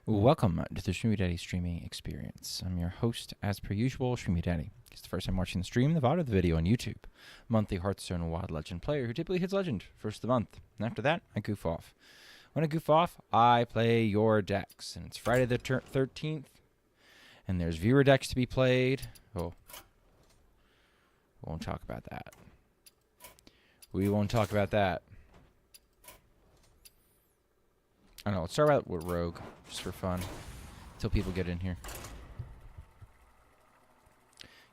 Welcome to the Schmoopydady streaming experience. I'm your host, as per usual, Schmoopydady. It's the first time watching the stream, the VOD of the video on YouTube. Monthly Hearthstone Wild Legend player who typically hits Legend first of the month. And after that, I goof off. When I goof off, I play your decks. And it's Friday the 13th. And there's viewer decks to be played. Oh. We won't talk about that. We won't talk about that. I don't know, let's start out with Rogue, just for fun, until people get in here.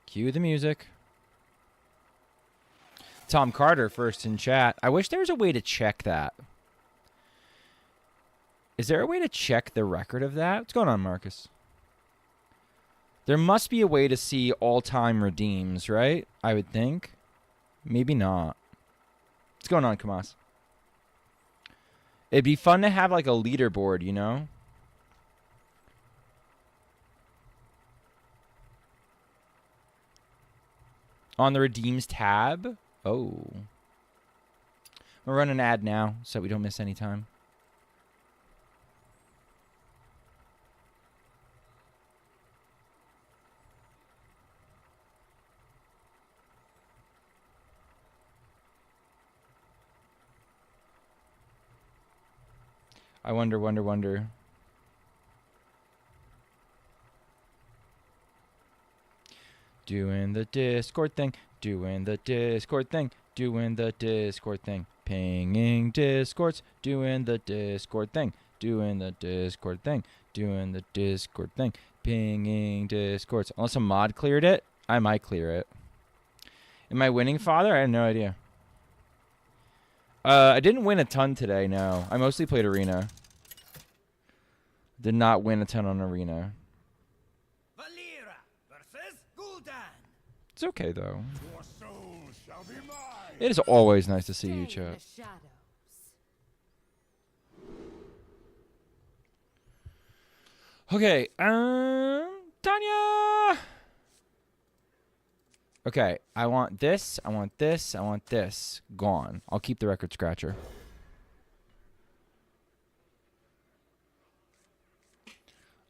Cue the music. Tom Carter first in chat. I wish there was a way to check that. Is there a way to check the record of that? What's going on, Marcus? There must be a way to see all-time redeems, right? I would think. Maybe not. What's going on, Kamas? It'd be fun to have like a leaderboard, you know? On the redeems tab? Oh. We'll run an ad now so we don't miss any time. I wonder. Doing the Discord thing. Doing the Discord thing. Doing the Discord thing. Pinging Discords. Doing the Discord thing. Doing the Discord thing. Doing the Discord thing. Pinging Discords. Unless a mod cleared it, I might clear it. Am I winning, Father? I have no idea. I didn't win a ton today, no. I mostly played Arena. Did not win a ton on Arena. It's okay, though. It is always nice to see you, chat. Okay, Tanya! Okay, I want this, I want this, I want this. Gone. I'll keep the record scratcher.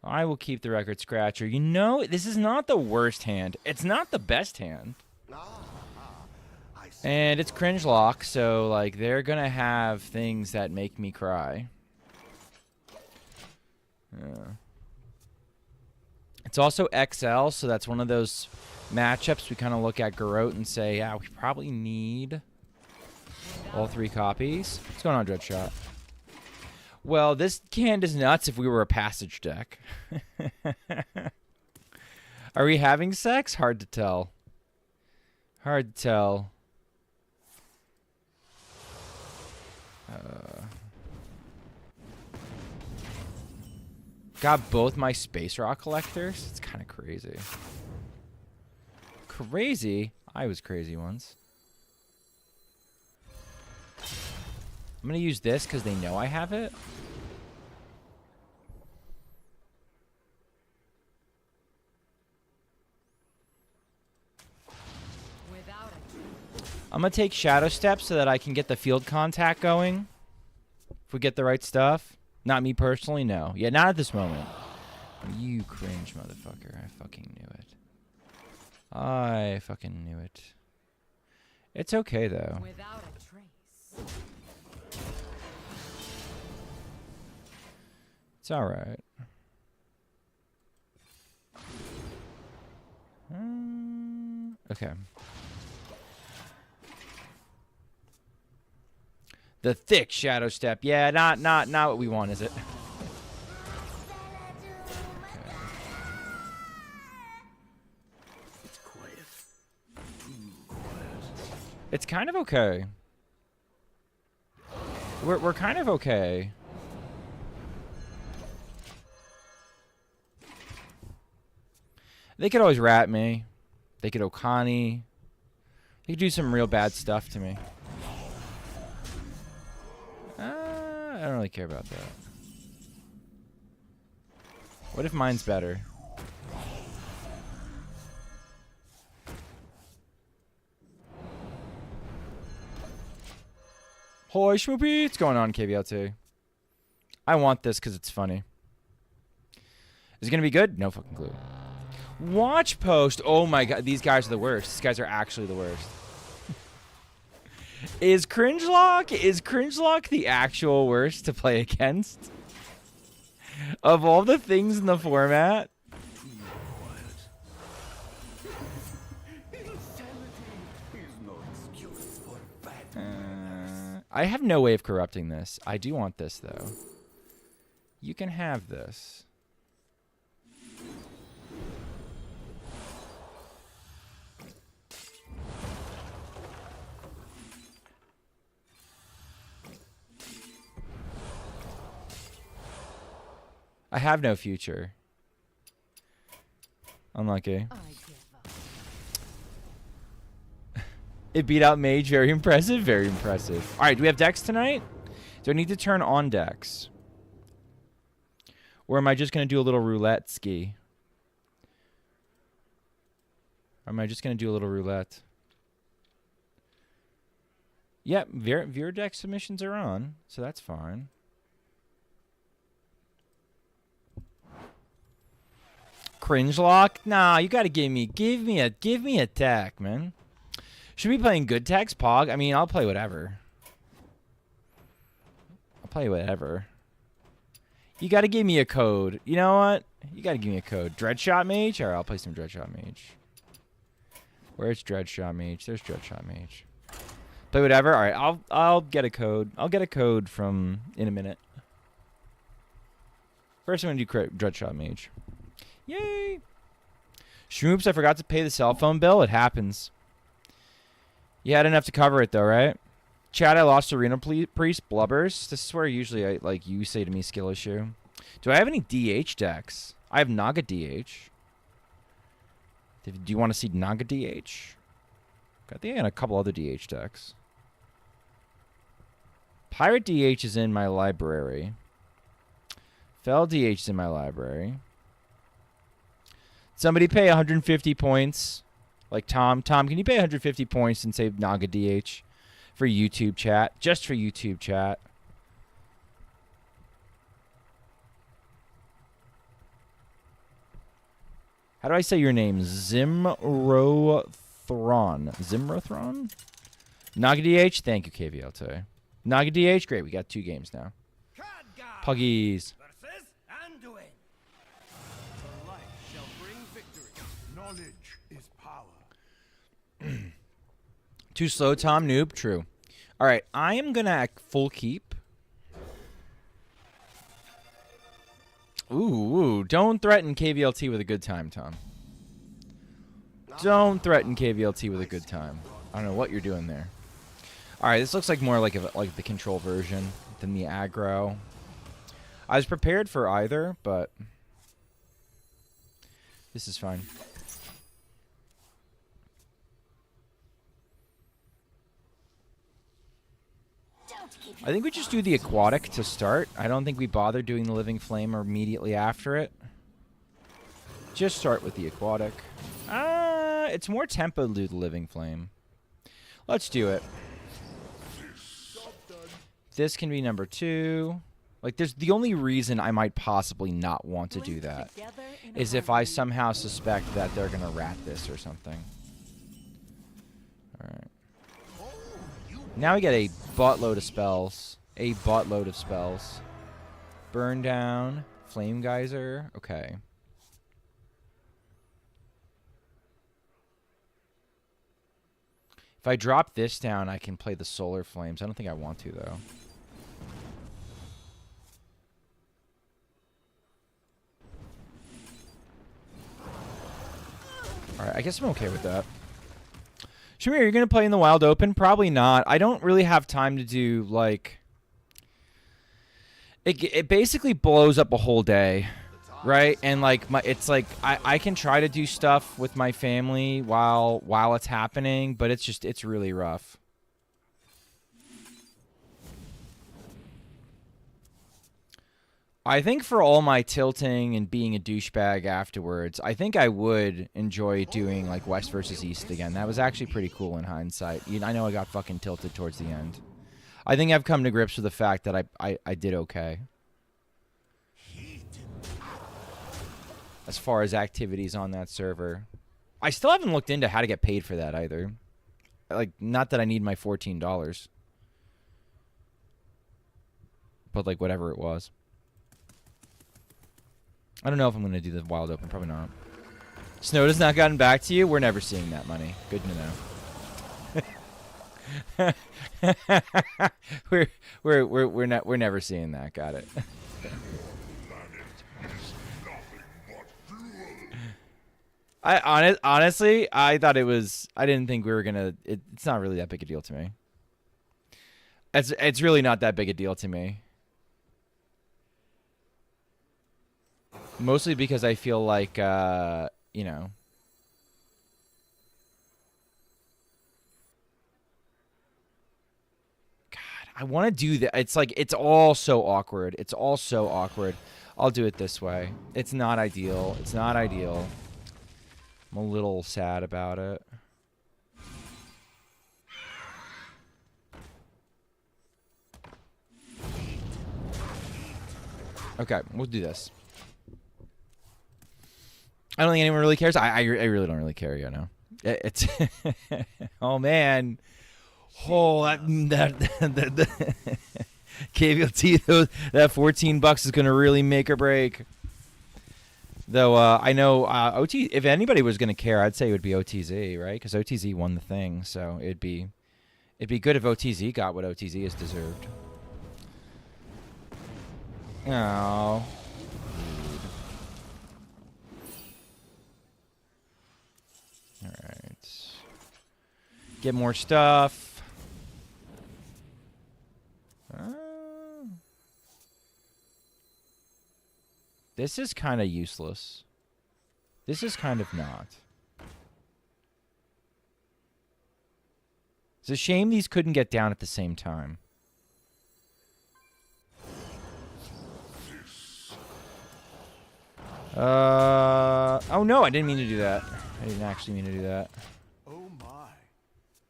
I will keep the record scratcher. You know, this is not the worst hand. It's not the best hand. And it's cringe lock, so, like, they're gonna have things that make me cry. Yeah. It's also XL, so that's one of those matchups we kind of look at Garrote and say, yeah, we probably need all 3 copies. What's going on, Dreadshot? Well, this hand is nuts if we were a passage deck. Are we having sex? Hard to tell. Hard to tell. Got both my Space Rock collectors? It's kind of crazy. Crazy? I was crazy once. I'm going to use this because they know I have it. I'm going to take Shadow Step so that I can get the field contact going. If we get the right stuff. Not me personally, no. Yeah, not at this moment. You cringe, motherfucker. I fucking knew it. I fucking knew it. It's okay, though. Without a trace. It's alright. Okay. The thick Shadow Step. Yeah, not what we want, is it? It's kind of okay. We're kind of okay. They could always rat me. They could Okani. They could do some real bad stuff to me. I don't really care about that. What if mine's better? Holy Schmoopy! What's going on, KBLT? I want this because it's funny. Is it gonna be good? No fucking clue. Watch post. Oh my god, these guys are the worst. These guys are actually the worst. Is Cringelock the actual worst to play against? Of all the things in the format? I have no way of corrupting this. I do want this, though. You can have this. I have no future. Unlucky. It beat out Mage. Very impressive. Very impressive. All right, do we have decks tonight? Do I need to turn on decks? Or am I just going to do a little roulette ski? Or am I just going to do a little roulette? Yep, viewer deck submissions are on, so that's fine. Cringelock? Nah, you got to give me a deck, man. Should we be playing good text, Pog? I mean, I'll play whatever. I'll play whatever. You got to give me a code. You know what? You got to give me a code. Dreadshot Mage? All right, I'll play some Dreadshot Mage. Where's Dreadshot Mage? There's Dreadshot Mage. Play whatever? All right, I'll get a code. I'll get a code from in a minute. First, I'm going to do Dreadshot Mage. Yay! Schmoops, I forgot to pay the cell phone bill. It happens. You had enough to cover it, though, right? Chad, I lost Arena Priest Blubbers. This is where usually you say to me skill issue. Do I have any DH decks? I have Naga DH. Do you want to see Naga DH? I think I got a couple other DH decks. Pirate DH is in my library. Fel DH is in my library. Somebody pay 150 points. Like Tom. Tom, can you pay 150 points and save Naga DH for YouTube chat? Just for YouTube chat. How do I say your name? Zimrothron. Zimrothron? Naga DH? Thank you, KVLT. Naga DH? Great, we got 2 games now. Puggies. Too slow, Tom? Noob? True. All right, I am going to full keep. Ooh, don't threaten KVLT with a good time, Tom. Don't threaten KVLT with a good time. I don't know what you're doing there. All right, this looks like more like the control version than the aggro. I was prepared for either, but this is fine. I think we just do the aquatic to start. I don't think we bother doing the living flame immediately after it. Just start with the aquatic. It's more tempo to do the living flame. Let's do it. This can be number 2. Like, there's the only reason I might possibly not want to do that is if I somehow suspect that they're gonna rat this or something. All right. Now we get a buttload of spells. A buttload of spells. Burn down. Flame geyser. Okay. If I drop this down, I can play the solar flames. I don't think I want to, though. Alright, I guess I'm okay with that. Shamir, you're going to play in the Wild Open? Probably not. I don't really have time to do, like... It basically blows up a whole day, right? And, like, it's like, I can try to do stuff with my family while it's happening, but it's really rough. I think for all my tilting and being a douchebag afterwards, I think I would enjoy doing, like, West versus East again. That was actually pretty cool in hindsight. I know I got fucking tilted towards the end. I think I've come to grips with the fact that I did okay. as far as activities on that server. I still haven't looked into how to get paid for that either. Like, not that I need my $14. But, like, whatever it was. I don't know if I'm going to do the Wild Open. Probably not. Snowed has not gotten back to you? We're never seeing that money. Good to know. we're never seeing that. Got it. Honestly, I thought it was. I didn't think we were gonna. It's not really that big a deal to me. It's really not that big a deal to me. Mostly because I feel like, you know. God, I want to do that. It's like it's all so awkward. It's all so awkward. I'll do it this way. It's not ideal. It's not ideal. I'm a little sad about it. Okay, we'll do this. I don't think anyone really cares. I really don't really care, you know. It's oh man, oh that KVLT, that $14 is gonna really make or break. Though I know OT. If anybody was gonna care, I'd say it would be OTZ, right? Because OTZ won the thing, so it'd be good if OTZ got what OTZ has deserved. Oh. All right. Get more stuff. This is kind of useless. This is kind of not. It's a shame these couldn't get down at the same time. Oh no, I didn't mean to do that. I didn't actually mean to do that. Oh my.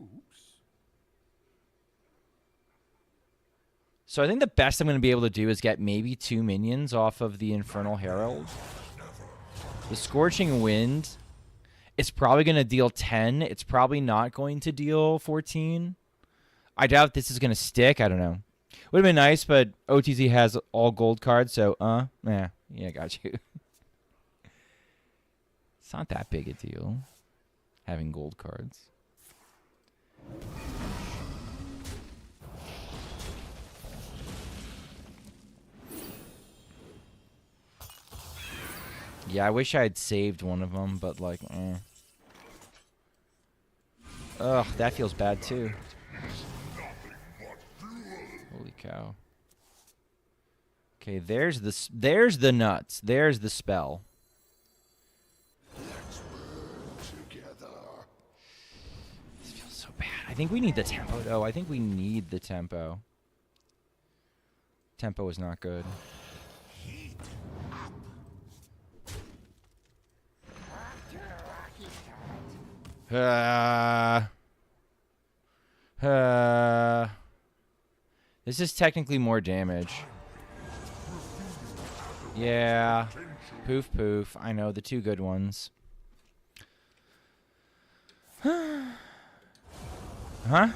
Oops. So I think the best I'm going to be able to do is get maybe 2 minions off of the Infernal Herald. The Scorching Wind is probably going to deal 10. It's probably not going to deal 14. I doubt this is going to stick. I don't know. Would have been nice, but OTZ has all gold cards, so, yeah, got you. It's not that big a deal, having gold cards. Yeah, I wish I had saved one of them, but, like, Ugh, that feels bad, too. Holy cow. Okay, there's the nuts. There's the spell. This feels so bad. I think we need the tempo, though. I think we need the tempo. Tempo is not good. This is technically more damage. Yeah. Poof, poof. I know, the 2 good ones. Huh? I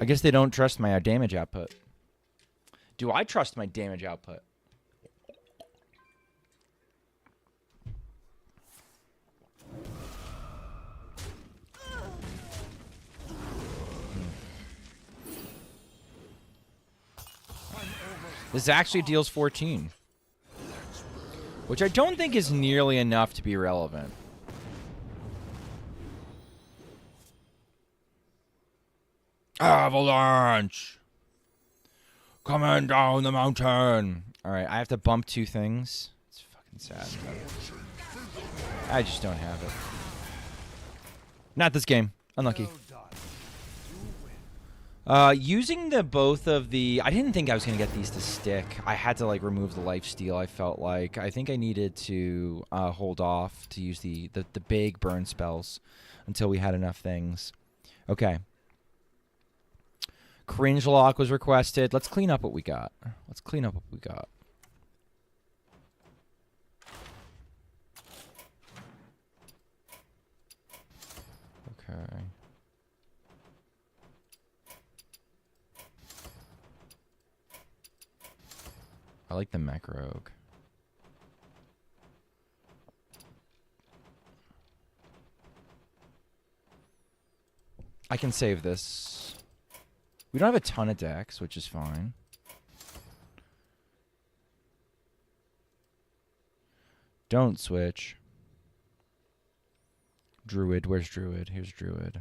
guess they don't trust my damage output. Do I trust my damage output? This actually deals 14. Which I don't think is nearly enough to be relevant. Avalanche! Coming down the mountain! Alright, I have to bump 2 things. It's fucking sad. I just don't have it. Not this game. Unlucky. Using both of the... I didn't think I was going to get these to stick. I had to, like, remove the lifesteal, I felt like. I think I needed to hold off to use the big burn spells until we had enough things. Okay. Cringe lock was requested. Let's clean up what we got. Okay. I like the mech rogue. I can save this. We don't have a ton of decks, which is fine. Don't switch. Druid, where's Druid? Here's Druid.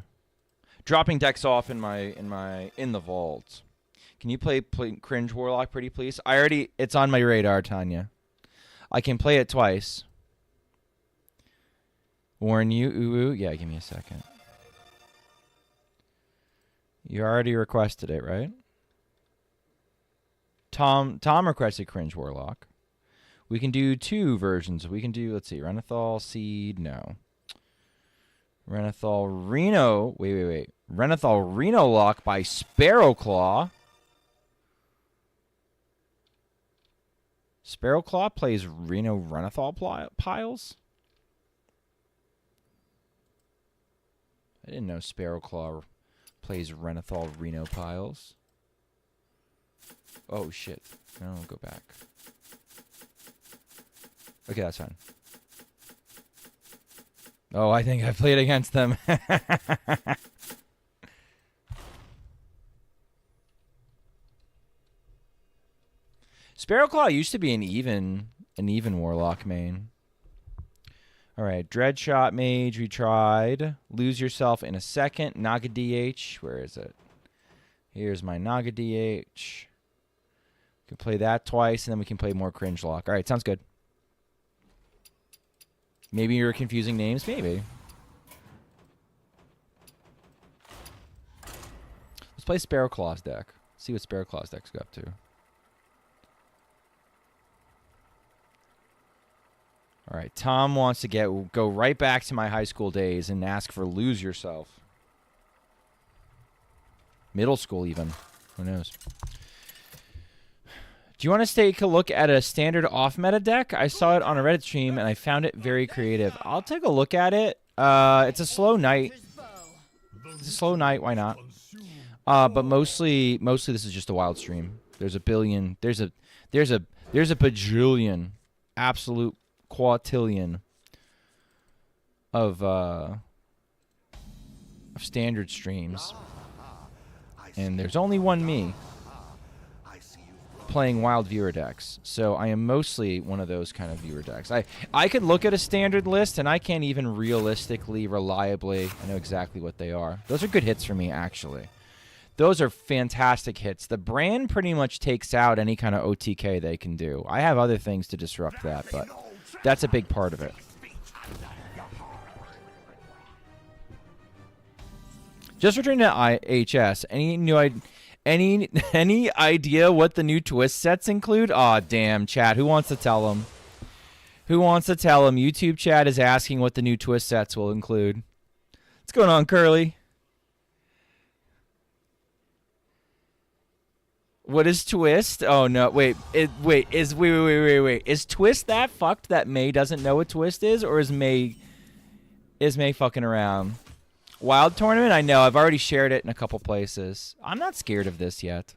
Dropping decks off in the vault. Can you play Cringe Warlock pretty please? It's on my radar, Tanya. I can play it twice. Warn you, ooh, yeah, give me a second. You already requested it, right? Tom requested Cringe Warlock. We can do 2 versions. We can do, let's see, Renathal Seed, no. Renathal Reno, wait. Renathal Reno Lock by Sparrowclaw. Sparrowclaw plays Reno Renathal piles? I didn't know Sparrowclaw plays Renathal Reno piles. Oh, shit. No, go back. Okay, that's fine. Oh, I think I played against them. Sparrowclaw used to be an even Warlock main. All right, Dreadshot Mage, we tried. Lose Yourself in a second. Naga DH, where is it? Here's my Naga DH. We can play that twice, and then we can play more Cringe Lock. All right, sounds good. Maybe you're confusing names, maybe. Let's play Sparrowclaw's deck. See what Sparrowclaw's deck's go up to. All right, Tom wants to go right back to my high school days and ask for Lose Yourself. Middle school, even. Who knows? Do you want to take a look at a standard off-meta deck? I saw it on a Reddit stream, and I found it very creative. I'll take a look at it. It's a slow night. It's a slow night. Why not? But mostly this is just a wild stream. There's a billion. There's a bajillion, absolute quadrillion of standard streams, and there's only one me playing wild viewer decks, so I am mostly one of those kind of viewer decks. I could look at a standard list, and I can't even realistically, reliably, I know exactly what they are. Those are good hits for me, actually. Those are fantastic hits. The brand pretty much takes out any kind of OTK they can do. I have other things to disrupt that, but that's a big part of it. Just returning to IHS, any idea what the new twist sets include? Aw, damn, chat. Who wants to tell them? Who wants to tell them? YouTube chat is asking what the new twist sets will include. What's going on, Curly? What is twist? Oh no, wait. Wait. Is twist that fucked that May doesn't know what twist is, or is May fucking around? Wild tournament? I know. I've already shared it in a couple places. I'm not scared of this yet.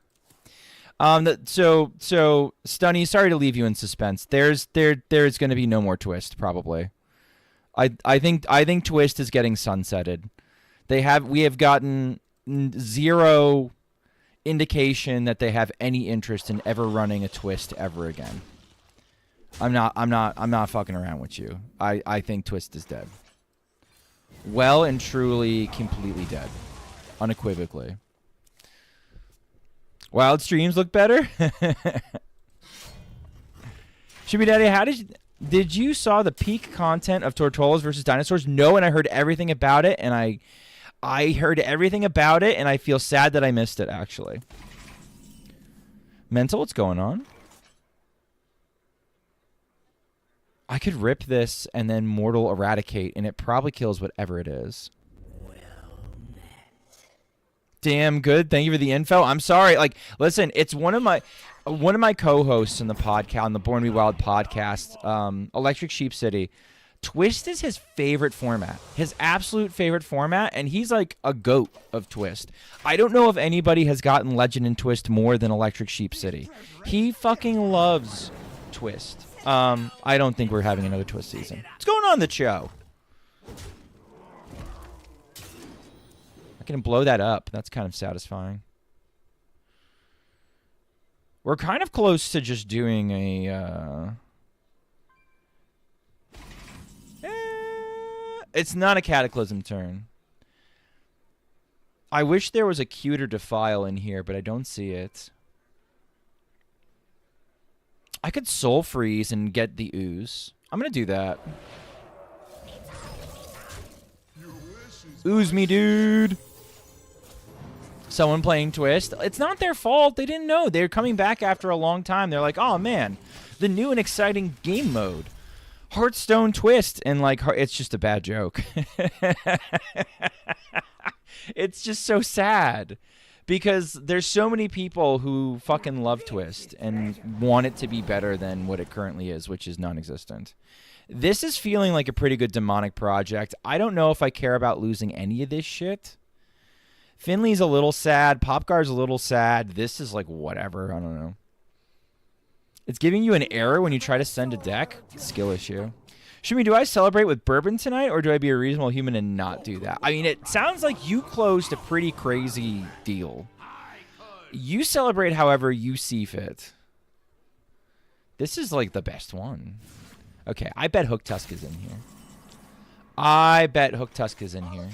So Stunny, sorry to leave you in suspense. There's going to be no more twist probably. I think twist is getting sunsetted. We have gotten zero indication that they have any interest in ever running a twist ever again. I'm not fucking around with you. I think twist is dead. Well and truly completely dead. Unequivocally. Wild streams look better? Schmoopydady, how did you saw the peak content of Tortollas versus Dinosaurs? No, and I heard everything about it, and I heard everything about it, and I feel sad that I missed it, actually. Mental, what's going on? I could rip this and then Mortal Eradicate, and it probably kills whatever it is. Damn good. Thank you for the info. I'm sorry. Like, listen, it's one of my co-hosts in the podcast, on the Born to Be Wild podcast, Electric Sheep City, Twist is his favorite format, his absolute favorite format, and he's like a goat of Twist. I don't know if anybody has gotten Legend in Twist more than Electric Sheep City. He fucking loves Twist. I don't think we're having another Twist season. What's going on in the show? I can blow that up. That's kind of satisfying. We're kind of close to just doing a... It's not a Cataclysm turn. I wish there was a cuter Defile in here, but I don't see it. I could Soul Freeze and get the Ooze. I'm going to do that. Ooze me, dude. Someone playing Twist. It's not their fault. They didn't know. They're coming back after a long time. They're like, oh, man, the new and exciting game mode. Hearthstone Twist. And, like, it's just a bad joke. It's just so sad. Because there's so many people who fucking love Twist and want it to be better than what it currently is, which is non-existent. This is feeling like a pretty good demonic project. I don't know if I care about losing any of this shit. Finley's a little sad. Popgar's a little sad. This is like whatever. I don't know. It's giving you an error when you try to send a deck. Skill issue. Shumi, do I celebrate with bourbon tonight, or do I be a reasonable human and not do that? I mean, it sounds like you closed a pretty crazy deal. You celebrate however you see fit. This is like the best one. Okay, I bet Hook Tusk is in here. I bet Hook Tusk is in here.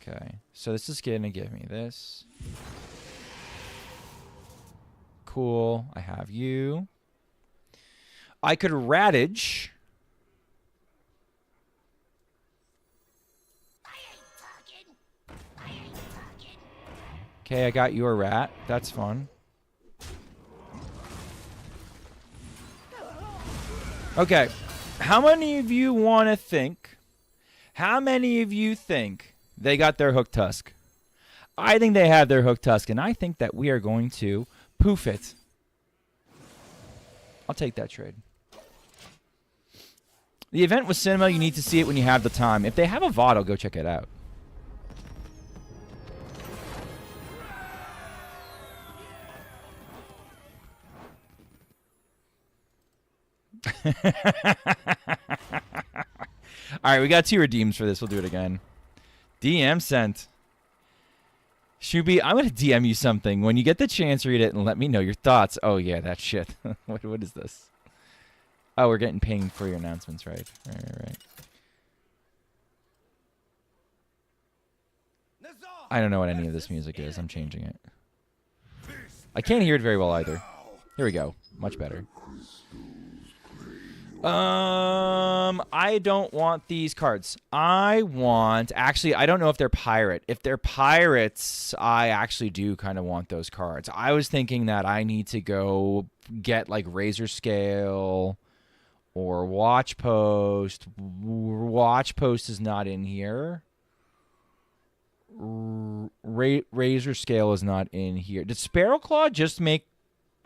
Okay, so this is going to give me this. Cool, I have you. I could Radage. Okay, I got your rat. That's fun. Okay, how many of you want to think? How many of you think they got their Hook Tusk? I think they have their Hook Tusk, and I think that we are going to poof it. I'll take that trade. The event was cinema. You need to see it when you have the time. If they have a VOD, I'll go check it out. All right, we got 2 redeems for this. We'll do it again. DM sent. Shuby, I'm going to DM you something. When you get the chance, read it and let me know your thoughts. Oh, yeah, that shit. What is this? Oh, we're getting pinged for your announcements, right? Right. I don't know what any of this music is. I'm changing it. I can't hear it very well either. Here we go. Much better. I don't want these cards. I want... Actually, I don't know if they're pirate. If they're pirates, I actually do kind of want those cards. I was thinking that I need to go get, like, Razor Scale or Watch Post. Watch Post is not in here. Razor Scale is not in here. Did Sparrow Claw just make...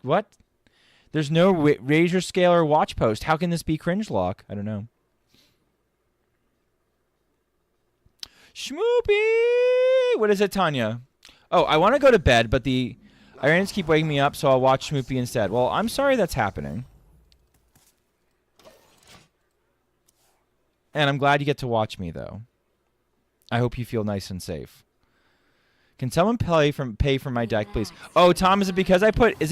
What? There's no Razor Scale or Watch Post. How can this be cringe lock? I don't know. Schmoopy! What is it, Tanya? Oh, I want to go to bed, but the Iranians keep waking me up, so I'll watch Schmoopy instead. Well, I'm sorry that's happening. And I'm glad you get to watch me, though. I hope you feel nice and safe. Can someone pay for my deck, please? Oh, Tom, is it because I put a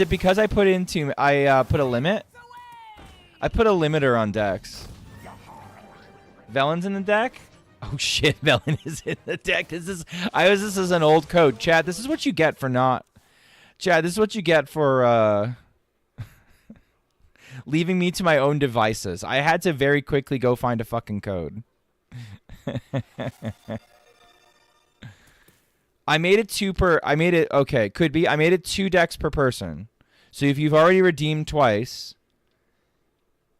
limit? I put a limiter on decks. Velen's in the deck? Oh shit, Velen is in the deck. This is an old code. Chad, this is what you get for not. Chad, this is what you get for leaving me to my own devices. I had to very quickly go find a fucking code. I made it 2 decks per person. So if you've already redeemed twice.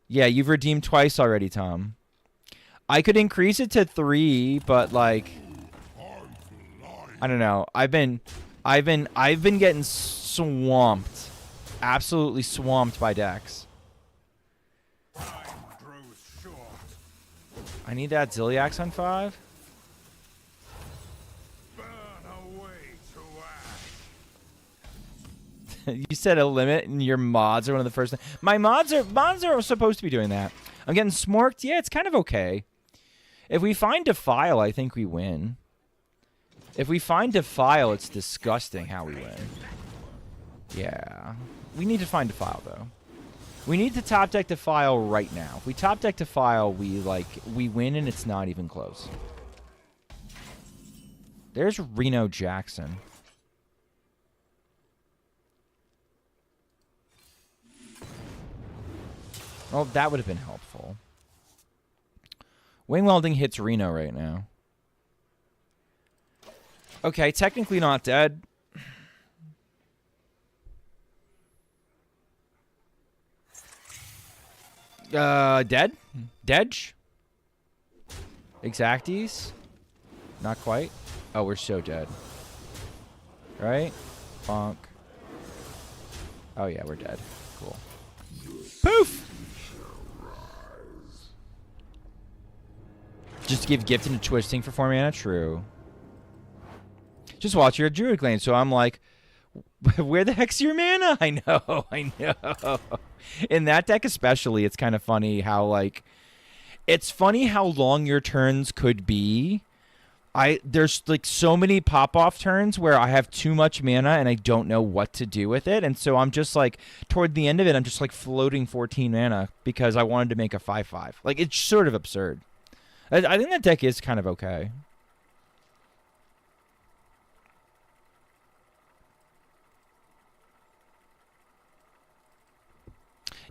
Yeah, you've redeemed twice already, Tom. I could increase it to 3, but like... I don't know. I've been getting swamped, absolutely swamped by decks. Time grows short. I need that Ziliax on 5. Burn away to ash. You set a limit, and your mods are one of the first. My mods are supposed to be doing that. I'm getting smorked. Yeah, it's kind of okay. If we find Defile, I think we win. If we find Defile, it's disgusting how we win. Yeah. We need to find Defile, though. We need to top deck Defile right now. If we top deck Defile, we win, and it's not even close. There's Reno Jackson. Well, that would have been helpful. Wing Welding hits Reno right now. Okay, technically not dead. Dead? Dedge? Exacties? Not quite. Oh, we're so dead. Right? Bonk. Oh, yeah, we're dead. Cool. Poof! Just give Gifted and Twisting for 4 mana? True. Just watch your Druid Lane, so I'm like, where the heck's your mana? I know, I know. In that deck especially, it's kind of funny how, like, it's funny how long your turns could be. There's, like, so many pop-off turns where I have too much mana and I don't know what to do with it. And so I'm just, like, toward the end of it, I'm just, like, floating 14 mana because I wanted to make a 5/5. Like, it's sort of absurd. I think that deck is kind of okay.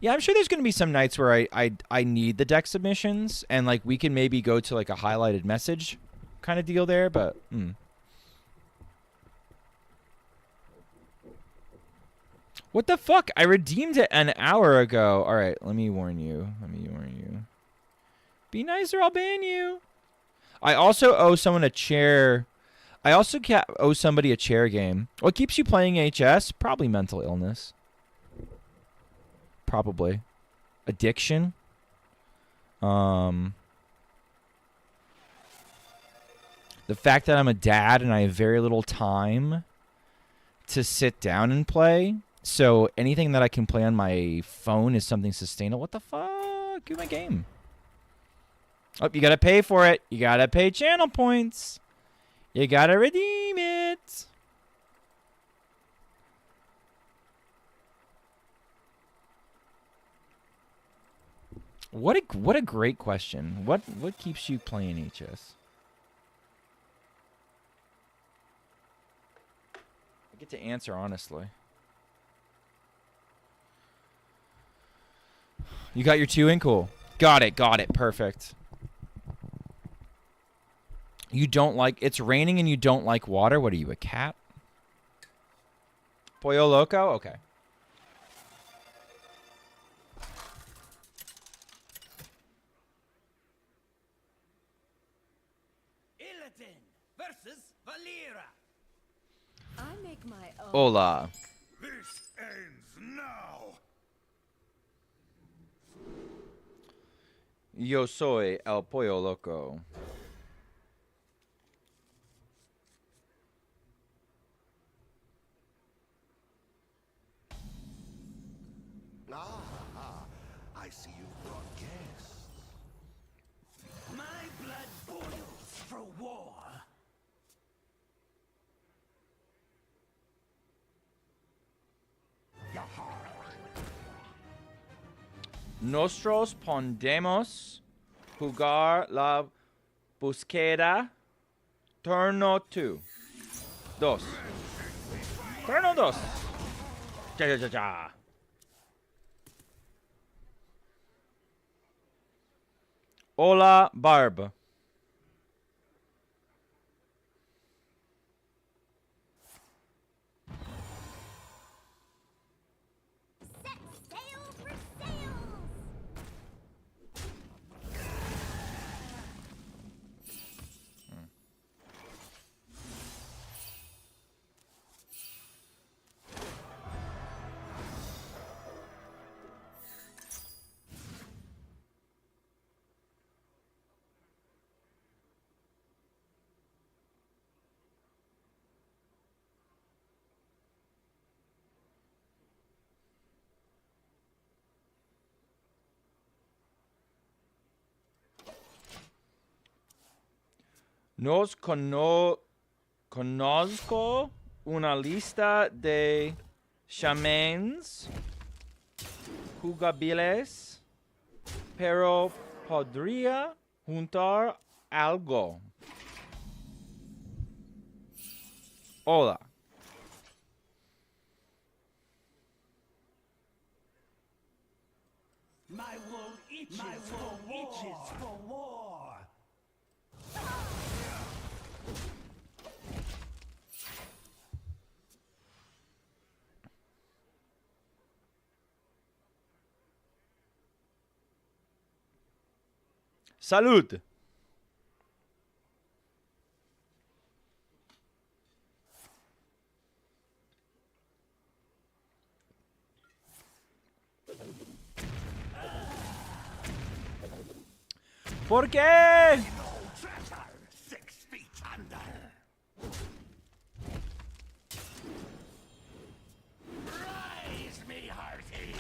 Yeah, I'm sure there's going to be some nights where I need the deck submissions, and like we can maybe go to like a highlighted message kind of deal there, but What the fuck? I redeemed it an hour ago. All right, let me warn you. Be nice or I'll ban you. I also owe someone a chair. I also owe somebody a chair game. What keeps you playing HS? Probably mental illness. Probably. Addiction. The fact that I'm a dad and I have very little time to sit down and play. So anything that I can play on my phone is something sustainable. What the fuck? Give my game. Oh, you gotta pay for it. You gotta pay channel points. You gotta redeem it. What a great question. What keeps you playing HS? I get to answer honestly. You got your 2 in? Cool. Got it. Perfect. You don't like... It's raining and you don't like water? What are you, a cat? Pollo Loco? Okay. Versus Valera. I make my own. Hola. This ends now. Yo soy el Pollo Loco. I see you brought guests. My blood boils for war. Nosotros podemos jugar la búsqueda. Turno 2. Turno 2. Ja. Hola, Barb. Set sail for sails! Conozco una lista de shamans jugables, pero podría juntar algo. Hola. My wool itches for war. Salud. ¿Por qué? 6 feet under. Rise, me hearty.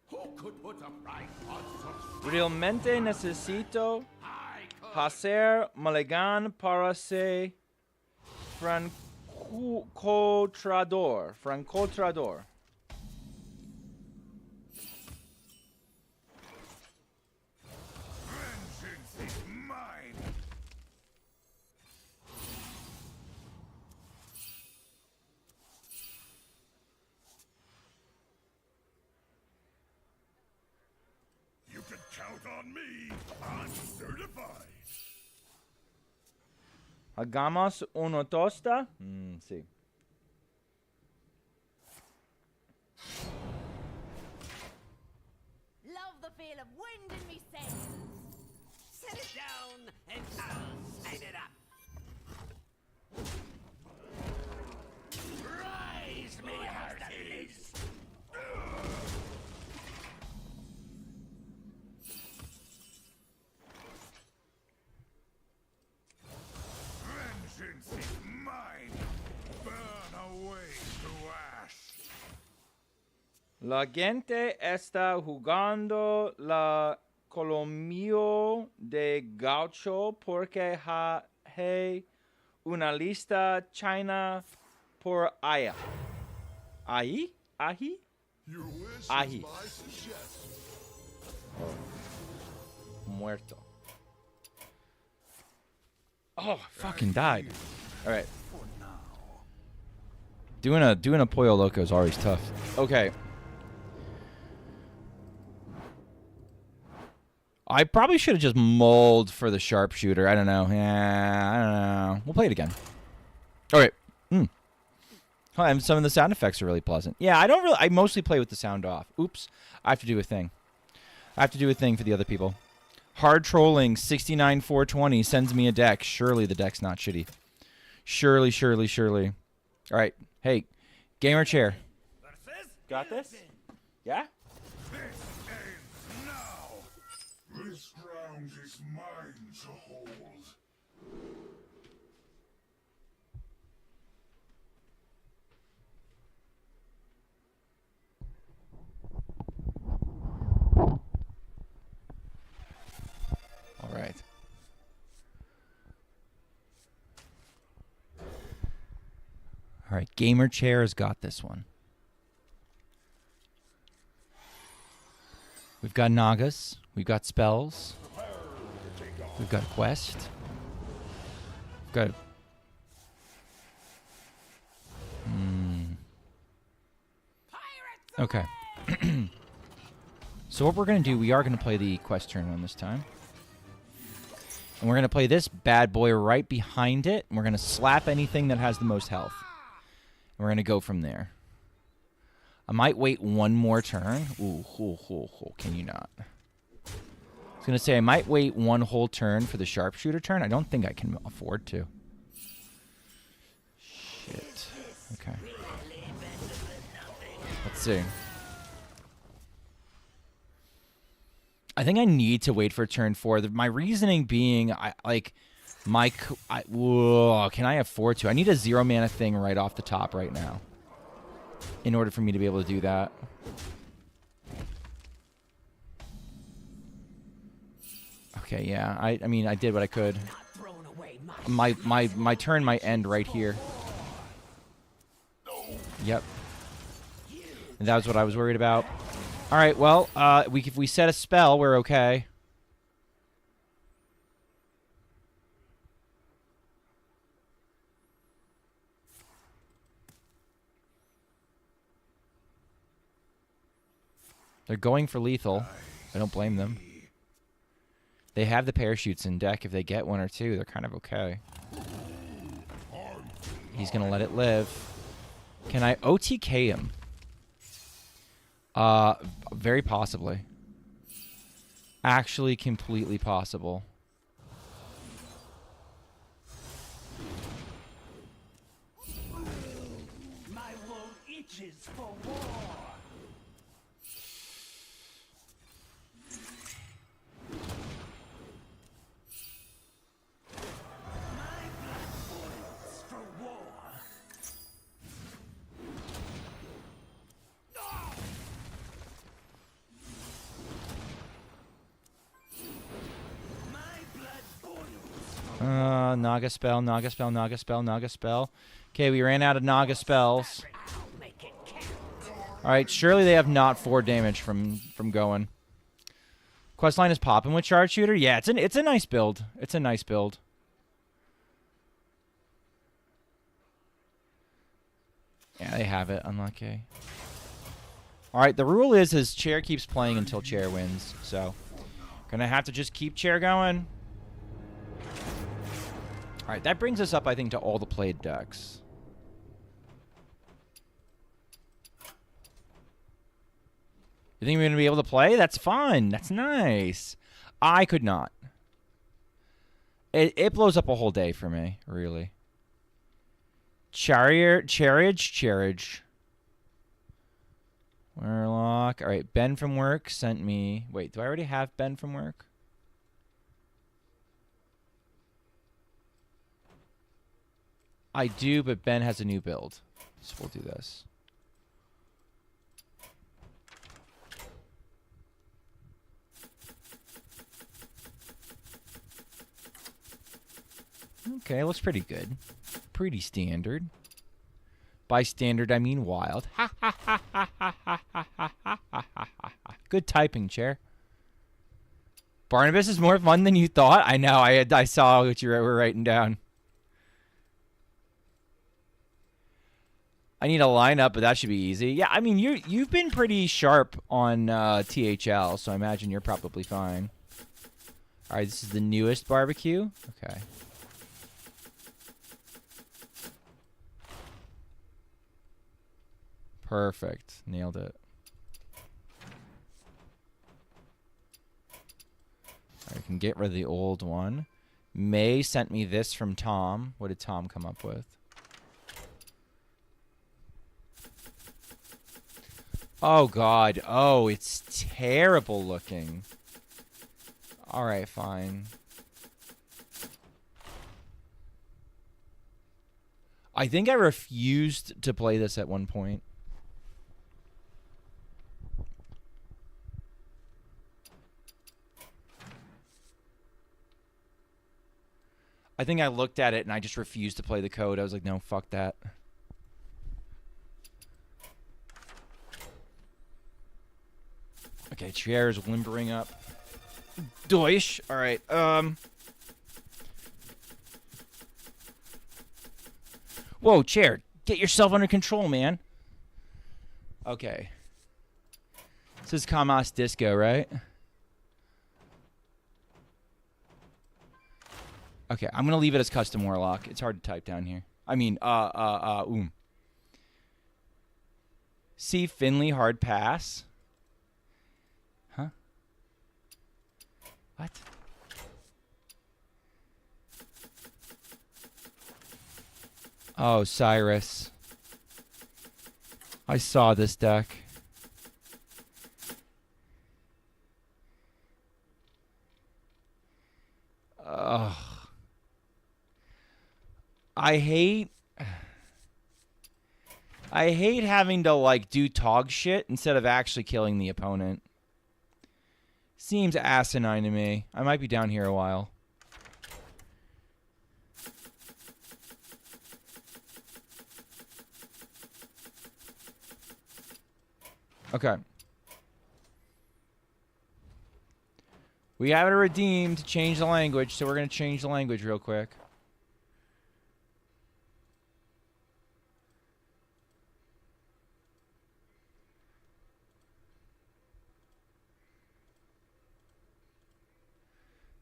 Who could put a price on such Realmente necesito high hacer Maligan para ser francotrador. Francotrador. vengeance is mine? You can count on me. I'm certified. Hagamos una tosta. Sí. Love the feel of wind in me sails. Set it down and I'll sign it up. Rise, me hearties. Vengeance is mine. Burn away to ash. La gente está jugando la colomio de gaucho porque hay una lista china por allá. ¿Ahí? ¿Ahí? Your wish Ahi. is my suggestion. Muerto. Oh, I fucking died. All right. Doing a Pollo Loco is always tough. Okay. I probably should have just mulled for the sharpshooter. I don't know. Yeah, I don't know. We'll play it again. All right. Oh, and some of the sound effects are really pleasant. Yeah, I mostly play with the sound off. Oops. I have to do a thing. I have to do a thing for the other people. Hard trolling 69420 sends me a deck. Surely the deck's not shitty. Surely. All right. Hey, gamer chair. Got this? Yeah? This ends now. This ground is mine to hold. All right. All right, gamer chair has got this one. We've got Nagas. We've got spells. We've got a quest. We've got. Okay. So what we're gonna do? We are gonna play the quest turn one this time, and we're gonna play this bad boy right behind it. And we're gonna slap anything that has the most health. And we're gonna go from there. I might wait one more turn. Ooh, can you not? I was going to say I might wait one whole turn for the sharpshooter turn. I don't think I can afford to. Shit. Okay. Let's see. I think I need to wait for turn 4. My reasoning being, can I afford to? I need a 0 mana thing right off the top right now in order for me to be able to do that. Okay, yeah. I mean, I did what I could. My turn might end right here. Yep. And that was what I was worried about. All right, well, if we set a spell, we're okay. They're going for lethal. I don't blame them. They have the parachutes in deck. If they get 1 or 2, they're kind of okay. He's going to let it live. Can I OTK him? Very possibly. Actually, completely possible. My wound itches for war. My blood boils for war. Naga spell, Naga spell, Naga spell, Naga spell. Okay, we ran out of Naga spells. Alright, surely they have not 4 damage from going. Questline is popping with Sharpshooter. Yeah, it's a nice build. It's a nice build. Yeah, they have it. Unlucky. Alright, the rule is Chair keeps playing until Chair wins. So, gonna have to just keep Chair going. Alright, that brings us up, I think, to all the played decks. You think we're going to be able to play? That's fun. That's nice. I could not. It blows up a whole day for me, really. Charage. Warlock. Alright, Ben from work sent me... Wait, do I already have Ben from work? I do, but Ben has a new build. So we'll do this. Okay, looks pretty good. Pretty standard. By standard, I mean wild. Good typing, Chair. Barnabas is more fun than you thought? I know, I saw what you were writing down. I need a lineup, but that should be easy. Yeah, I mean, you've been pretty sharp on THL, so I imagine you're probably fine. All right, this is the newest barbecue. Okay. Perfect. Nailed it. I can get rid of the old one. May sent me this from Tom. What did Tom come up with? Oh, God. Oh, it's terrible looking. All right, fine. I think I refused to play this at one point. I think I looked at it and I just refused to play the code. I was like, no, fuck that. Okay, Chair is limbering up. Doish. All right. Whoa, Chair. Get yourself under control, man. Okay. This is Kamas Disco, right? Okay, I'm going to leave it as custom Warlock. It's hard to type down here. I mean, See Finley, hard pass. Huh? What? Oh, Cyrus. I saw this deck. I hate having to, like, do Tog shit instead of actually killing the opponent. Seems asinine to me. I might be down here a while. Okay. We have to redeem to change the language, so we're going to change the language real quick.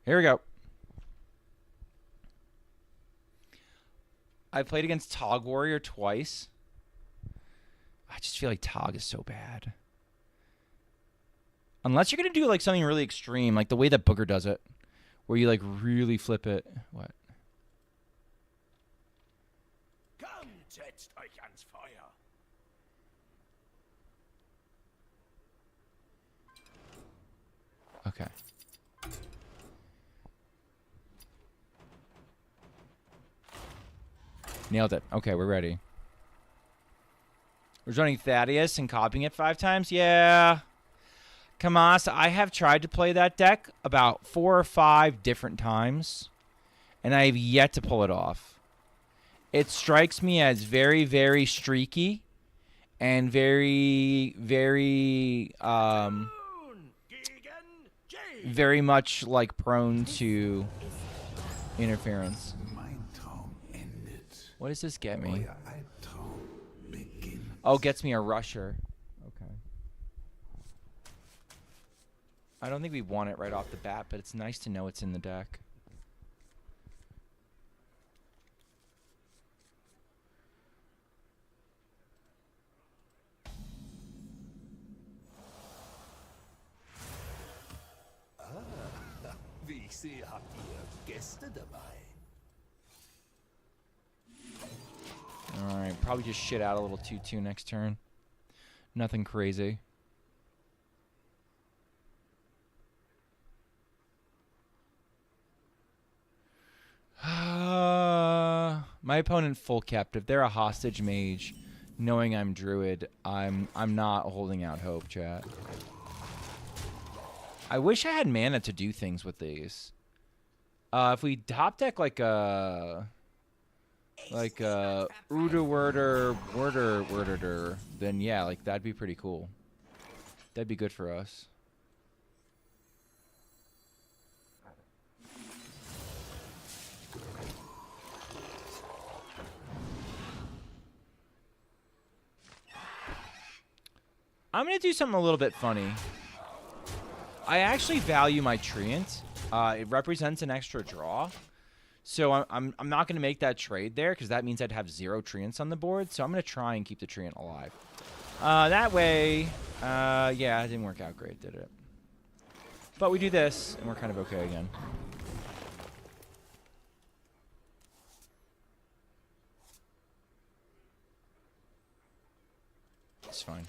Here we go. I played against Tog Warrior twice. I just feel like Tog is so bad. Unless you're going to do like something really extreme, like the way that Booker does it, where you like really flip it. What? Kommt, setzt euch ans Feuer. Okay. Nailed it. Okay, we're ready. We're running Thaddeus and copying it 5 times? Yeah. Kamasa, I have tried to play that deck about 4 or 5 different times, and I have yet to pull it off. It strikes me as very, very streaky and very, very, very much like prone to interference. What does this get me? Oh, gets me a rusher. Okay. I don't think we want it right off the bat, but it's nice to know it's in the deck. Wie ich sehe, habt ihr Gäste dabei. Alright, probably just shit out a little 2-2 next turn. Nothing crazy. My opponent full captive. They're a hostage mage. Knowing I'm druid, I'm not holding out hope, chat. I wish I had mana to do things with these. If we top deck like a Worder, then yeah, like that'd be pretty cool. That'd be good for us. I'm gonna do something a little bit funny. I actually value my Treant. It represents an extra draw. So I'm not going to make that trade there because that means I'd have 0 Treants on the board. So I'm going to try and keep the Treant alive. That way, yeah, it didn't work out great, did it? But we do this, and we're kind of okay again. It's fine.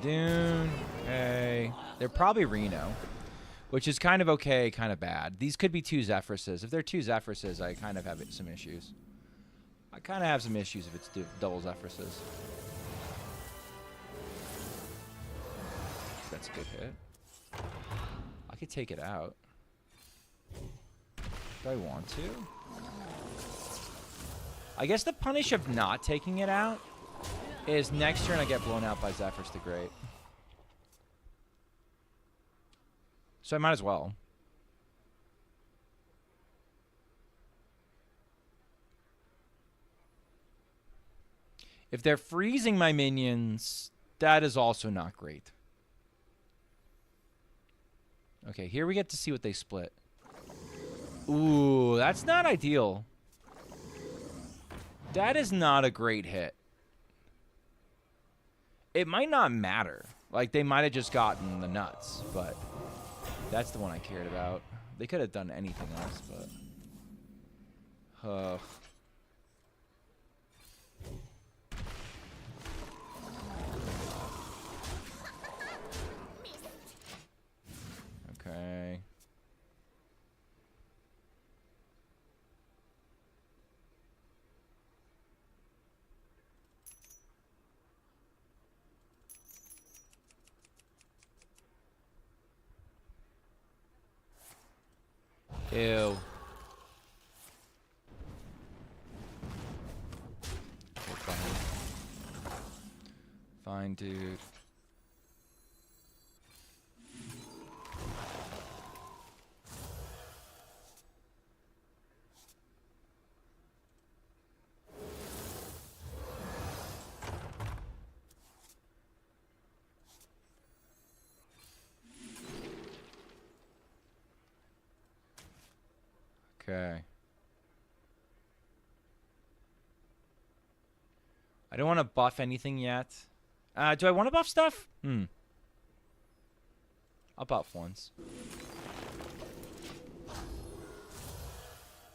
Dune. Okay. They're probably Reno, which is kind of okay, kind of bad. These could be 2 Zephyruses. If they're 2 Zephyruses, I kind of have some issues. I kind of have some issues if it's double Zephyruses. That's a good hit. I could take it out. Do I want to? I guess the punish of not taking it out is next turn I get blown out by Zephyrus the Great. So I might as well. If they're freezing my minions, that is also not great. Okay, here we get to see what they split. Ooh, that's not ideal. That is not a great hit. It might not matter. Like, they might have just gotten the nuts, but that's the one I cared about. They could have done anything else, but... Ew. Okay, fine. Fine, dude. Okay. I don't want to buff anything yet. Do I want to buff stuff? I'll buff once.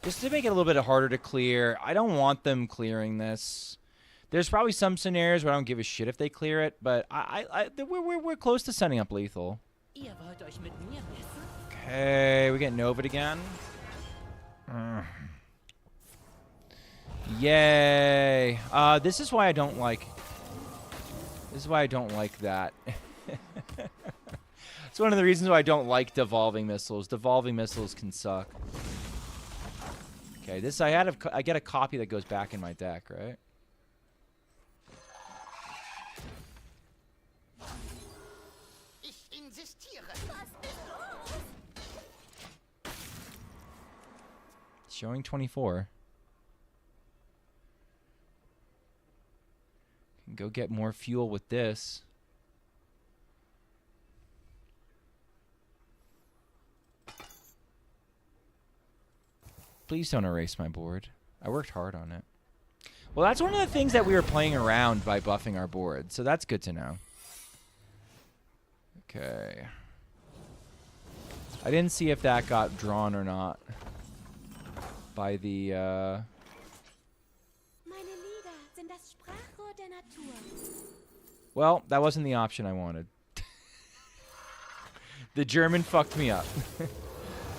Just to make it a little bit harder to clear. I don't want them clearing this. There's probably some scenarios where I don't give a shit if they clear it, but we're close to setting up lethal. Ihr wollt euch mit mir messen? Okay, we get Nova'd again. Yay. This is why I don't like... This is why I don't like that. It's one of the reasons why I don't like devolving missiles. Devolving missiles can suck. Okay, this I get a copy that goes back in my deck, right? Ich insistiere. Showing 24. Can go get more fuel with this. Please don't erase my board. I worked hard on it. Well, that's one of the things that we were playing around by buffing our board, so that's good to know. Okay. I didn't see if that got drawn or not by the Meine Lieder sind das Sprachrohr der Natur. Well, that wasn't the option I wanted. The German fucked me up.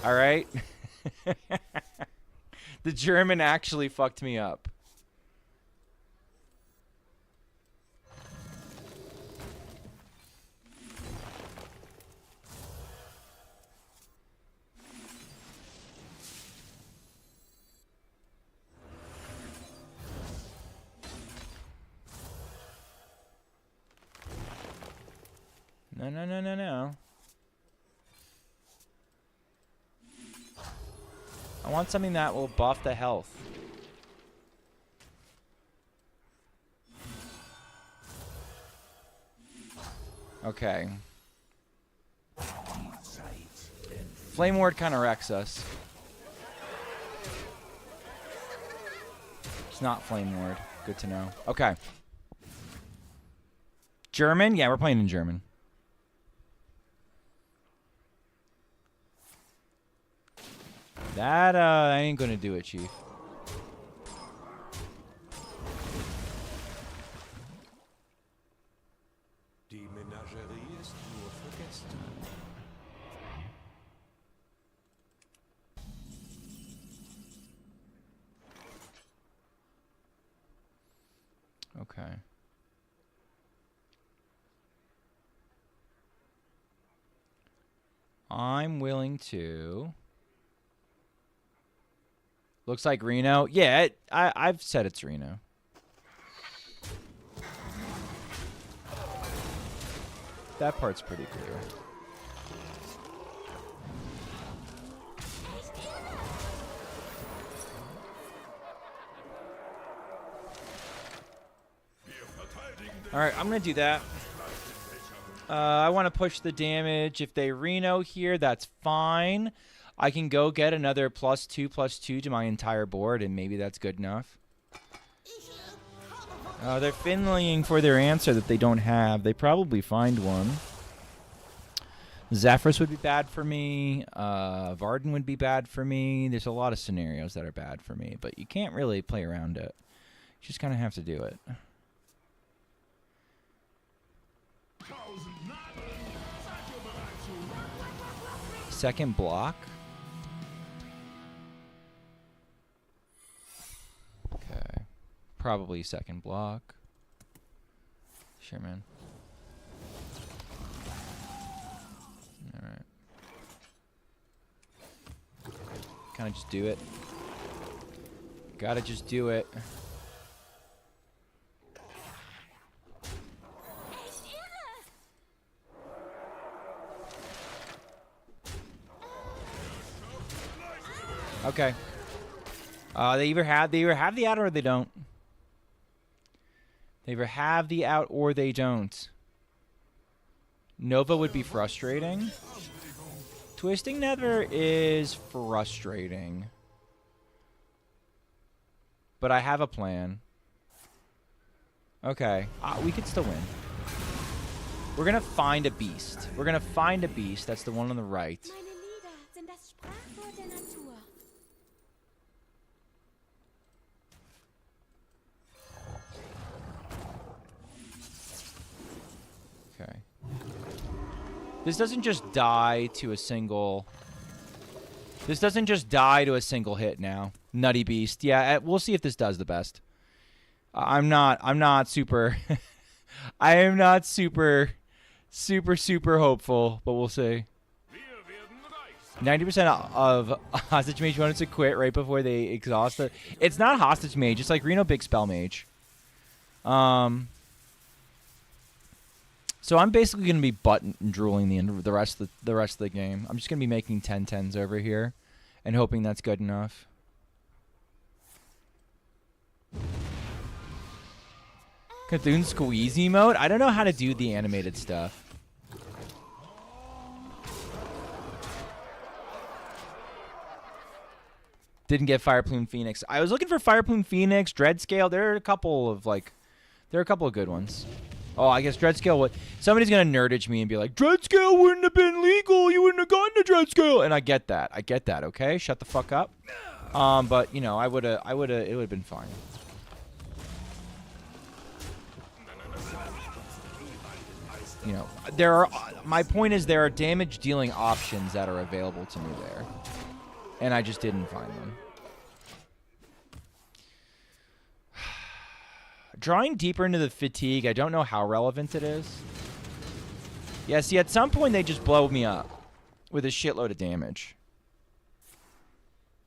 All right? The German actually fucked me up. No, no, no, no, no. I want something that will buff the health. Okay. Flame Ward kind of wrecks us. It's not Flame Ward. Good to know. Okay. German? Yeah, we're playing in German. That ain't gonna do it, Chief. Die Menagerie ist nur für Gäste. Okay. I'm willing to... Looks like Reno. Yeah, I've said it's Reno. That part's pretty clear. All right, I'm going to do that. I want to push the damage. If they Reno here, that's fine. I can go get another +2/+2 to my entire board, and maybe that's good enough. They're finleying for their answer that they don't have. They probably find one. Zephyrs would be bad for me. Varden would be bad for me. There's a lot of scenarios that are bad for me, but you can't really play around it. You just kind of have to do it. Second block. Okay. Probably second block. Sure, man. Alright. Kind of just do it. Gotta just do it. Okay. They either have the out or they don't. They either have the out or they don't. Nova would be frustrating. Twisting Nether is frustrating. But I have a plan. Okay. We could still win. We're going to find a beast. We're going to find a beast. That's the one on the right. Meine Lieder sind das Sprachrohr der Natur. Okay. This doesn't just die to a single... This doesn't just die to a single hit now. Nutty Beast. Yeah, we'll see if this does the best. I'm not super... I am not super hopeful, but we'll see. 90% of Hostage Mage wanted to quit right before they exhaust it. It's not Hostage Mage. It's like Reno Big Spell Mage. So I'm basically going to be butt and drooling the rest of the game. I'm just going to be making 10-10s over here and hoping that's good enough. Cthulhu Squeeze emote? I don't know how to do the animated stuff. Didn't get Fire Plume Phoenix. I was looking for Fire Plume Phoenix, Dreadscale. There are a couple of good ones. Oh, I guess Dreadscale would... Somebody's going to nerdage me and be like, Dreadscale wouldn't have been legal. You wouldn't have gotten a Dreadscale. And I get that. Okay? Shut the fuck up. But, you know, it would have been fine. You know, my point is there are damage dealing options that are available to me there. And I just didn't find them. Drawing deeper into the fatigue, I don't know how relevant it is. Yeah, see, at some point they just blow me up with a shitload of damage.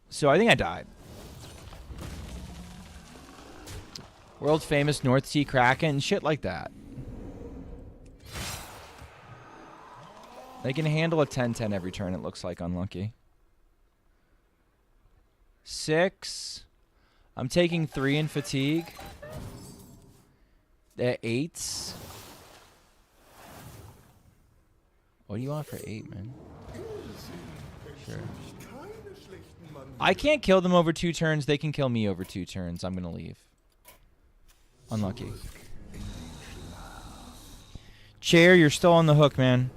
So I think I died. World famous North Sea Kraken and shit like that. They can handle a 10-10 every turn, it looks like, unlucky. 6. I'm taking 3 in fatigue. 8s. What do you want for 8, man? Sure. I can't kill them over 2 turns. They can kill me over 2 turns. I'm going to leave. Unlucky. Chair, you're still on the hook, man.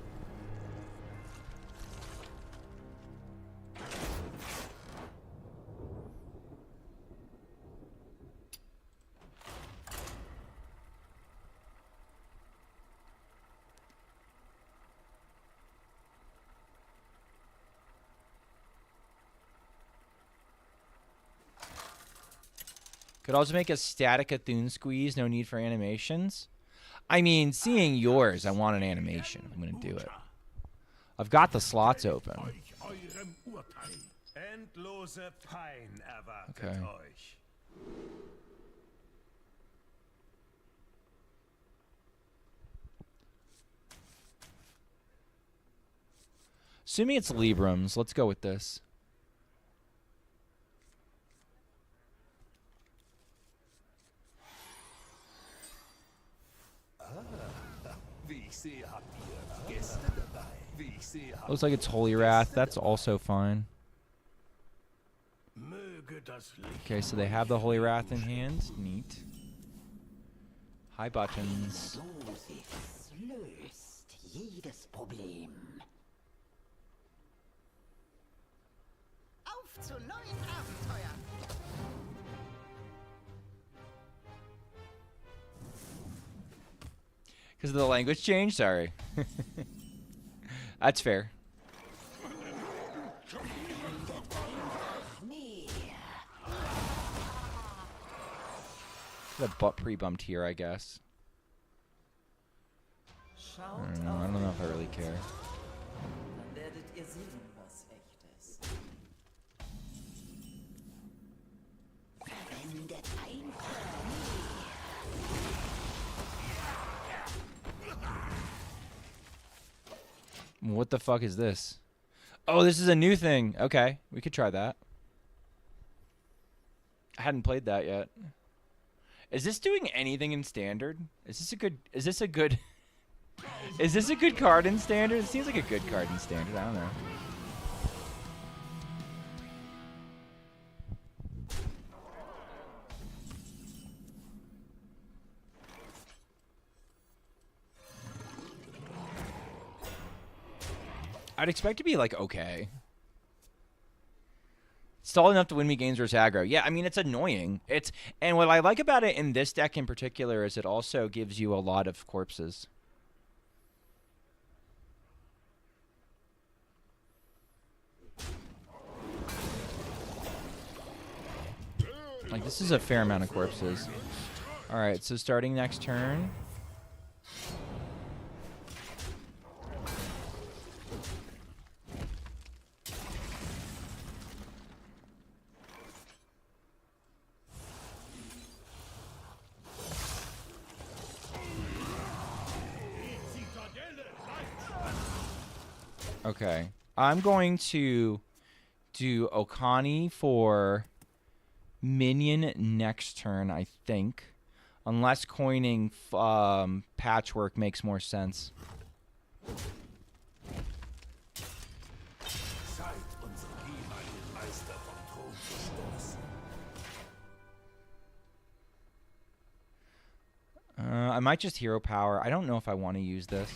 Could also make a static Cthulhu Squeeze, no need for animations. I mean, seeing yours, I want an animation. I'm going to do it. I've got the slots open. Okay. Assuming it's Librams, let's go with this. Looks like it's Holy Wrath. That's also fine. Okay, so they have the Holy Wrath in hand. Neat. High buttons. Auf zu neuen Abenteuern! Because of the language change? Sorry. That's fair. The butt pre-bumped here, I guess. I don't know if I really care. What the fuck is this? Oh, this is a new thing. Okay, we could try that. I hadn't played that yet. Is this doing anything in standard? Is this a good is this a good card in standard? It seems like a good card in standard. I don't know. I'd expect to be like okay. Stall enough to win me games versus aggro. Yeah, I mean it's annoying. And what I like about it in this deck in particular is it also gives you a lot of corpses. Like this is a fair amount of corpses. All right, so starting next turn. Okay, I'm going to do Okani for minion next turn, I think. Unless coining Patchwork makes more sense. I might just hero power. I don't know if I want to use this.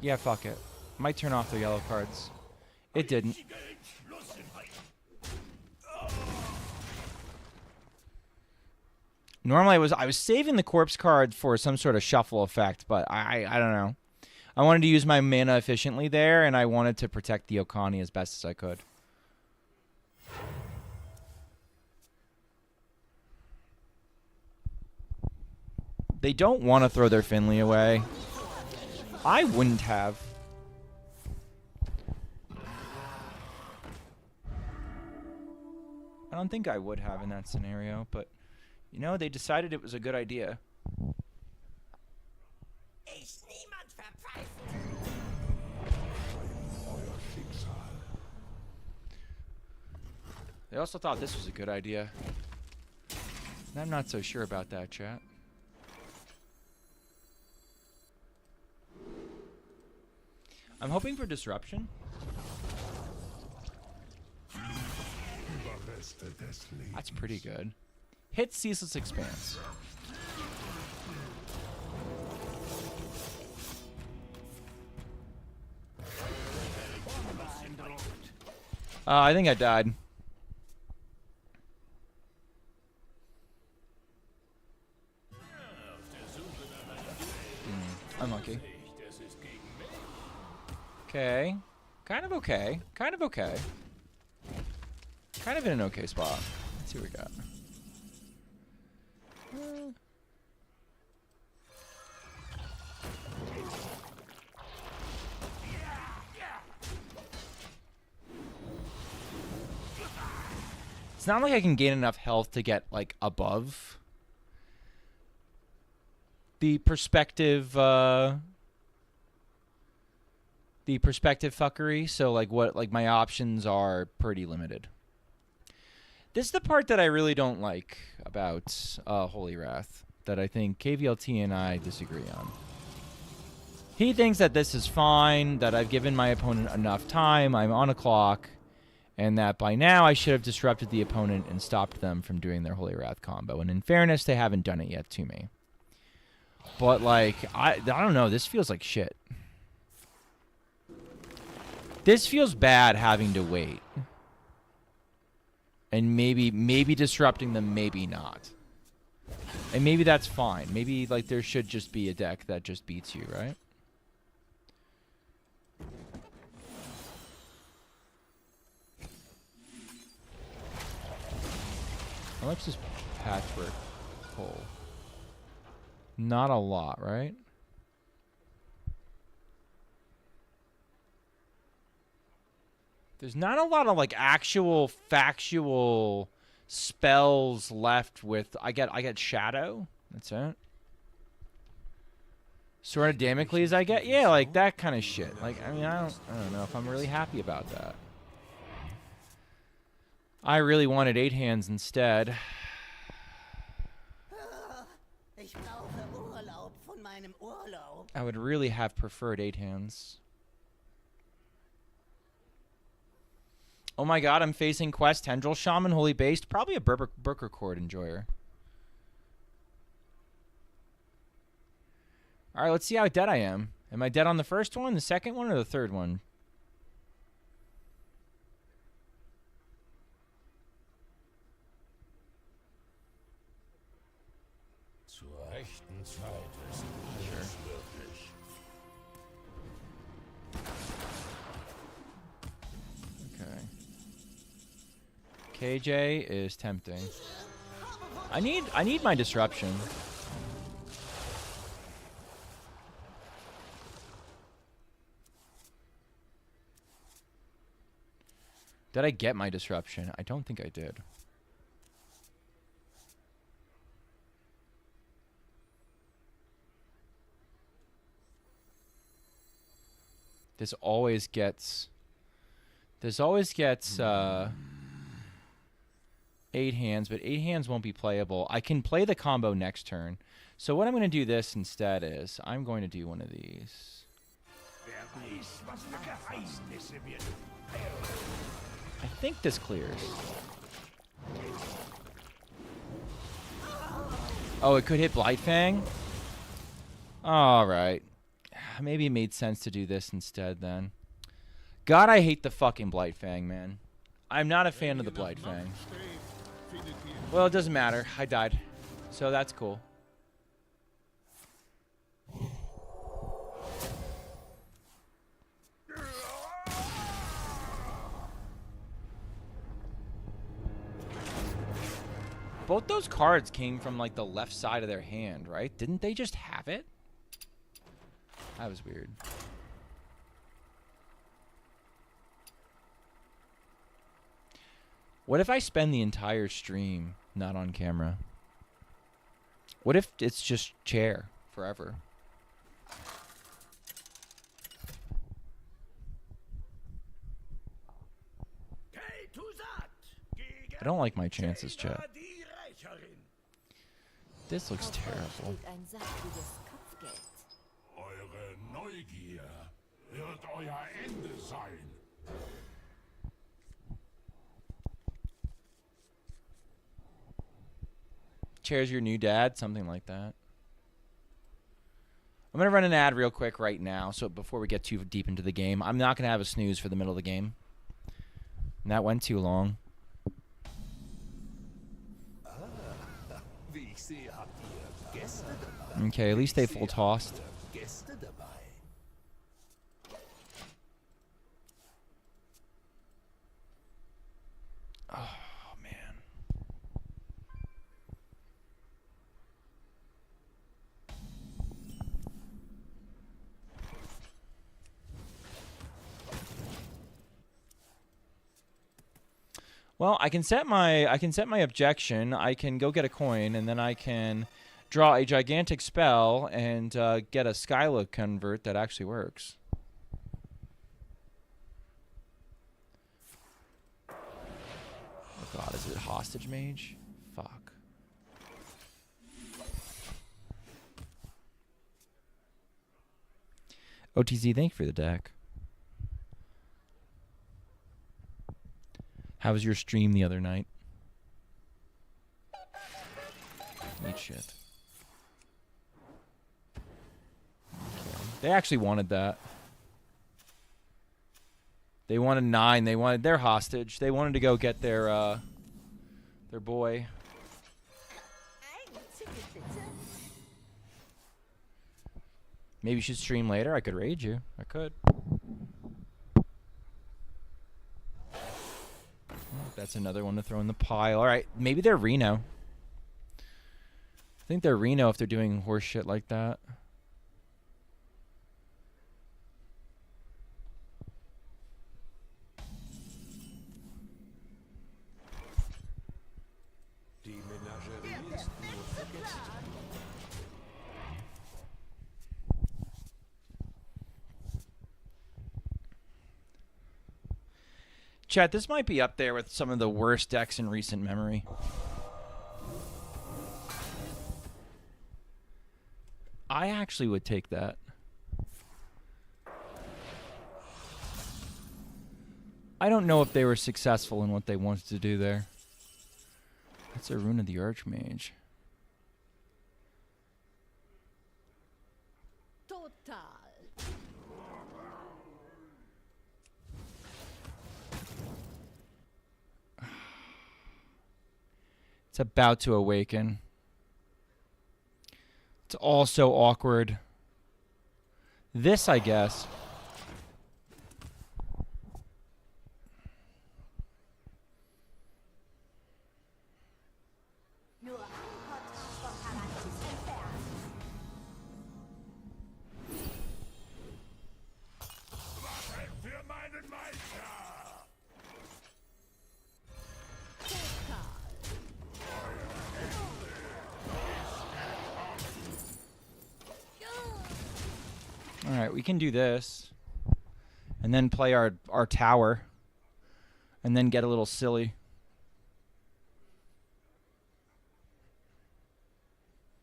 Yeah, fuck it. Might turn off the yellow cards. It didn't. Normally I was saving the corpse card for some sort of shuffle effect, but I don't know. I wanted to use my mana efficiently there, and I wanted to protect the Okani as best as I could. They don't want to throw their Finley away. I wouldn't have. I don't think I would have in that scenario, but, you know, they decided it was a good idea. They also thought this was a good idea. And I'm not so sure about that, chat. I'm hoping for disruption. That's pretty good. Hit Ceaseless Expanse. I think I died. Unlucky. Okay. Kind of okay. Kind of okay. Kind of in an okay spot. Let's see what we got. It's not like I can gain enough health to get, like, above the perspective fuckery, so like my options are pretty limited. This is the part that I really don't like about Holy Wrath, that I think KVLT and I disagree on. He thinks that this is fine, that I've given my opponent enough time, I'm on a clock, and that by now I should have disrupted the opponent and stopped them from doing their Holy Wrath combo. And in fairness, they haven't done it yet to me. But, like, I don't know. This feels like shit. This feels bad having to wait. And maybe disrupting them, maybe not. And maybe that's fine. Maybe, like, there should just be a deck that just beats you, right? How much does Patchwork pull? Not a lot, right? There's not a lot of like actual factual spells left with I get Shadow. That's it. Sword of Damocles I get? Yeah, like that kind of shit. Like I mean I don't know if I'm really happy about that. I really wanted 8 hands instead. Ich brauche Urlaub von meinem Urlaub. I would really have preferred 8 hands. Oh my god, I'm facing Quest Tendril Shaman, Holy Based. Probably a Burker Chord enjoyer. Alright, let's see how dead I am. Am I dead on the first one, the second one, or the third one? Zur rechten Zeit ist alles möglich. Okay. KJ is tempting. I need my disruption. Did I get my disruption? I don't think I did. This always gets 8 hands, but 8 hands won't be playable. I can play the combo next turn. So what I'm going to do this instead is I'm going to do one of these. I think this clears. Oh, it could hit Blightfang? Alright. Maybe it made sense to do this instead then. God, I hate the fucking Blightfang, man. I'm not a fan of the Blightfang. Well, it doesn't matter. I died. So that's cool. Both those cards came from like the left side of their hand, right? Didn't they just have it? That was weird. What if I spend the entire stream not on camera? What if it's just chair forever? I don't like my chances, chat. This looks terrible. Ein saftiges Kopfgeld. Eure Neugier wird euer Ende sein. Chair's your new dad, something like that. I'm going to run an ad real quick right now, so before we get too deep into the game. I'm not going to have a snooze for the middle of the game. And that went too long. Okay, at least they full tossed. Oh, man. Well, I can set my objection. I can go get a coin, and then I can draw a gigantic spell and get a Skylook convert that actually works. Oh god, is it Hostage Mage? Fuck. OTZ, thank you for the deck. How was your stream the other night? Eat shit. They actually wanted that. They wanted 9. They wanted their hostage. They wanted to go get their boy. Maybe you should stream later. I could raid you. I could. That's another one to throw in the pile. All right, maybe they're Reno. I think they're Reno if they're doing horse shit like that. Chat, this might be up there with some of the worst decks in recent memory. I actually would take that. I don't know if they were successful in what they wanted to do there. That's a Rune of the Archmage. Total. It's about to awaken. It's all so awkward. This, I guess. Nur ein Portal vom Paradies entfernt. Wache für meinen Meister! All right, we can do this. And then play our tower. And then get a little silly.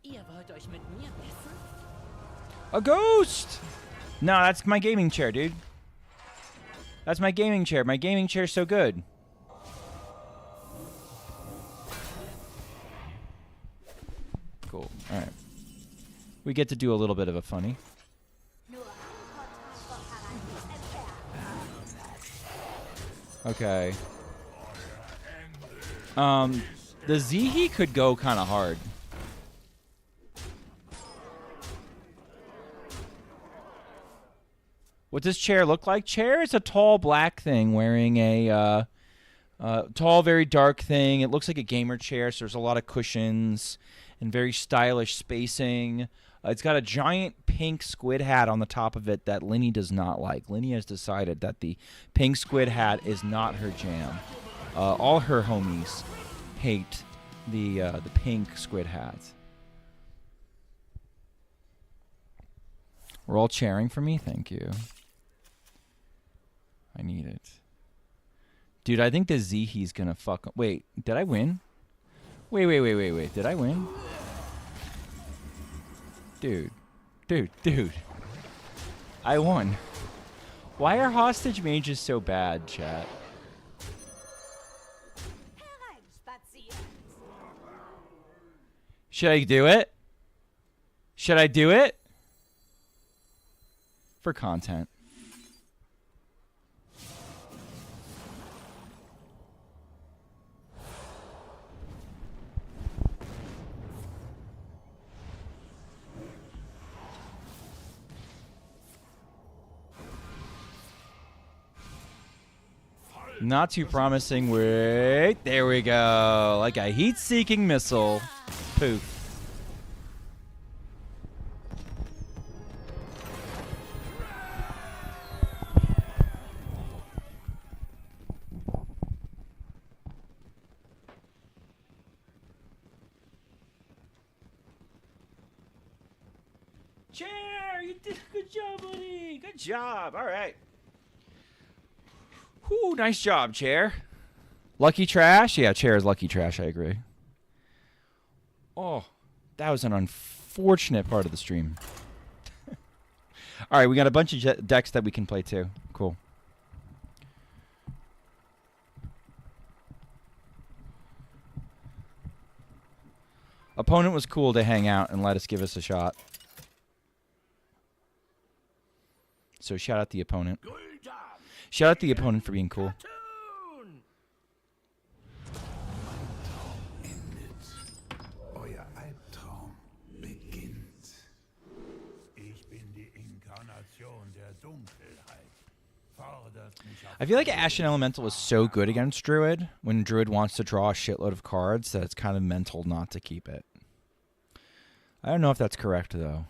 Ihr wollt euch mit mir messen? A ghost! No, that's my gaming chair, dude. That's my gaming chair. My gaming chair's so good. Cool. All right. We get to do a little bit of a funny. Nur ein Portal vom Paradies entfernt. Okay. The Zihi could go kind of hard. What does chair look like? Chair is a tall black thing wearing a tall, very dark thing. It looks like a gamer chair, so there's a lot of cushions and very stylish spacing. It's got a giant pink squid hat on the top of it that Linny does not like. Linny has decided that the pink squid hat is not her jam. All her homies hate the pink squid hat. We're all cheering for me? Thank you. I need it. Dude, I think the Zihi's gonna fuck up. Wait, did I win? Wait. Did I win? Dude. I won. Why are hostage mages so bad, chat? Hereinspaziert. Should I do it? Should I do it? For content. Not too promising. Wait. There we go. Like a heat-seeking missile. Poof. Chair, you did a good job, buddy. Good job. All right. Whew, nice job, Chair. Lucky trash? Yeah, Chair is lucky trash, I agree. Oh, that was an unfortunate part of the stream. All right, we got a bunch of decks that we can play too. Cool. Opponent was cool to hang out and let us give us a shot. So shout out the opponent. Good job. Shout out the opponent for being cool. Tun. Euer Albtraum beginnt. Ich bin die Inkarnation der Dunkelheit. Fordert mich auf. I feel like Ashen Elemental is so good against Druid when Druid wants to draw a shitload of cards that it's kind of mental not to keep it. I don't know if that's correct, though.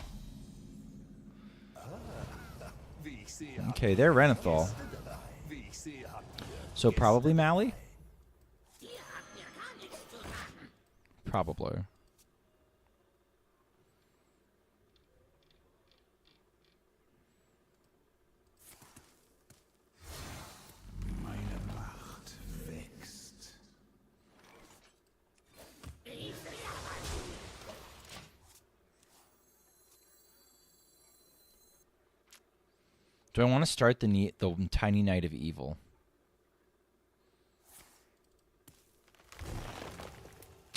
Okay, they're Renathal. So probably Mally? Probably. Meine Macht Do I want to start the Tiny Knight of Evil?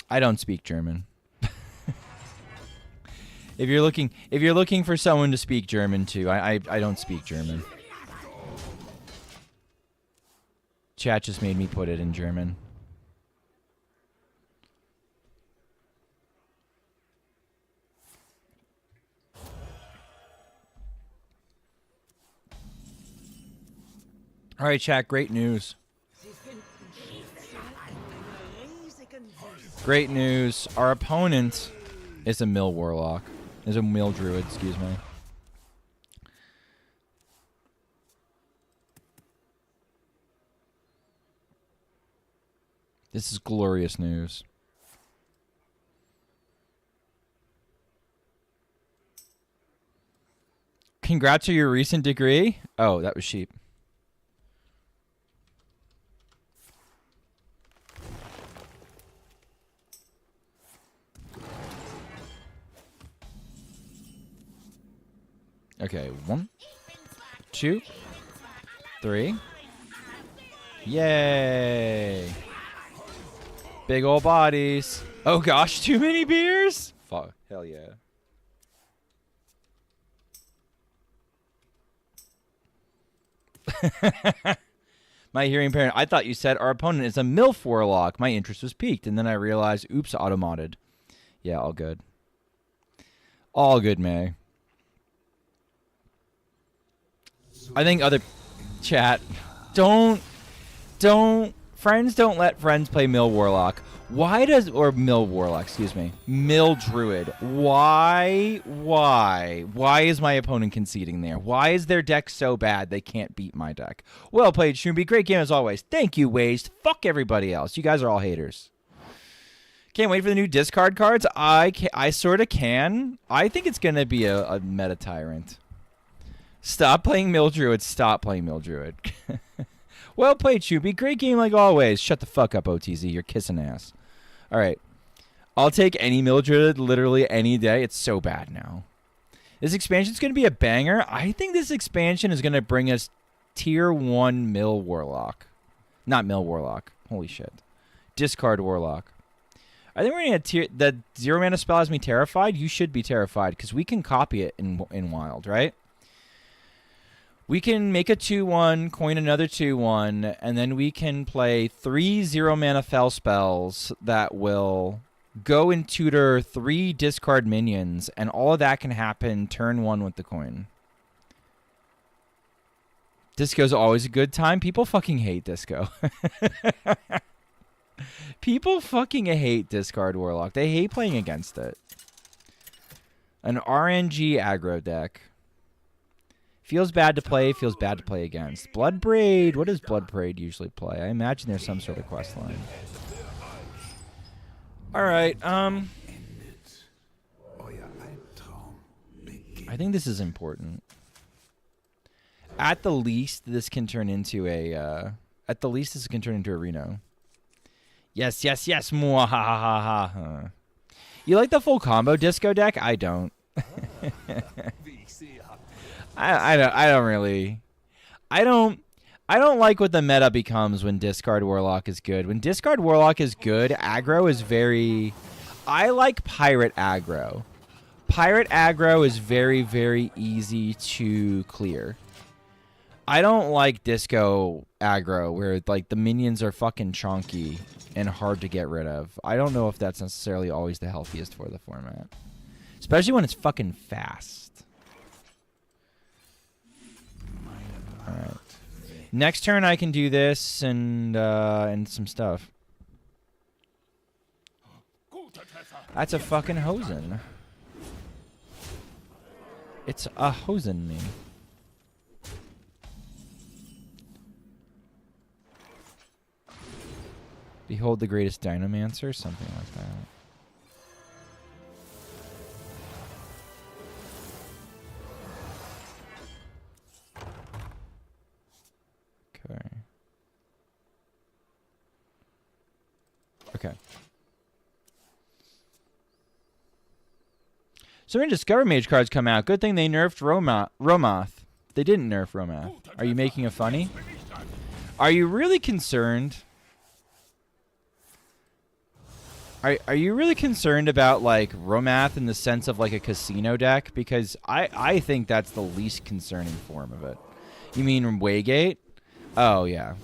I don't speak German. If you're looking for someone to speak German to, I don't speak German. Chat just made me put it in German. All right, chat, great news. Great news. Our opponent is a Mill Warlock. Is a Mill Druid, excuse me. This is glorious news. Congrats on your recent degree. Oh, that was sheep. Okay, 1, 2, 3. Yay! Big old bodies. Oh gosh, too many beers? Fuck, hell yeah. My hearing parent, I thought you said our opponent is a MILF Warlock. My interest was piqued, and then I realized, oops, automodded. Yeah, all good. All good, May. I think other chat, friends don't let friends play Mill Warlock. Why does, or Mill Warlock, excuse me, Mill Druid. Why is my opponent conceding there? Why is their deck so bad they can't beat my deck? Well played, Schmoopy. Great game as always. Thank you, Waste. Fuck everybody else. You guys are all haters. Can't wait for the new discard cards. I sort of can. I think it's going to be a meta tyrant. Stop playing Mill Druid. Stop playing Mill Druid. Well played, Schmoopy. Great game like always. Shut the fuck up, OTZ. You're kissing ass. All right. I'll take any Mill Druid literally any day. It's so bad now. This expansion's going to be a banger. I think this expansion is going to bring us Tier 1 Mill Warlock. Not Mill Warlock. Holy shit. Discard Warlock. I think we're going to get the 0 mana spell has me terrified. You should be terrified because we can copy it in Wild, right? We can make a 2-1, coin another 2-1, and then we can play 3 0-mana fell spells that will go and tutor 3 discard minions, and all of that can happen turn 1 with the coin. Disco's always a good time. People fucking hate Disco. People fucking hate Discard Warlock. They hate playing against it. An RNG aggro deck. Feels bad to play, feels bad to play against. Bloodbraid. What does Bloodbraid usually play? I imagine there's some sort of quest line. Alright, I think this is important. At the least, this can turn into a, Reno. Yes, yes, yes, mwahahaha. You like the full combo Disco deck? I don't. I don't like what the meta becomes when Discard Warlock is good. When Discard Warlock is good, aggro is very... I like Pirate aggro. Pirate aggro is very, very easy to clear. I don't like Disco aggro, where like the minions are fucking chonky and hard to get rid of. I don't know if that's necessarily always the healthiest for the format. Especially when it's fucking fast. Alright. Next turn I can do this and some stuff. That's a fucking Hosen. It's a Hosen me. Behold the greatest Dynamancer, something like that. Okay. Okay. So when Discover Mage cards come out, good thing they nerfed Romoth. They didn't nerf Romath. Are you making a funny? Are you really concerned? Are you really concerned about like Romath in the sense of like a casino deck? Because I think that's the least concerning form of it. You mean Waygate? Oh yeah.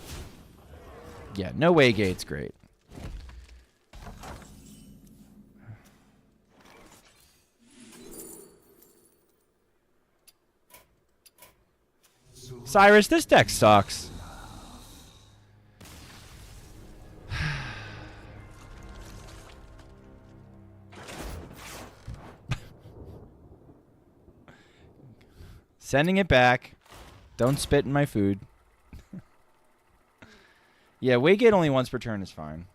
Yeah, no Waygate's great. Cyrus, this deck sucks. Sending it back. Don't spit in my food. Yeah, Waygate only once per turn is fine.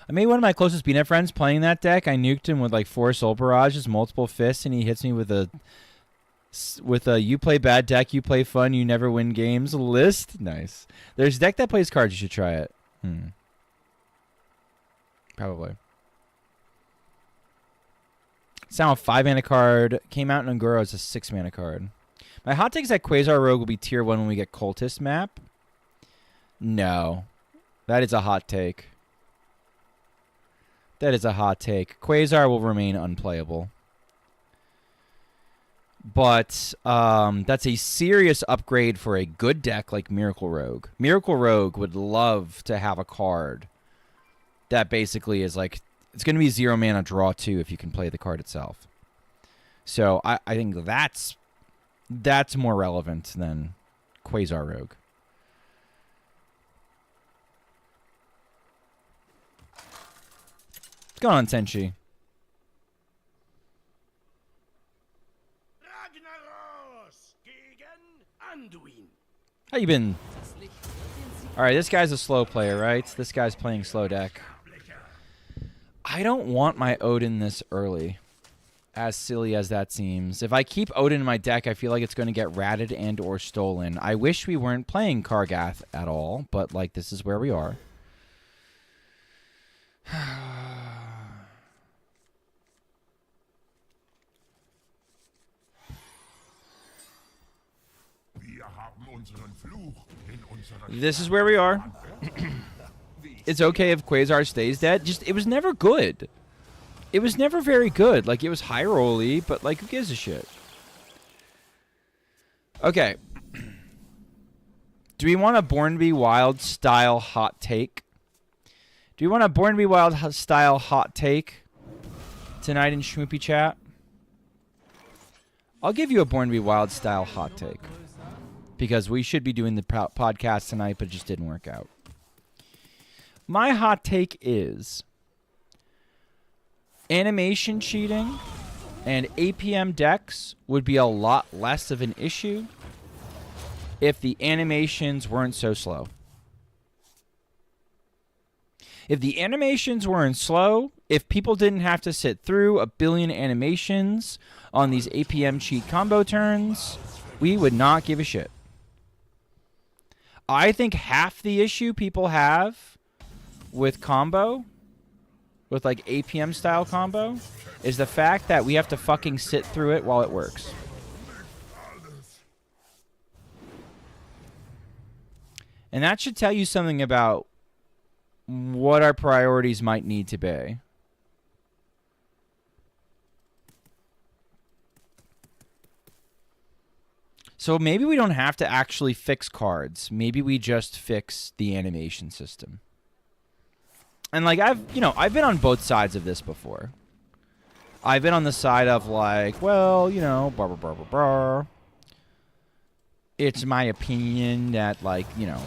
I made one of my closest BNet friends playing that deck. I nuked him with like 4 Soul Barrages, multiple fists, and he hits me with a you play bad deck, you play fun, you never win games list. Nice. There's a deck that plays cards. You should try it. Probably. It's now a 5-mana card. Came out in Ungoro as a 6-mana card. My hot take is that Quasar Rogue will be tier 1 when we get Cultist map. No. That is a hot take. That is a hot take. Quasar will remain unplayable. But that's a serious upgrade for a good deck like Miracle Rogue. Miracle Rogue would love to have a card that basically is like, it's going to be 0 mana draw 2 if you can play the card itself. So I think that's more relevant than Quasar Rogue. What's going on, Tenchi? How you been? Alright, this guy's a slow player, right? This guy's playing slow deck. I don't want my Odin this early. As silly as that seems. If I keep Odin in my deck, I feel like it's going to get ratted and or stolen. I wish we weren't playing Kargath at all, but like this is where we are. This is where we are. It's okay if Quasar stays dead. Just, it was never good. It was never very good. Like, it was high roll-y, but, like, who gives a shit? Okay. Do we want a Born to be Wild style hot take? Do we want a Born to be Wild style hot take tonight in Schmoopy chat? I'll give you a Born to be Wild style hot take. Because we should be doing the podcast tonight, but it just didn't work out. My hot take is animation cheating and APM decks would be a lot less of an issue if the animations weren't so slow. If the animations weren't slow, if people didn't have to sit through a billion animations on these APM cheat combo turns, we would not give a shit. I think half the issue people have with combo, with like APM style combo, is the fact that we have to fucking sit through it while it works. And that should tell you something about what our priorities might need to be. So maybe we don't have to actually fix cards. Maybe we just fix the animation system. And like I've been on both sides of this before. I've been on the side of like, well, you know, blah, blah, blah, blah, blah. It's my opinion that like, you know,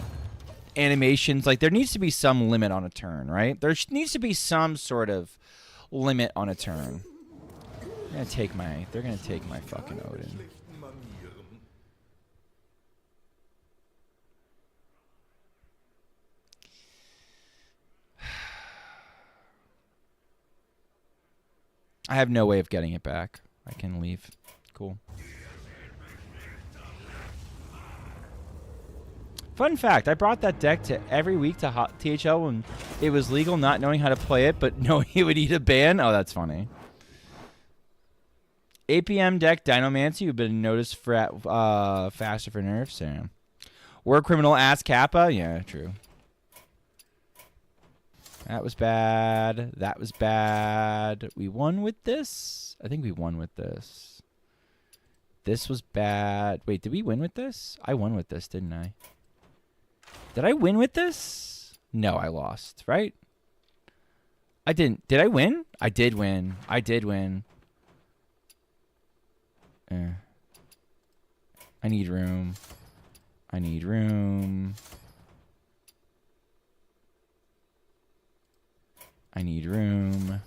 animations, like there needs to be some limit on a turn, right? There needs to be some sort of limit on a turn. They're gonna take my fucking Odin. I have no way of getting it back. I can leave. Cool. Fun fact, I brought that deck to every week to THL when it was legal, not knowing how to play it, but knowing it would eat a ban. Oh, that's funny. APM deck Dinomancy, you've been noticed for faster for nerfs. Yeah. War Criminal ass Kappa. Yeah, true. That was bad. That was bad. We won with this? I think we won with this. This was bad. Wait, did we win with this? I won with this, didn't I? Did I win with this? No, I lost, right? I didn't. Did I win? I did win. I did win. I need room. I need room. I need room.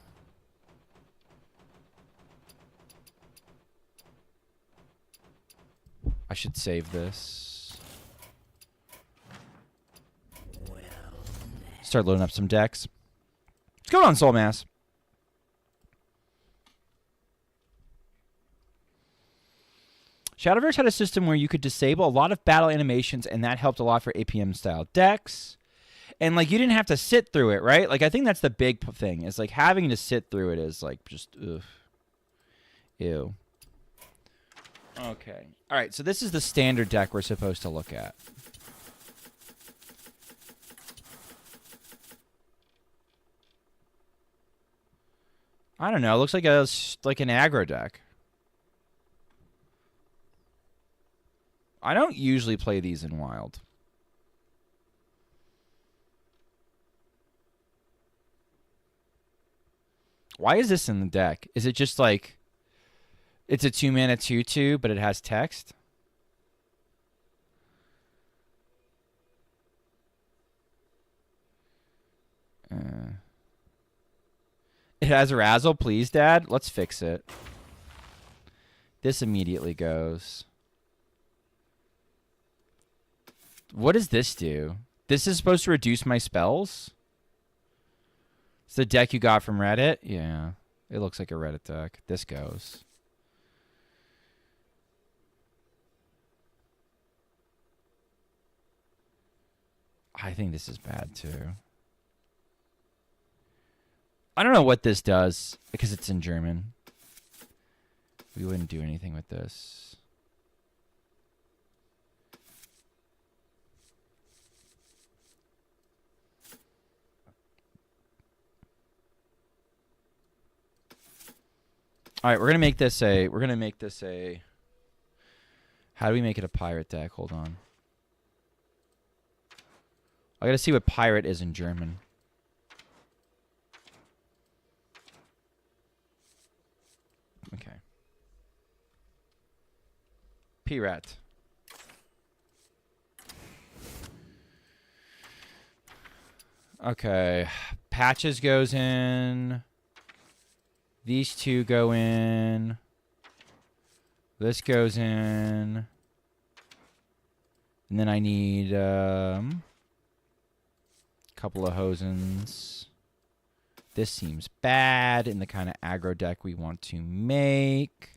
I should save this. Start loading up some decks. What's going on, Soul Mass? Shadowverse had a system where you could disable a lot of battle animations, and that helped a lot for APM-style decks. And, like, you didn't have to sit through it, right? Like, I think that's the big thing, is, like, having to sit through it is, like, just, ugh. Ew. Okay. All right, so this is the standard deck we're supposed to look at. I don't know. It looks like an aggro deck. I don't usually play these in Wild. Why is this in the deck? Is it just like it's a 2-mana 2/2, but it has text? It has Razzle, please, Dad. Let's fix it. This immediately goes. What does this do? This is supposed to reduce my spells? It's the deck you got from Reddit? Yeah. It looks like a Reddit deck. This goes. I think this is bad, too. I don't know what this does, because it's in German. We wouldn't do anything with this. All right, we're gonna make this a. How do we make it a pirate deck? Hold on. I gotta see what pirate is in German. Okay. Pirate. Okay. Patches goes in. These two go in. This goes in. And then I need a couple of Hosens. This seems bad in the kind of aggro deck we want to make.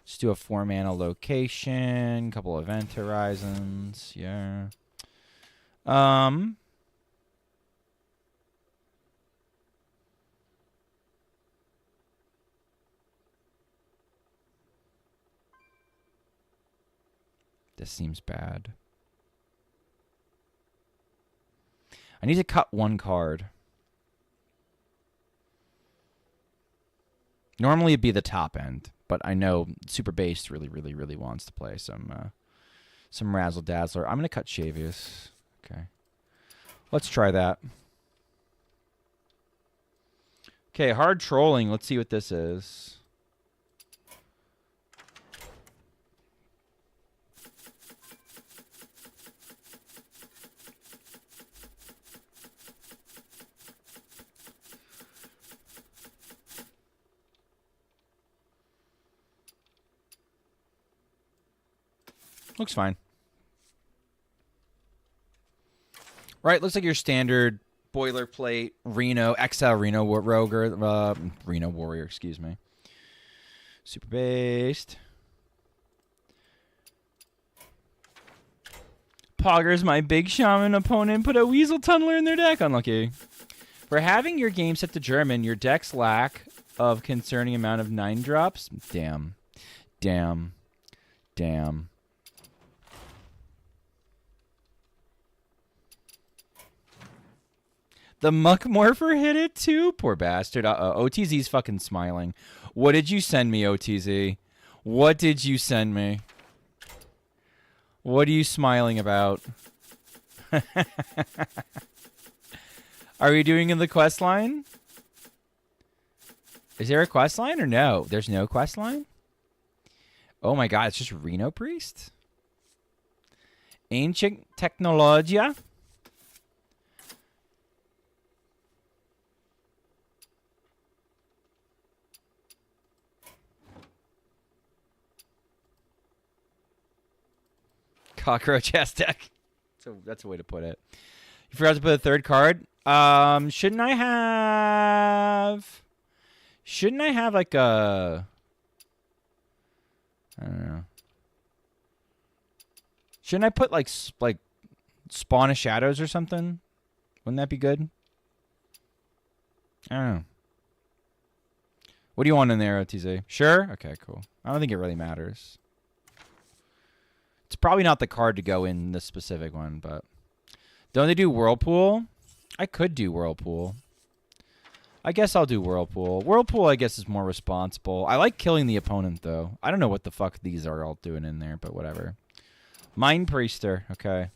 Let's do a 4-mana location. Couple Event Horizons. Yeah. This seems bad. I need to cut one card. Normally it'd be the top end, but I know Super Based really wants to play some Razzle Dazzler. I'm gonna cut Shavius. Okay. Let's try that. Okay, hard trolling. Let's see what this is. Looks fine. Right, looks like your standard boilerplate Reno, XL Reno Reno Warrior, excuse me. Super Based. Poggers, my big shaman opponent, put a Weasel Tunneler in their deck. Unlucky. For having your game set to German, your deck's lack of concerning amount of 9-drops. Damn. Damn. Damn. The Muck Morpher hit it too? Poor bastard. Uh-oh. OTZ's fucking smiling. What did you send me, OTZ? What did you send me? What are you smiling about? Are we doing in the quest line? Is there a quest line or no? There's no quest line? Oh my god, it's just Reno Priest? Ancient Technologia? Cockroach Aztec. So that's a way to put it. You forgot to put a third card. Shouldn't I have like a? I don't know. Shouldn't I put like Spawn of Shadows or something? Wouldn't that be good? I don't know. What do you want in there, OTZ? Sure. Okay, cool. I don't think it really matters. It's probably not the card to go in this specific one, but don't they do Whirlpool? I could do Whirlpool. I guess I'll do Whirlpool. Whirlpool, I guess, is more responsible. I like killing the opponent, though. I don't know what the fuck these are all doing in there, but whatever. Mind Priester. Okay.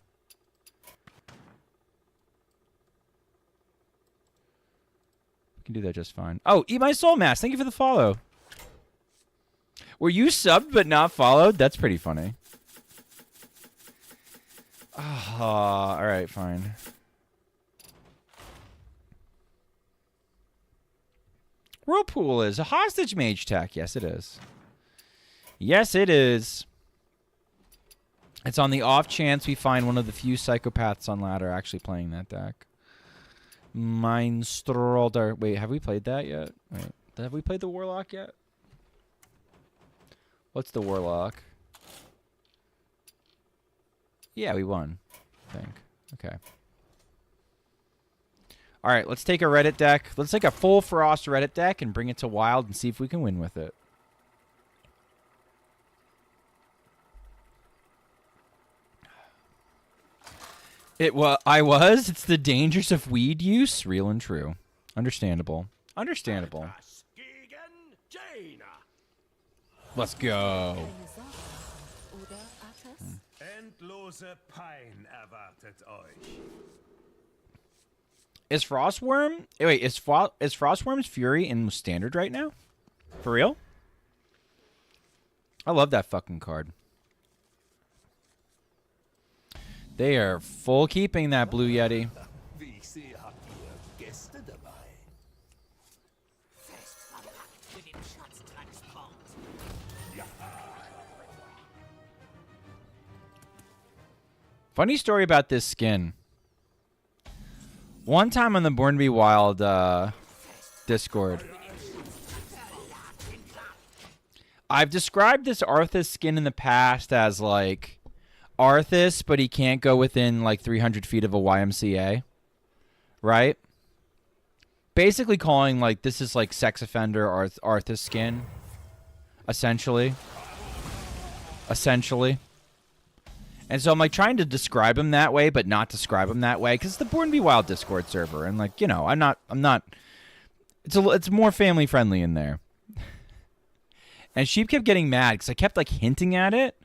We can do that just fine. Oh, Eat My Soul Mask. Thank you for the follow. Were you subbed but not followed? That's pretty funny. All right, fine. Whirlpool is a hostage mage tech. Yes, it is. Yes, it is. It's on the off chance we find one of the few psychopaths on ladder actually playing that deck. Minstrolder. Wait, have we played that yet? Wait, have we played the Warlock yet? What's the Warlock? Yeah, we won, I think. Okay. All right, let's take a Reddit deck. Let's take a full Frost Reddit deck and bring it to Wild and see if we can win with it. I was. It's the dangers of weed use. Real and true. Understandable. Understandable. Let's go. Endlose Pein erwartet euch. Is Frostworm? Wait, is Frostworm's Fury in Standard right now? For real? I love that fucking card. They are full keeping that Blue Yeti. Wie ich sehe, habt ihr Gäste dabei. Für den Schatztransport. Funny story about this skin. One time on the Born to Be Wild Discord, I've described this Arthas skin in the past as like Arthas, but he can't go within like 300 feet of a YMCA, right? Basically calling like this is like sex offender Arthas skin, essentially. And so I'm like trying to describe him that way, but not describe him that way, because it's the Born to Be Wild Discord server, and like, you know, I'm not. It's more family friendly in there. And Sheep kept getting mad because I kept like hinting at it,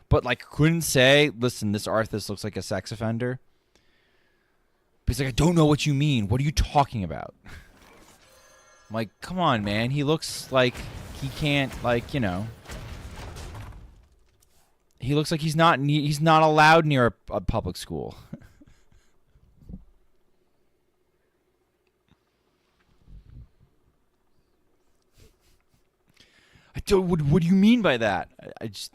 but like couldn't say, listen, this Arthas looks like a sex offender. But he's like, I don't know what you mean. What are you talking about? I'm like, come on, man. He looks like he can't, like, you know. He looks like he's not allowed near a public school. I don't. What do you mean by that? I just.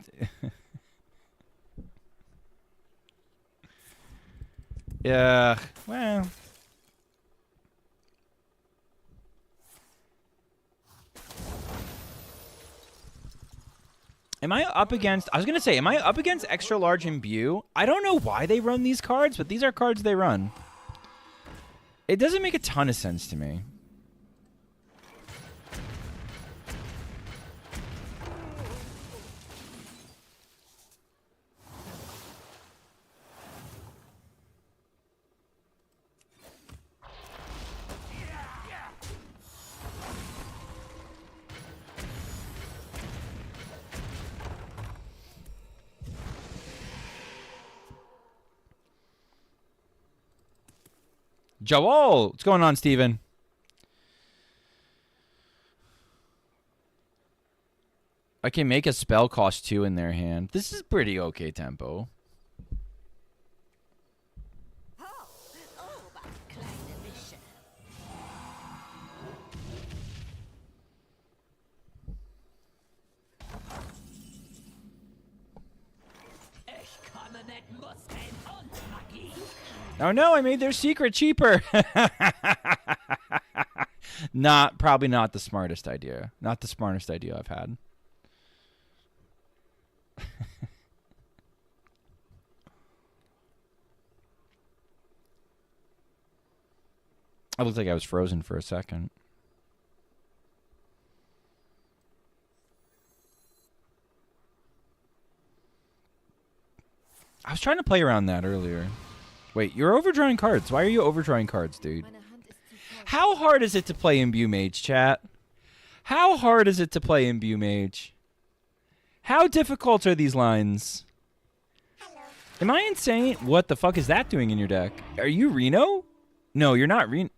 Yeah. Well. Am I up against... I was going to say, am I up against extra large imbue? I don't know why they run these cards, but these are cards they run. It doesn't make a ton of sense to me. Joel! What's going on, Steven? I can make a spell cost 2 in their hand. This is pretty okay tempo. Oh no, I made their secret cheaper. Probably not the smartest idea. Not the smartest idea I've had. I looked like I was frozen for a second. I was trying to play around that earlier. Wait, you're overdrawing cards. Why are you overdrawing cards, dude? How hard is it to play Imbue Mage, chat? How hard is it to play Imbue Mage? How difficult are these lines? Am I insane? What the fuck is that doing in your deck? Are you Reno? No, you're not Reno.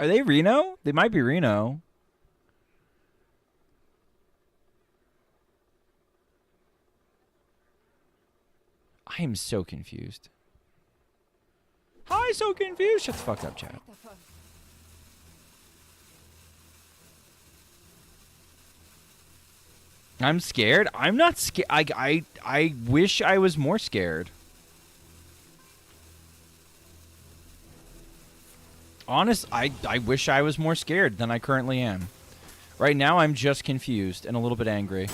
Are they Reno? They might be Reno. I am so confused. Hi, so confused. Shut the fuck up, chat. I'm scared. I'm not scared. I wish I was more scared. Honest, I wish I was more scared than I currently am. Right now, I'm just confused and a little bit angry.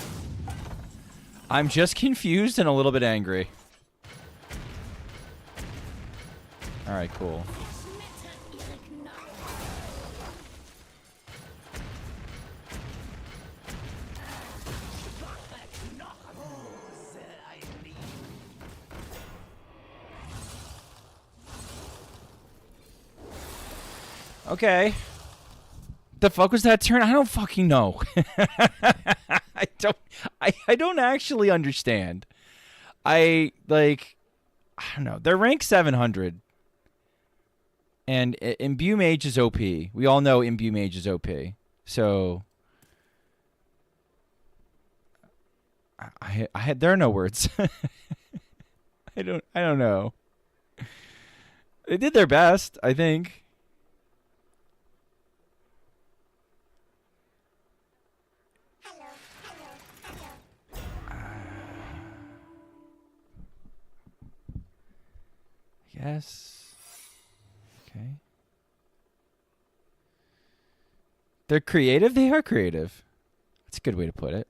I'm just confused and a little bit angry. All right, cool. Okay. The fuck was that turn? I don't fucking know. I don't actually understand. I don't know. They're ranked 700. And Imbue Mage is OP. We all know Imbue Mage is OP. So there are no words. I don't know. They did their best, I think. Yes. Okay. They're creative? They are creative. That's a good way to put it.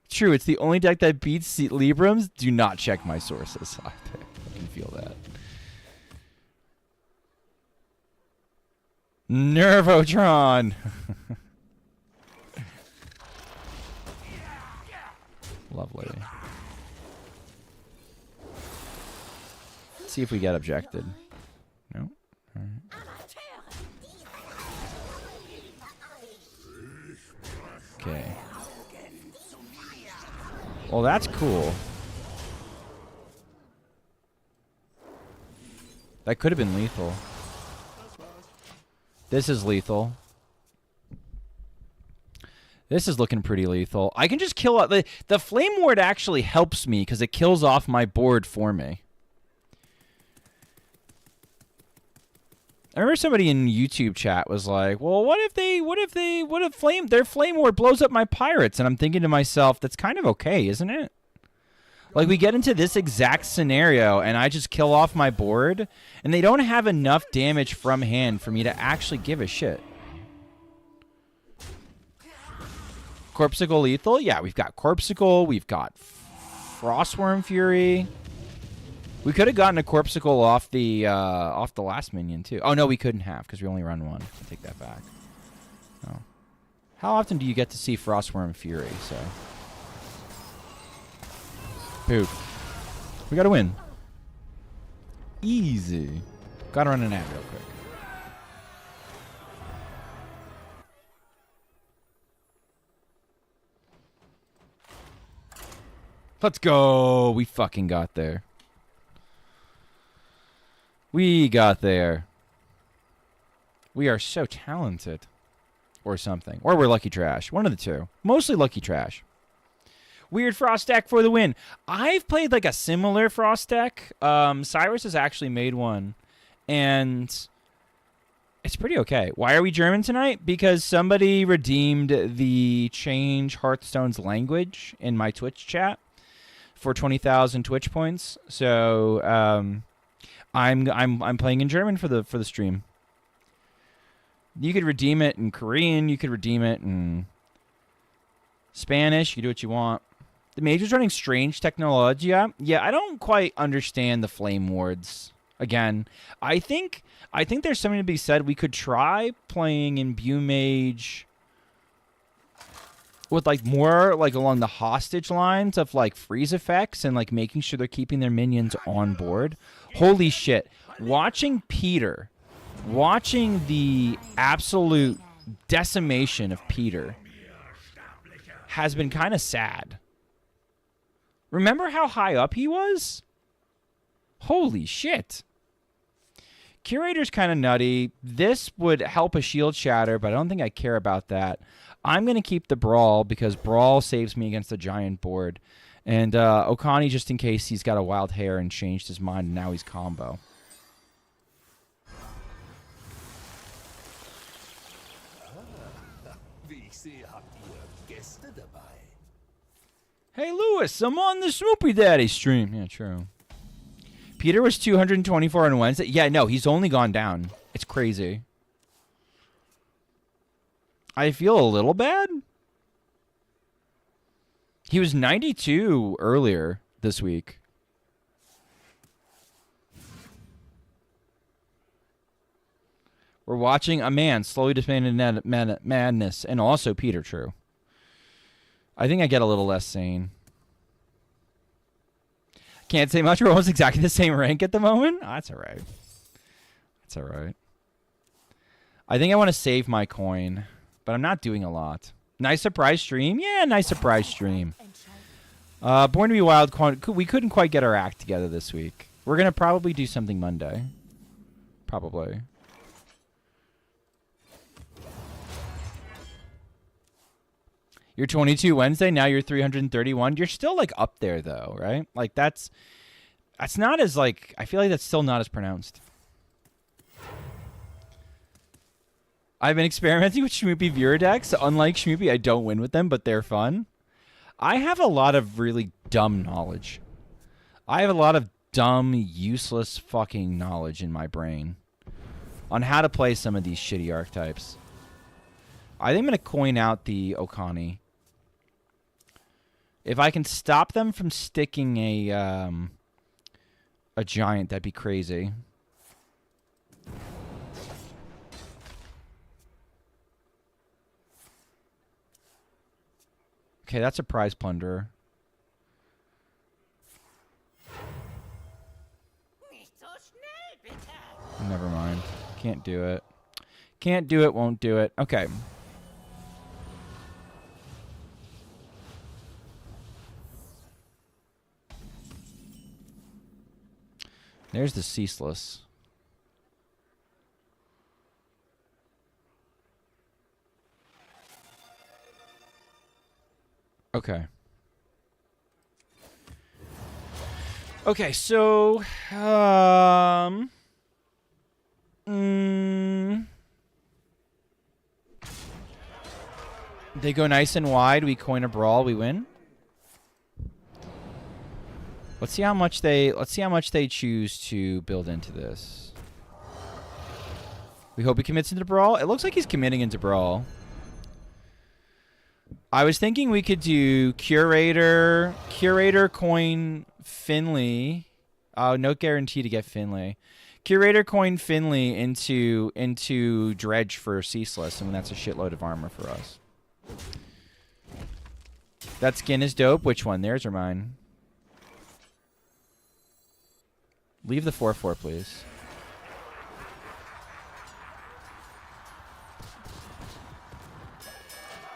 True, it's the only deck that beats Librams. Do not check my sources. I can feel that. Nervotron! Lovely. Let's see if we get objected. No? Alright. Okay. Well, that's cool. That could have been lethal. This is lethal. This is looking pretty lethal. I can just kill... The Flame Ward actually helps me because it kills off my board for me. I remember somebody in YouTube chat was like, well, what if their Flame Ward blows up my pirates? And I'm thinking to myself, that's kind of okay, isn't it? Like, we get into this exact scenario, and I just kill off my board, and they don't have enough damage from hand for me to actually give a shit. Corpsicle lethal? Yeah, we've got Corpsicle. We've got Frostworm Fury. We could have gotten a Corpsicle off the last minion, too. Oh, no, we couldn't have, because we only run one. I take that back. Oh. How often do you get to see Frostworm Fury? So, poof. We gotta win. Easy. Gotta run an ad real quick. Let's go. We fucking got there. We got there. We are so talented. Or something. Or we're lucky trash. One of the two. Mostly lucky trash. Weird Frost deck for the win. I've played like a similar Frost deck. Cyrus has actually made one. And it's pretty okay. Why are we German tonight? Because somebody redeemed the Change Hearthstone's language in my Twitch chat for 20,000 Twitch points. So I'm playing in German for the stream. You could redeem it in Korean. You could redeem it in Spanish. You can do what you want. The Major's running Strange Technologia. Yeah, I don't quite understand the Flame Wards. Again, I think there's something to be said. We could try playing Imbue Mage with like more like along the hostage lines of like freeze effects and like making sure they're keeping their minions on board. Holy shit. Watching the absolute decimation of Peter has been kind of sad. Remember how high up he was? Holy shit. Curator's kind of nutty. This would help a shield shatter, but I don't think I care about that. I'm going to keep the Brawl because Brawl saves me against the giant board. And Okani, just in case he's got a wild hair and changed his mind, and now he's combo. Hey, Lewis, I'm on the Schmoopydady stream. Yeah, true. Peter was 224 on Wednesday. Yeah, no, he's only gone down. It's crazy. I feel a little bad. He was 92 earlier this week. We're watching a man slowly disbanding madness, and also Peter, true. I think I get a little less sane. Can't say much. We're almost exactly the same rank at the moment. Oh, that's all right. That's all right. I think I want to save my coin, but I'm not doing a lot. Nice surprise stream. Yeah, nice surprise stream. Born to be Wild. We couldn't quite get our act together this week. We're going to probably do something Monday. Probably. You're 22 Wednesday, now you're 331. You're still, like, up there, though, right? Like, that's not as, like, I feel like that's still not as pronounced. I've been experimenting with Schmoopy viewer decks. Unlike Schmoopy, I don't win with them, but they're fun. I have a lot of really dumb knowledge. I have a lot of dumb, useless fucking knowledge in my brain on how to play some of these shitty archetypes. I think I'm going to coin out the Okani. If I can stop them from sticking a giant, that'd be crazy. Okay, that's a prize plunderer. Never mind. Can't do it. Can't do it, won't do it. Okay. There's the Ceaseless. Okay. Okay, so they go nice and wide, we coin a Brawl, we win. Let's see how much they choose to build into this. We hope he commits into Brawl. It looks like he's committing into Brawl. I was thinking we could do Curator coin Finley. Oh, no guarantee to get Finley. Curator coin Finley into Dredge for Ceaseless, and that's a shitload of armor for us. That skin is dope. Which one? Theirs or mine? Leave the 4/4, please.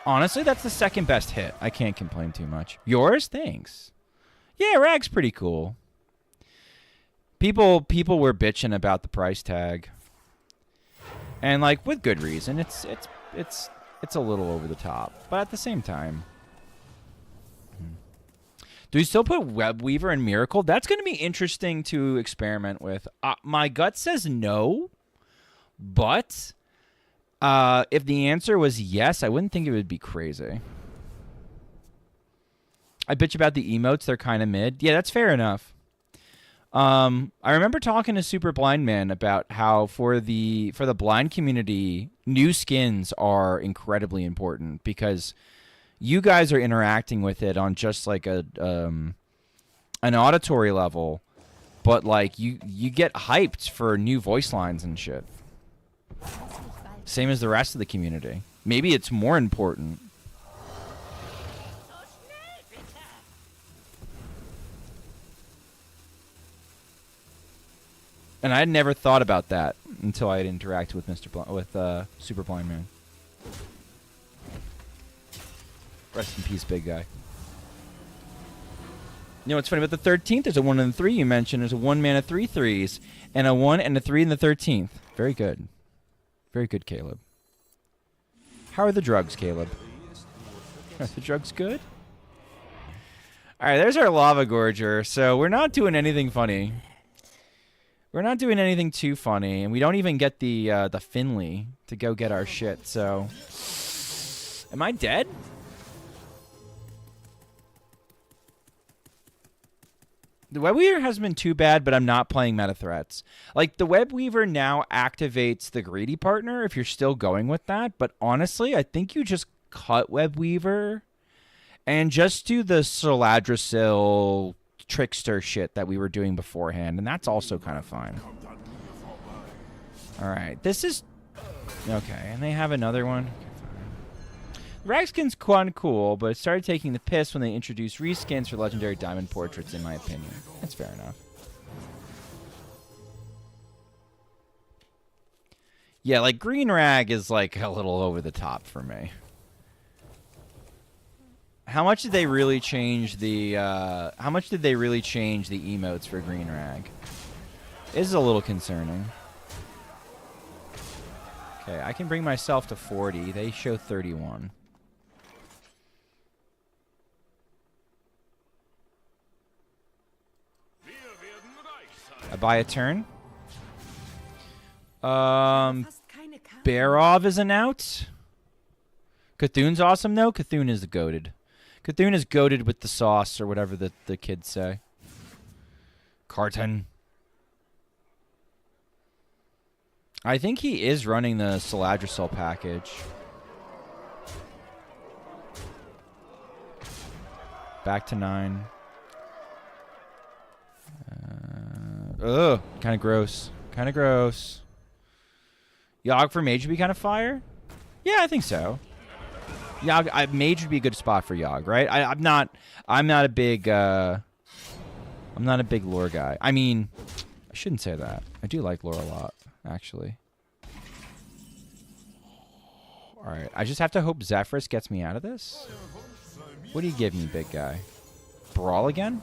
Honestly, that's the second best hit. I can't complain too much. Yours? Thanks. Yeah, Rag's pretty cool. People were bitching about the price tag. And like with good reason. It's a little over the top, but at the same time. Do we still put Webweaver and Miracle? That's going to be interesting to experiment with. My gut says no, but if the answer was yes, I wouldn't think it would be crazy. I bitch about the emotes. They're kind of mid. Yeah, that's fair enough. I remember talking to Super Blind Man about how for the blind community, new skins are incredibly important because you guys are interacting with it on just like an auditory level, but like you get hyped for new voice lines and shit. Same as the rest of the community. Maybe it's more important. And I had never thought about that until I had interacted with Super Blind Man. Rest in peace, big guy. You know what's funny about the 13th? There's a 1 and a 3 you mentioned. There's a 1 mana 3/3s and a 1 and a 3 in the 13th. Very good. Very good, Caleb. How are the drugs, Caleb? Are the drugs good? All right, there's our Lava Gorger. So we're not doing anything funny. We're not doing anything too funny, and we don't even get the Finley to go get our shit. So, am I dead? The Webweaver hasn't been too bad, but I'm not playing meta threats. Like, the Webweaver now activates the Greedy Partner if you're still going with that. But honestly, I think you just cut Webweaver and just do the Soladrasil Trickster shit that we were doing beforehand. And that's also kind of fine. All right. This is... Okay, and they have another one. Ragskin's quite cool, but it started taking the piss when they introduced reskins for Legendary Diamond Portraits, in my opinion. That's fair enough. Yeah, like, Green Rag is, like, a little over the top for me. How much did they really change the, emotes for Green Rag? This is a little concerning. Okay, I can bring myself to 40. They show 31. I buy a turn. Barov is an out. Cthulhu's awesome, though. Cthulhu is goated. Cthulhu is goated with the sauce, or whatever the kids say. Carton. I think he is running the Soladrasil package. Back to 9. Ugh, kind of gross. Kind of gross. Yogg for Mage would be kind of fire? Yeah, I think so. Yogg, Mage would be a good spot for Yogg, right? I'm not a big lore guy. I mean, I shouldn't say that. I do like lore a lot, actually. All right, I just have to hope Zephyrus gets me out of this. What do you give me, big guy? Brawl again?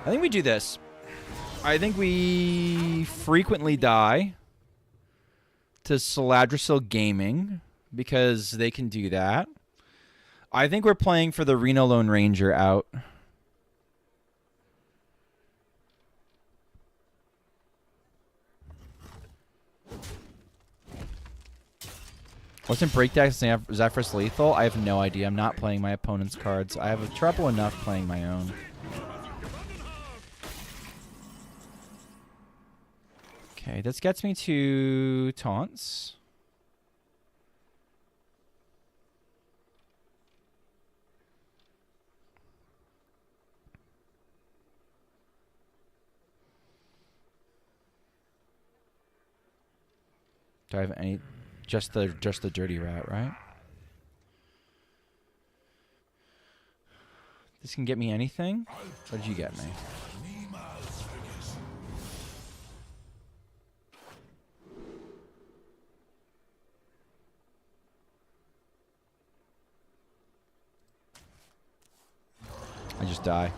I think we do this. I think we frequently die to Soladrasil Gaming because they can do that. I think we're playing for the Reno Lone Ranger out. Wasn't Breakdash Zephyrus lethal? I have no idea. I'm not playing my opponent's cards. I have trouble enough playing my own. Okay, this gets me to taunts. Do I have any? Just the dirty rat, right? This can get me anything? What did you get me? I just die.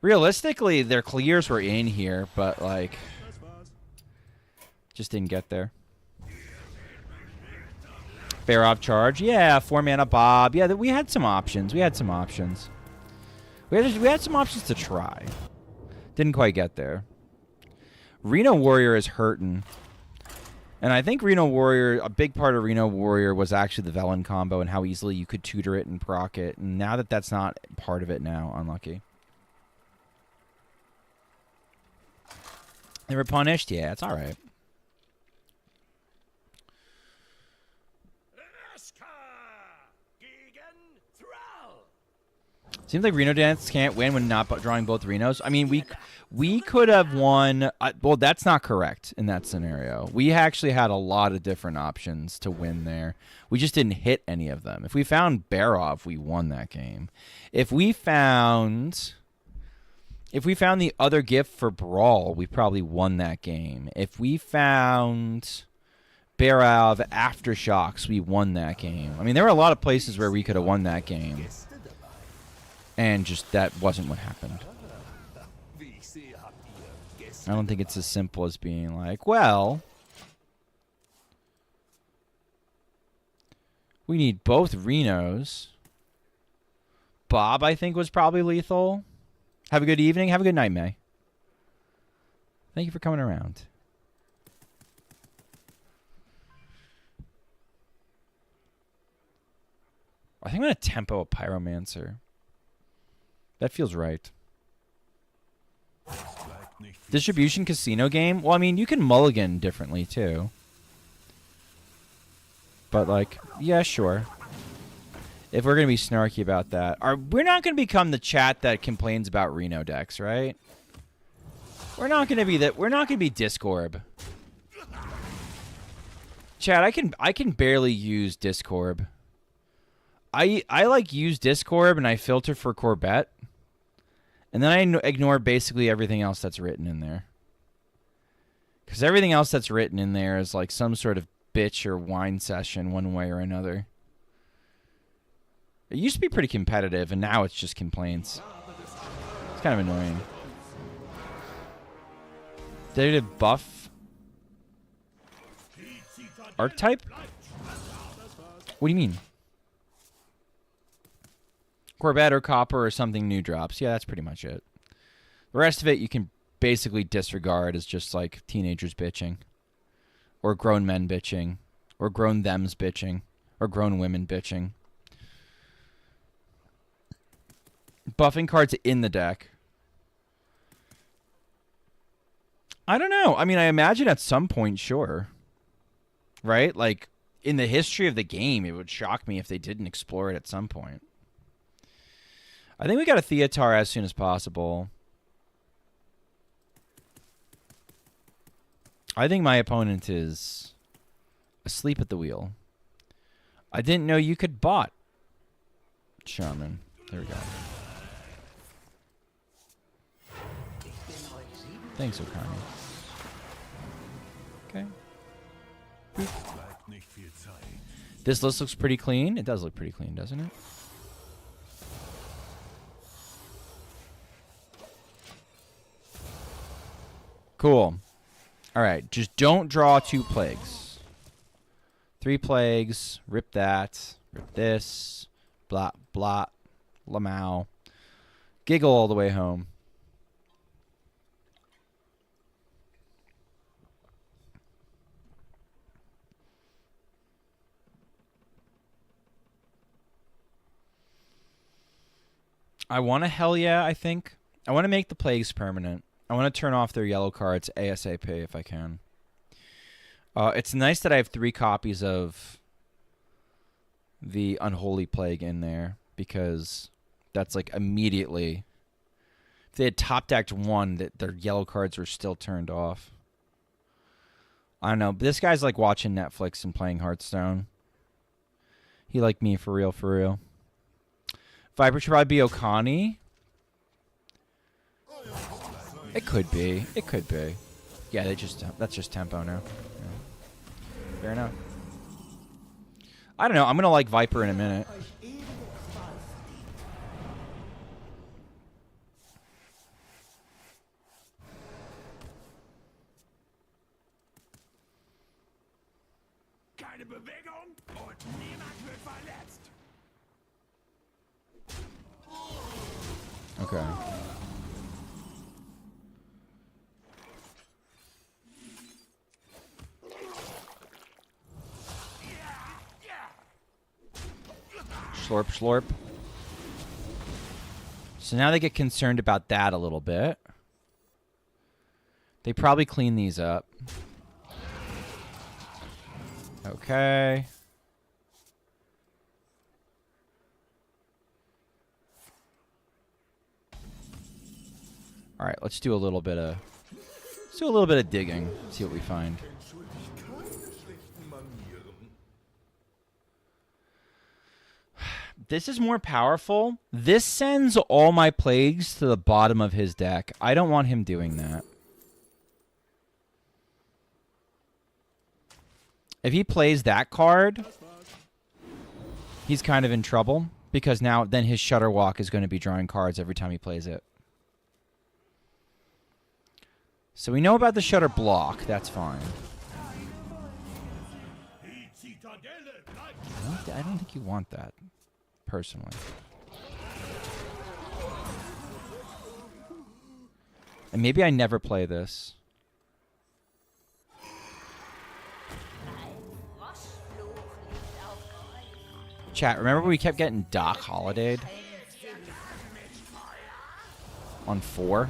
Realistically, their clears were in here, but like just didn't get there. Barov charge. Yeah, 4 mana Bob. Yeah, we had some options. We had some options. We had some options to try. Didn't quite get there. Reno Warrior is hurting. And I think Reno Warrior, a big part of Reno Warrior was actually the Velen combo and how easily you could tutor it and proc it. And now that that's not part of it now, unlucky. They were punished? Yeah, it's all right. Seems like Reno Dance can't win when not drawing both Renos. I mean, we could have won. Well, that's not correct in that scenario. We actually had a lot of different options to win there. We just didn't hit any of them. If we found Barov, we won that game. If we found the other gift for Brawl, we probably won that game. If we found Barov Aftershocks, we won that game. I mean, there were a lot of places where we could have won that game. And just that wasn't what happened. I don't think it's as simple as being like, well, we need both Renos. Bob, I think, was probably lethal. Have a good evening. Have a good night, May. Thank you for coming around. I think I'm going to tempo a Pyromancer. That feels right. Distribution casino game? Well, I mean, you can mulligan differently, too. But, like, yeah, sure. If we're going to be snarky about that. We're not going to become the chat that complains about Reno decks, right? We're not going to be that. We're not going to be Discorb. Chat, I can barely use Discorb. I like use Discorb and I filter for Corbett. And then I ignore basically everything else that's written in there. Because everything else that's written in there is like some sort of bitch or whine session one way or another. It used to be pretty competitive, and now it's just complaints. It's kind of annoying. Did it buff archetype? What do you mean? Corbett or Copper or something new drops. Yeah, that's pretty much it. The rest of it you can basically disregard as just like teenagers bitching. Or grown men bitching. Or grown thems bitching. Or grown women bitching. Buffing cards in the deck. I don't know. I mean, I imagine at some point, sure. Right? Like, in the history of the game, it would shock me if they didn't explore it at some point. I think we got a Theatar as soon as possible. I think my opponent is asleep at the wheel. I didn't know you could bot Shaman. There we go. Thanks, Okami. Okay. Boop. This list looks pretty clean. It does look pretty clean, doesn't it? Cool. All right. Just don't draw 2 plagues. 3 plagues. Rip that. Rip this. Blot, blot. Lamau. Giggle all the way home. I want to hell yeah, I think. I want to make the plagues permanent. I want to turn off their yellow cards ASAP if I can. It's nice that I have 3 copies of the Unholy Plague in there, because that's like immediately. If they had top decked 1, that their yellow cards were still turned off. I don't know. But this guy's like watching Netflix and playing Hearthstone. He like me for real, for real. Viper should probably be Okani. It could be. It could be. Yeah, that's just tempo now. Yeah. Fair enough. I don't know. I'm gonna like Viper in a minute. Keine Bewegung und niemand wird verletzt. Okay. Slurp, slurp. So now they get concerned about that a little bit. They probably clean these up. Okay. All right, let's do a little bit of digging. See what we find. This is more powerful. This sends all my plagues to the bottom of his deck. I don't want him doing that. If he plays that card, he's kind of in trouble, because now then his Shutterwalk is going to be drawing cards every time he plays it. So we know about the Shutter block. That's fine. I don't think you want that, personally. And maybe I never play this. Chat, remember we kept getting Doc Holiday'd on 4?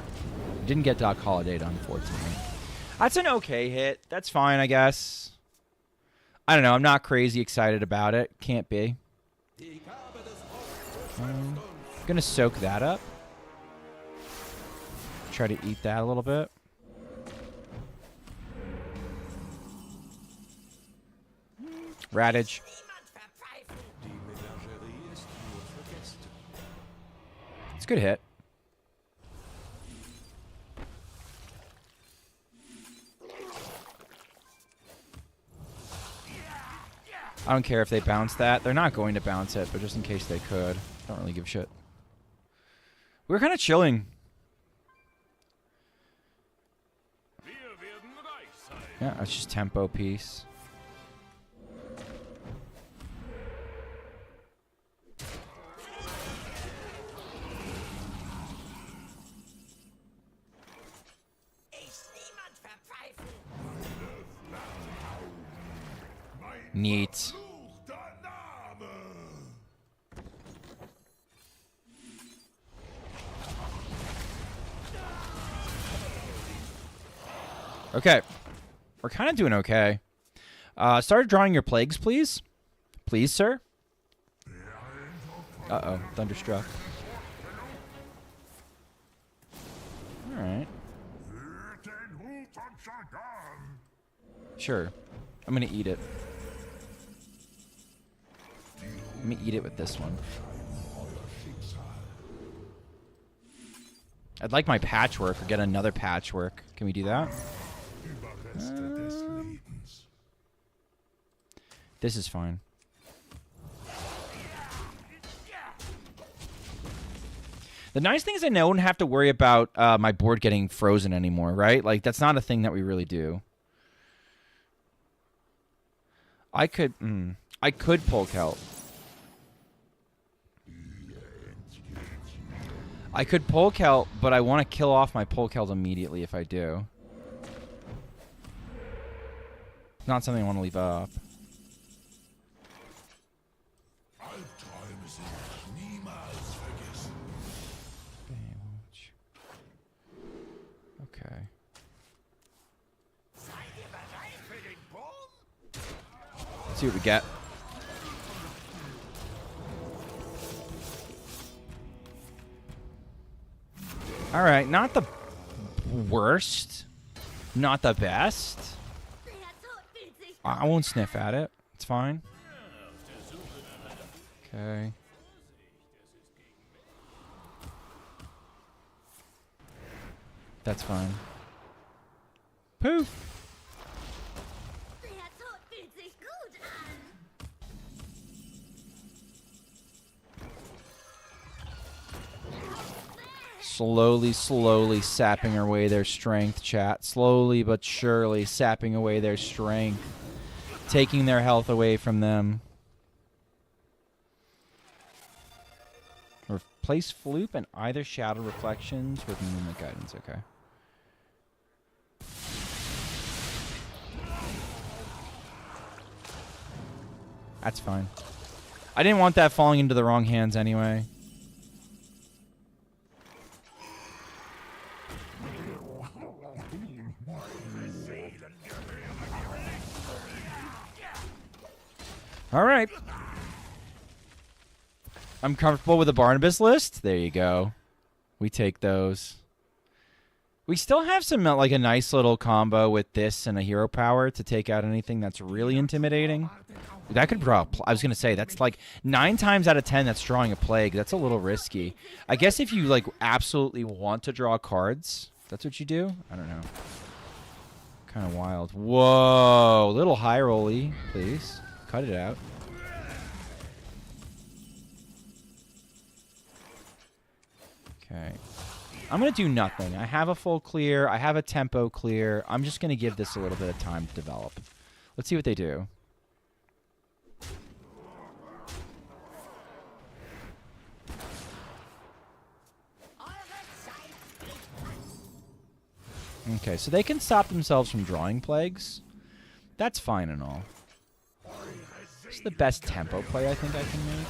We didn't get Doc Holiday'd on 14. That's an okay hit. That's fine, I guess. I don't know. I'm not crazy excited about it. Can't be. Gonna soak that up. Try to eat that a little bit. Radage. It's a good hit. I don't care if they bounce that. They're not going to bounce it, but just in case they could. Don't really give a shit. We're kind of chilling. Yeah, that's just tempo piece. Neat. Okay. We're kind of doing okay. Start drawing your plagues, please. Please, sir. Uh-oh. Thunderstruck. All right. Sure. I'm going to eat it. Let me eat it with this one. I'd like my patchwork, or get another patchwork. Can we do that? This is fine. The nice thing is I don't have to worry about my board getting frozen anymore, right? Like, that's not a thing that we really do. I could pull Kelp. I could pull Kelp, but I want to kill off my pull Kelp immediately if I do. Not something I want to leave up. Okay. Let's see what we get. All right, not the worst, not the best. I won't sniff at it. It's fine. Okay. That's fine. Poof. Slowly sapping away their strength, chat. Slowly but surely sapping away their strength. Taking their health away from them. Replace Floop and either Shadow Reflections with Movement Guidance. Okay. That's fine. I didn't want that falling into the wrong hands anyway. All right. I'm comfortable with the Barnabas list. There you go. We take those. We still have some, like, a nice little combo with this and a hero power to take out anything that's really intimidating. That could draw I was going to say, that's like 9 times out of 10 that's drawing a plague. That's a little risky. I guess if you, like, absolutely want to draw cards, that's what you do? I don't know. Kind of wild. Whoa. Little high rolly, please. Cut it out. Okay. I'm going to do nothing. I have a full clear. I have a tempo clear. I'm just going to give this a little bit of time to develop. Let's see what they do. Okay, so they can stop themselves from drawing plagues. That's fine and all. It's the best tempo play I think I can make.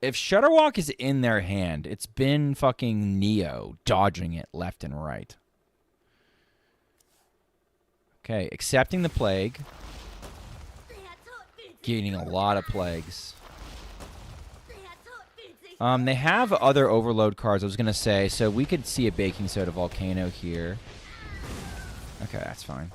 If Shudderwalk is in their hand, it's been fucking Neo dodging it left and right. Okay, accepting the plague. Gaining a lot of plagues. They have other overload cards, I was going to say, so we could see a Baking Soda Volcano here. Okay, that's fine.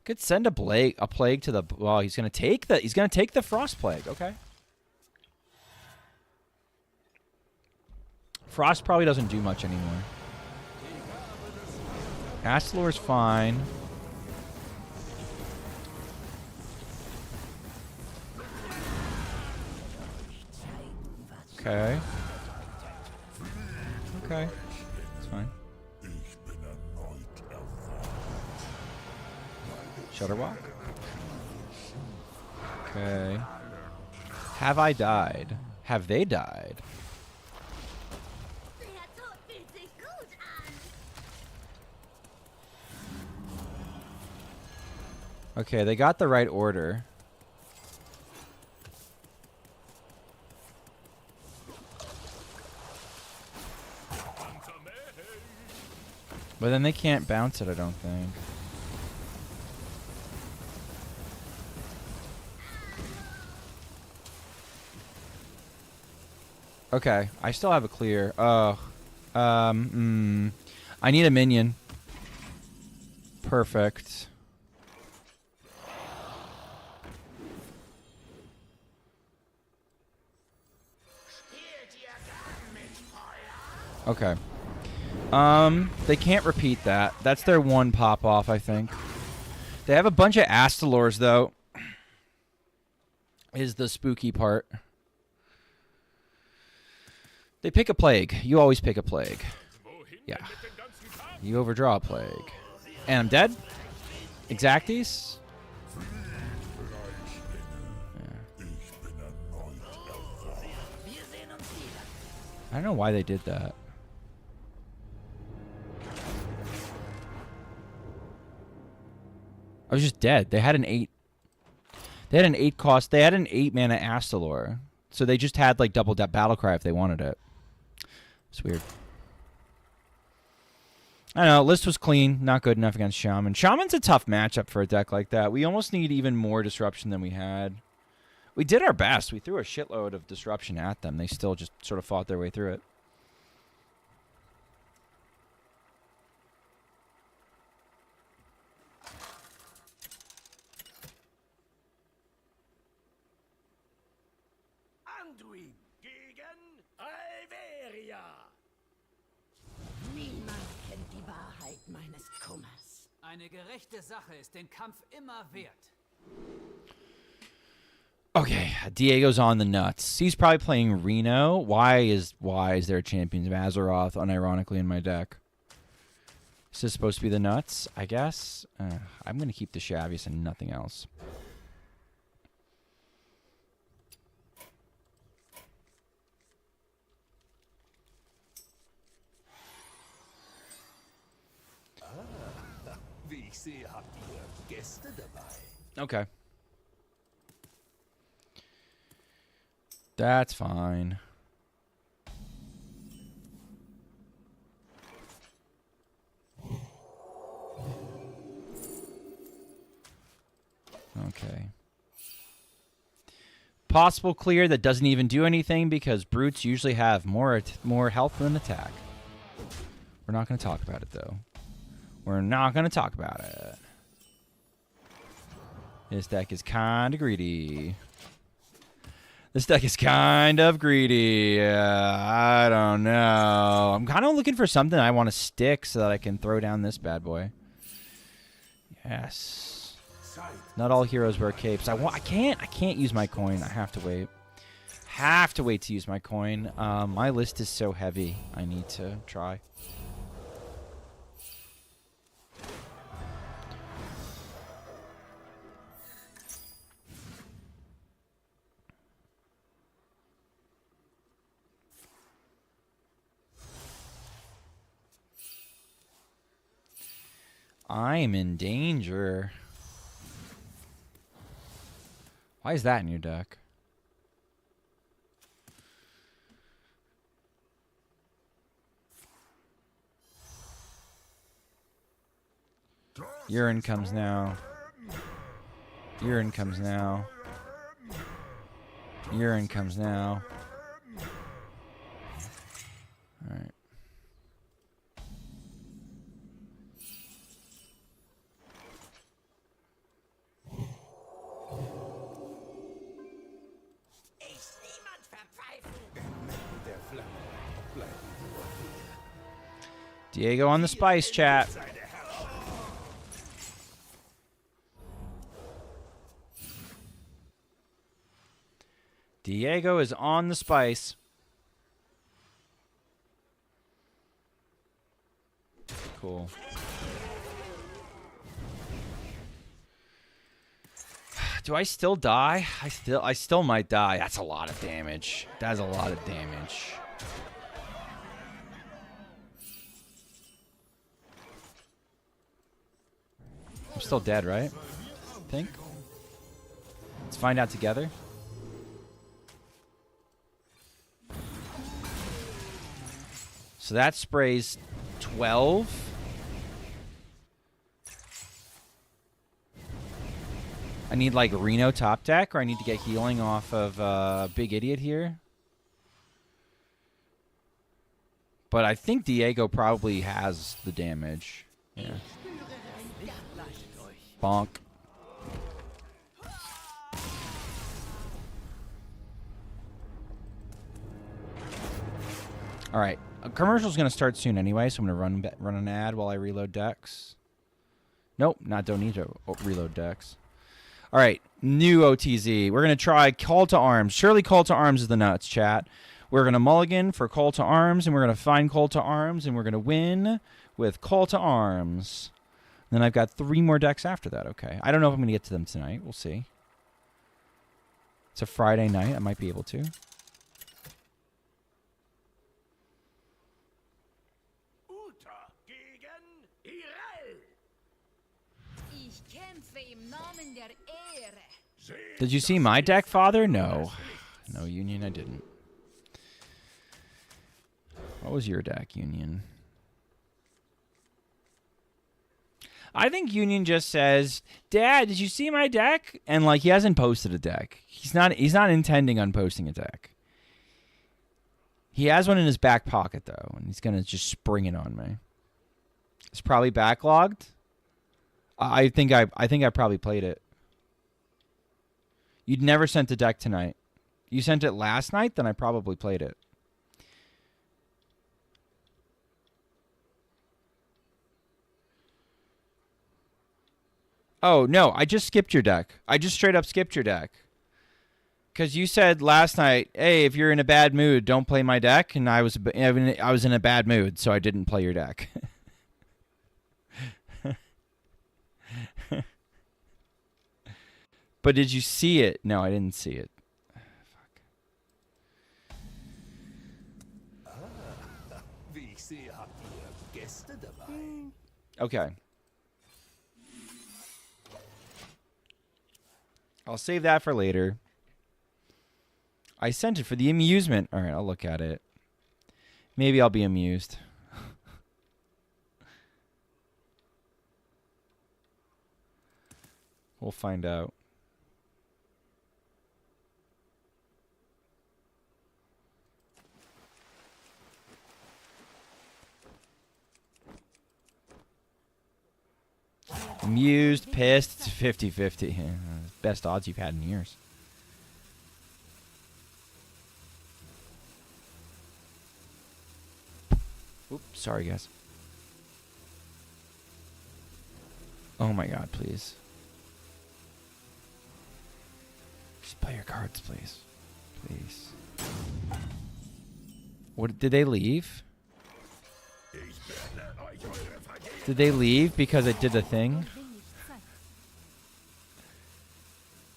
Could send a plague to the. Well, he's gonna take the frost plague. Okay. Frost probably doesn't do much anymore. Astalor's fine. Okay. Okay. It's fine. Shudderwalk. Okay. Have I died? Have they died? Okay, they got the right order. But then they can't bounce it, I don't think. Okay, I still have a clear. I need a minion. Perfect. Okay. They can't repeat that. That's their one pop-off, I think. They have a bunch of Astalors, though. Is the spooky part. They pick a plague. You always pick a plague. Yeah. You overdraw a plague. And I'm dead? Exacties? I don't know why they did that. I was just dead. They had an 8. They had an 8 cost. They had an 8 mana Astalor. So they just had like double Battlecry if they wanted it. It's weird. I don't know. List was clean. Not good enough against Shaman. Shaman's a tough matchup for a deck like that. We almost need even more disruption than we had. We did our best. We threw a shitload of disruption at them. They still just sort of fought their way through it. Anduin gegen Alveria. Niemand kennt die Wahrheit meines Kummers. Eine gerechte Sache ist den Kampf immer wert. Okay, Diego's on the nuts. He's probably playing Reno. Why is there a Champions of Azeroth unironically in my deck? Is this supposed to be the nuts? I guess. I'm going to keep the Shavius and nothing else. Wie ich sehe, habt ihr Gäste dabei. Okay. That's fine. Okay. Possible clear that doesn't even do anything because brutes usually have more health than attack. We're not going to talk about it though. We're not going to talk about it. This deck is kind of greedy. This deck is kind of greedy. I don't know. I'm kind of looking for something I want to stick so that I can throw down this bad boy. Yes. Not all heroes wear capes. I can't use my coin. I have to wait. Have to wait to use my coin. My list is so heavy. I need to try. I'm in danger. Why is that in your deck? Urine comes now. Urine comes now. Urine comes now. Alright. Diego on the spice, chat. Diego is on the spice. Cool. Do I still die? I still might die. That's a lot of damage. That's a lot of damage. I'm still dead, right? I think. Let's find out together. So that sprays 12. I need like Reno top deck, or I need to get healing off of Big Idiot here. But I think Diego probably has the damage. Yeah. Bonk. All right. A commercial's gonna start soon anyway, so I'm gonna run an ad while I reload decks. Nope, don't need to reload decks. All right, new OTZ. We're gonna try Call to Arms. Surely Call to Arms is the nuts, chat. We're gonna mulligan for Call to Arms, and we're gonna find Call to Arms, and we're gonna win with Call to Arms. Then I've got 3 more decks after that. Okay, I don't know if I'm gonna get to them tonight. We'll see. It's a Friday night. I might be able to. Uta gegen Irel. Ich kämpfe im Namen der Ehre. Did you see my deck, Father? No. No, Union, I didn't. What was your deck, Union? I think Union just says, "Dad, did you see my deck?" And like he hasn't posted a deck. He's not intending on posting a deck. He has one in his back pocket though, and he's gonna just spring it on me. It's probably backlogged. I think I probably played it. You'd never sent a deck tonight. You sent it last night, then I probably played it. Oh, no, I just skipped your deck. I just straight up skipped your deck. Because you said last night, hey, if you're in a bad mood, don't play my deck. And I was in a bad mood, so I didn't play your deck. But did you see it? No, I didn't see it. Wie ich sehe, habt ihr Gäste dabei. Okay. I'll save that for later. I sent it for the amusement. All right, I'll look at it. Maybe I'll be amused. We'll find out. Amused, pissed, 50-50. Yeah, best odds you've had in years. Oops, sorry guys. Oh my god, please. Just play your cards, please. Please. What, did they leave? Did they leave because it did the thing?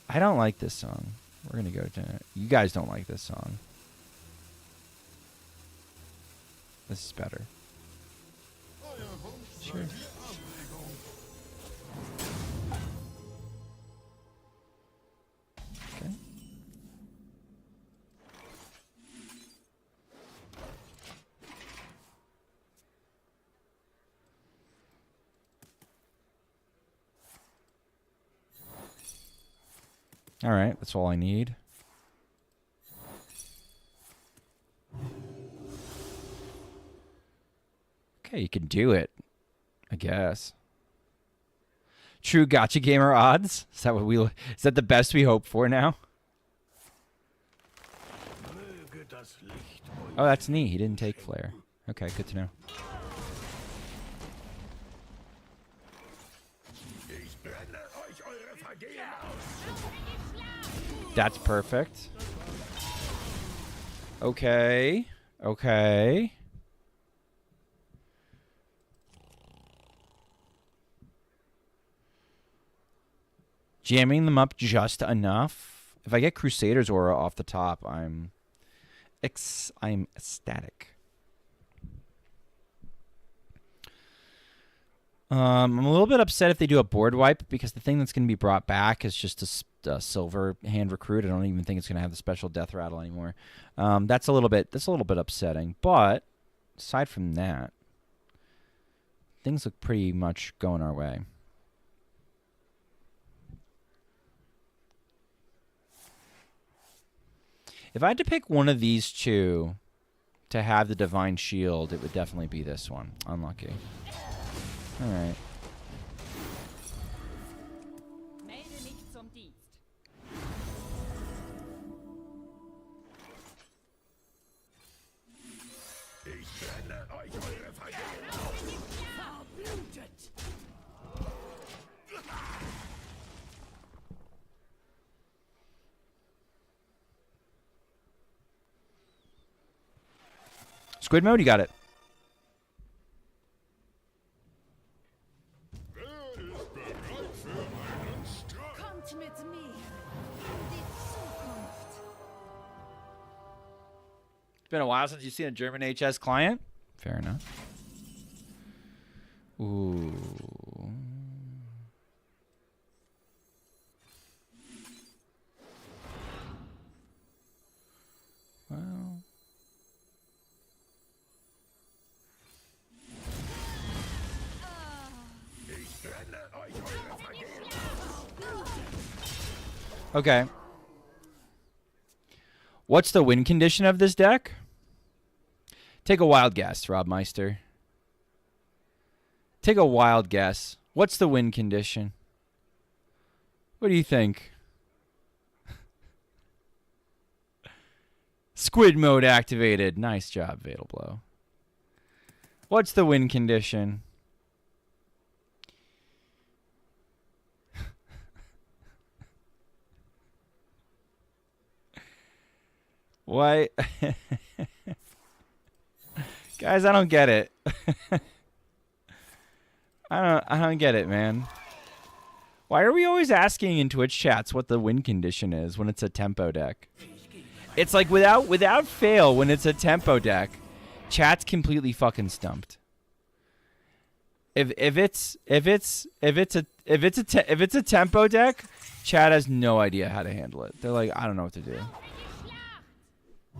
I don't like this song. We're going to go to... You guys don't like this song. This is better. Sure. Okay. All right, that's all I need. Okay, you can do it, I guess. True gotcha gamer odds? Is that what we? Is that the best we hope for now? Oh, that's neat. He didn't take flare. Okay, good to know. That's perfect. Okay. Okay. Jamming them up just enough. If I get Crusader's Aura off the top, I'm ecstatic. I'm a little bit upset if they do a board wipe because the thing that's going to be brought back is just a silver hand recruit. I don't even think it's going to have the special death rattle anymore. That's a little bit upsetting. But aside from that, things look pretty much going our way. If I had to pick one of these two to have the Divine Shield, it would definitely be this one. Unlucky. All right. Melde mich zum Dienst. Squid mode, you got it. Kommt mit mir in die Zukunft. It's been a while since you've seen a German HS client. Fair enough. Ooh. Well. Okay. What's the win condition of this deck? Take a wild guess, Rob Meister. Take a wild guess. What's the win condition? What do you think? Squid mode activated. Nice job, Fatal Blow. What's the win condition? Why? Guys, I don't get it. I don't get it, man. Why are we always asking in Twitch chats what the win condition is when it's a tempo deck? It's like without fail when it's a tempo deck, chat's completely fucking stumped. If it's a tempo deck, chat has no idea how to handle it. They're like, I don't know what to do.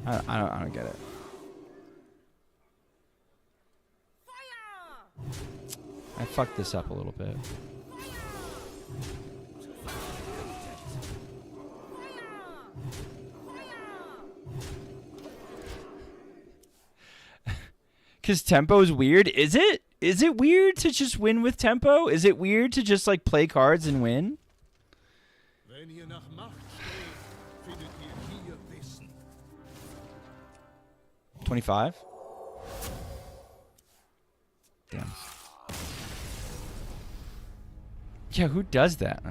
I don't get it. I fucked this up a little bit. Because tempo is weird. Is it? Is it weird to just win with tempo? Is it weird to just like play cards and win? 25? Damn. Yeah, who does that?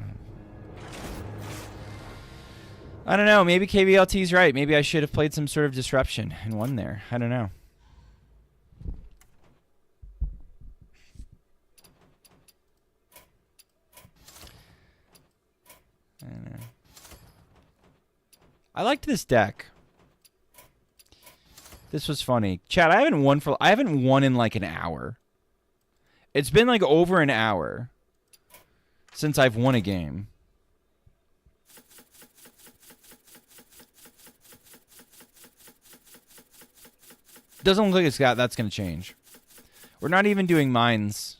I don't know. Maybe KVLT's right. Maybe I should have played some sort of disruption and won there. I don't know. I don't know. I liked this deck. This was funny. Chat, I haven't won in like an hour. It's been like over an hour since I've won a game. Doesn't look like that's going to change. We're not even doing mines.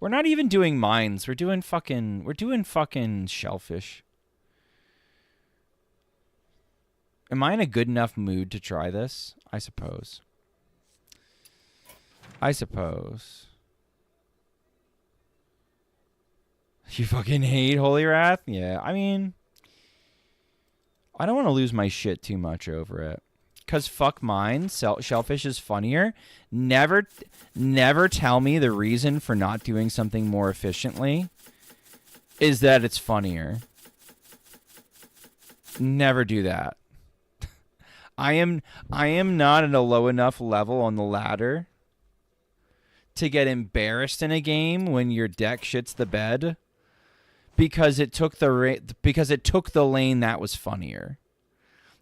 We're not even doing mines. We're doing fucking shellfish. Am I in a good enough mood to try this? I suppose. You fucking hate Holy Wrath? Yeah, I mean, I don't want to lose my shit too much over it. Because fuck mine, shellfish is funnier. Never tell me the reason for not doing something more efficiently is that it's funnier. Never do that. I am not at a low enough level on the ladder to get embarrassed in a game when your deck shits the bed because it took the lane that was funnier.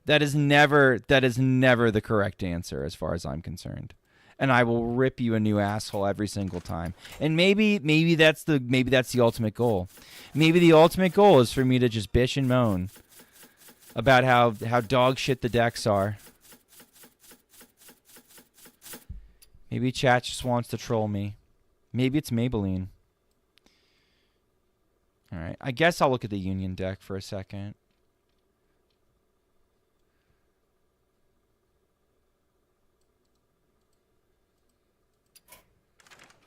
That is never the correct answer as far as I'm concerned. And I will rip you a new asshole every single time. And maybe that's the ultimate goal. Maybe the ultimate goal is for me to just bitch and moan about how dog shit the decks are. Maybe chat just wants to troll me. Maybe it's Maybelline. Alright, I guess I'll look at the Union deck for a second.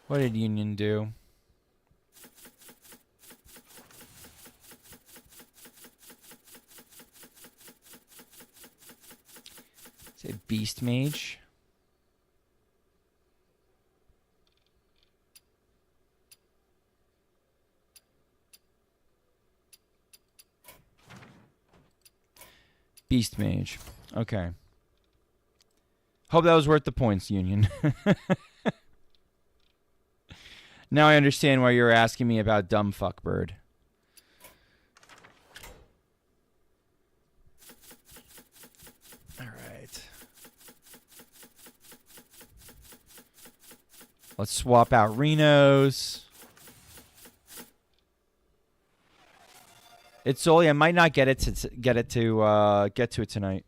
What did Union do? Say Beast Mage. Beast Mage. Okay. Hope that was worth the points, Union. Now I understand why you were asking me about dumb fuckbird. All right. Let's swap out Reno's. It's Zoli. I might not get to it tonight.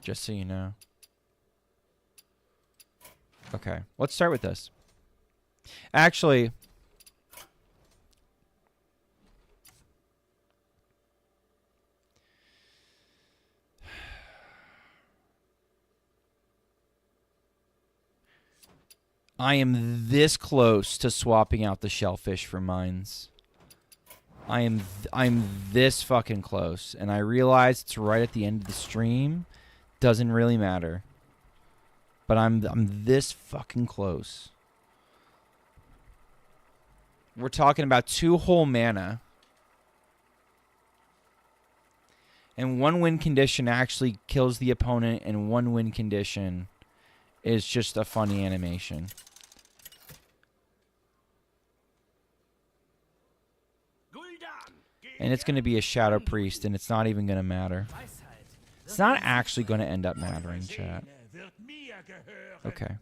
Just so you know. Okay, let's start with this. Actually, I am this close to swapping out the shellfish for mines. I'm this fucking close, and I realize it's right at the end of the stream. Doesn't really matter. But I'm this fucking close. We're talking about 2 whole mana. And 1 win condition actually kills the opponent, and 1 win condition is just a funny animation. And it's going to be a Shadow Priest, and it's not even going to matter. It's not actually going to end up mattering, chat. Okay.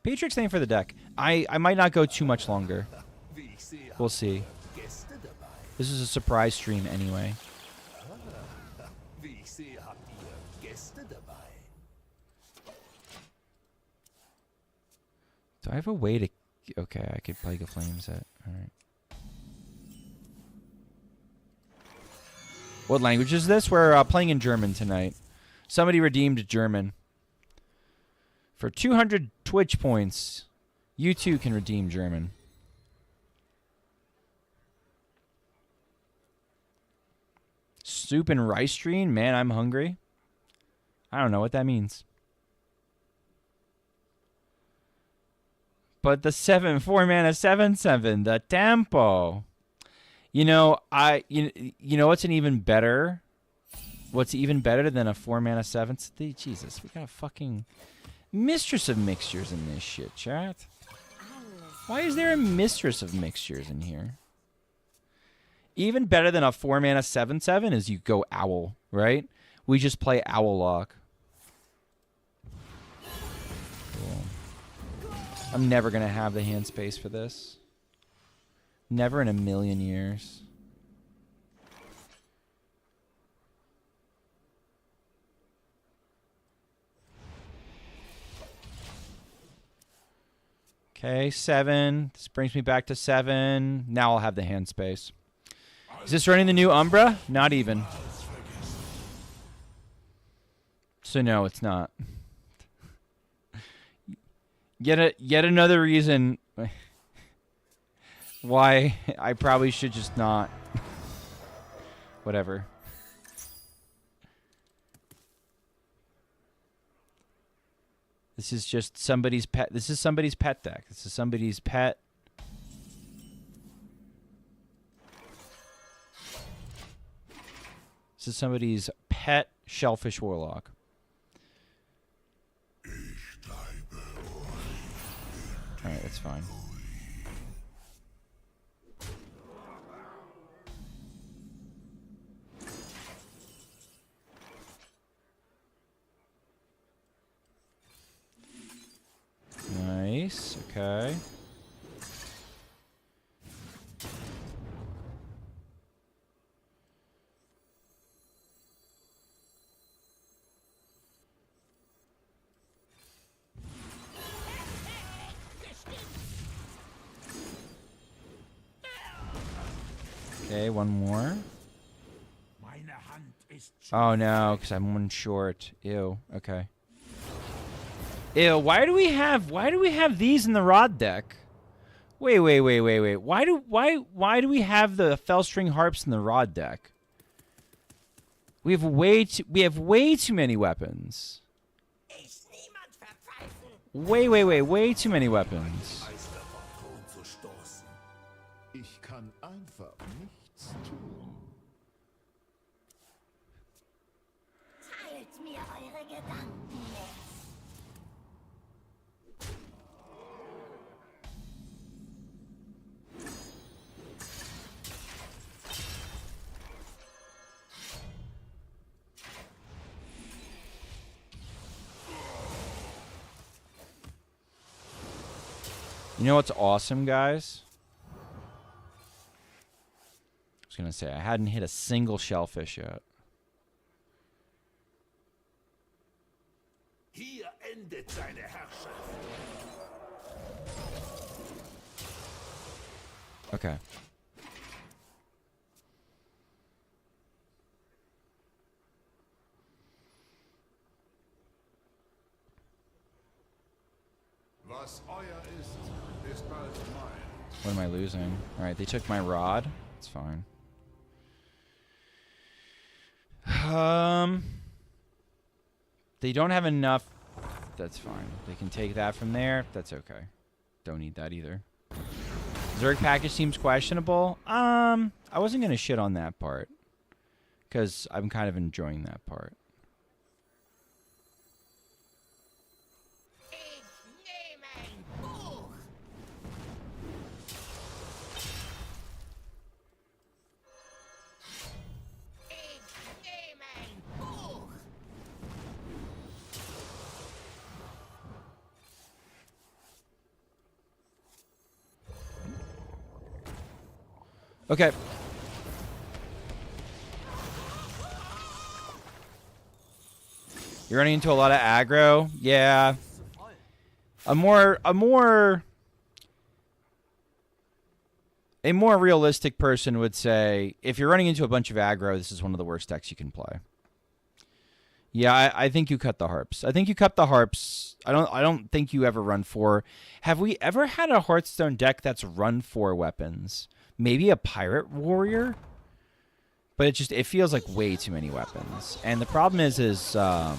Patrick's name for the deck. I might not go too much longer. We'll see. This is a surprise stream anyway. Do I have a way to... Okay, I could Plague of Flames it. Alright. What language is this? We're playing in German tonight. Somebody redeemed German. For 200 Twitch points, you too can redeem German. Soup and rice stream? Man, I'm hungry. I don't know what that means. But the 4 mana 7/7, the tempo. You know, you know what's an even better? What's even better than a 4 mana 7? Jesus, we got a fucking mistress of mixtures in this shit, chat. Why is there a mistress of mixtures in here? Even better than a 4 mana 7/7 is you go owl, right? We just play owl lock. Cool. I'm never going to have the hand space for this. Never in a million years. Okay, 7. This brings me back to 7. Now I'll have the hand space. Is this running the new Umbra? Not even. So no, it's not. Yet another reason why I probably should just not. Whatever. This is just somebody's pet. This is somebody's pet deck. This is somebody's pet. This is somebody's pet Shellfish Warlock. Alright, that's fine. Nice, okay. Okay, one more. Oh no, because I'm 1 short. Ew. Okay. Ew. Why do we have these in the Rod deck? Wait. Why do we have the Fellstring Harps in the Rod deck? We have way too many weapons. Ist niemand verpfeifen. Way too many weapons. Meister vom Thron zu stoßen. Ich kann einfach nichts tun. Teilt mir eure Gedanken mit. You know what's awesome, guys? I was gonna say I hadn't hit a single shellfish yet. Hier endet seine Herrschaft. Okay. Was euer ist bald mein. What am I losing? Alright, they took my rod. It's fine. They don't have enough. That's fine. They can take that from there. That's okay. Don't need that either. Zerg package seems questionable. I wasn't gonna shit on that part. Because I'm kind of enjoying that part. Ich nehme ein Buch. Ich nehme ein Buch. Okay. You're running into a lot of aggro. Yeah. A more realistic person would say, if you're running into a bunch of aggro, this is one of the worst decks you can play. Yeah, I think you cut the harps. I think you cut the harps. I don't think you ever run 4. Have we ever had a Hearthstone deck that's run 4 weapons? Maybe a pirate warrior? But it feels like way too many weapons. And the problem is yeah,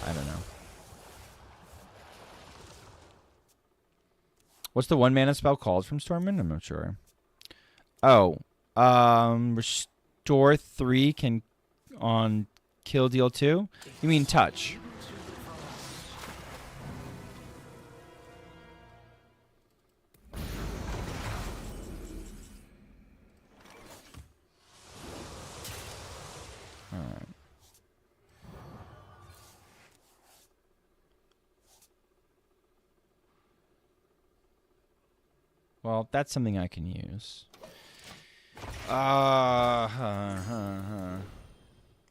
I don't know. What's the 1-mana spell called from Stormwind? I'm not sure. Oh, restore 3 can on kill deal 2? You mean touch? All right. Well, that's something I can use.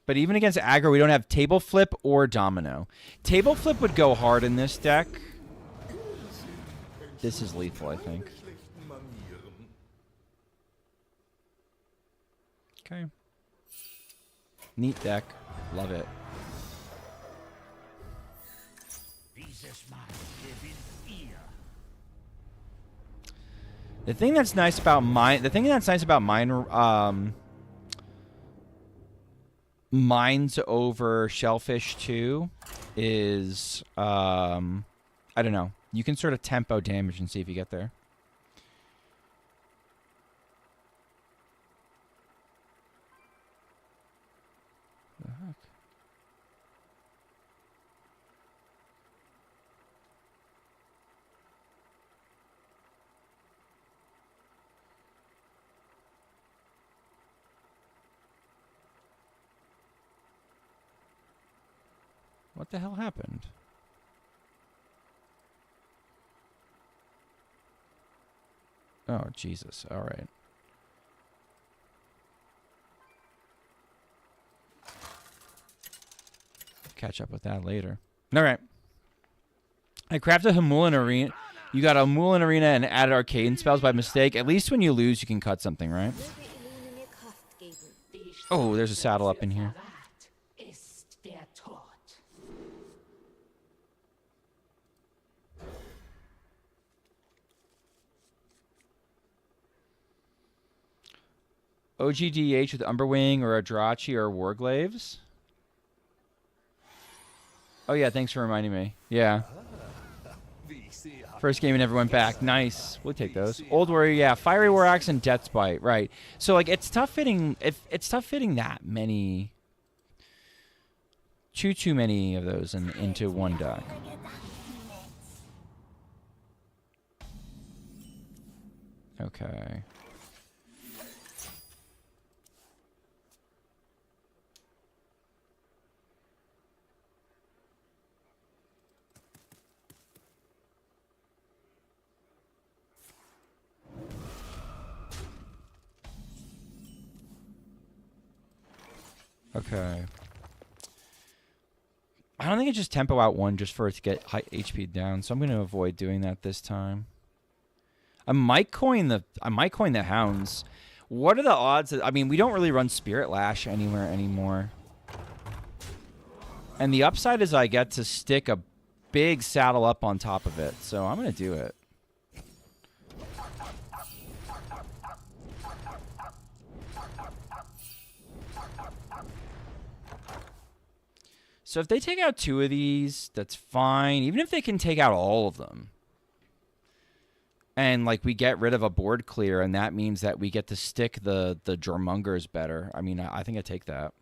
But even against aggro, we don't have table flip or domino. Table flip would go hard in this deck. This is lethal, I think. Okay. Neat deck. Love it. The thing that's nice about Mines over Shellfish 2 is I don't know. You can sort of tempo damage and see if you get there. The heck? What the hell happened? Oh, Jesus. All right. Catch up with that later. All right. I crafted a Mullen Arena. You got a Mullen Arena and added arcane spells by mistake. At least when you lose, you can cut something, right? Oh, there's a saddle up in here. OGDH with Umberwing or Adrachi or Warglaves. Oh, yeah, thanks for reminding me. Yeah. First game and never went back. Nice. We'll take those. Old Warrior, yeah. Fiery War Axe and Death's Bite. Right. So, like, it's tough fitting. It's tough fitting that many. Too many of those into one deck. Okay. Okay. I don't think it's just tempo out one just for it to get high HP down, so I'm going to avoid doing that this time. I might coin the Hounds. What are the odds that, I mean, we don't really run Spirit Lash anywhere anymore. And the upside is I get to stick a big saddle up on top of it, so I'm going to do it. So if they take out 2 of these, that's fine. Even if they can take out all of them. And, like, we get rid of a board clear, and that means that we get to stick the Jormungers better. I mean, I think I take that.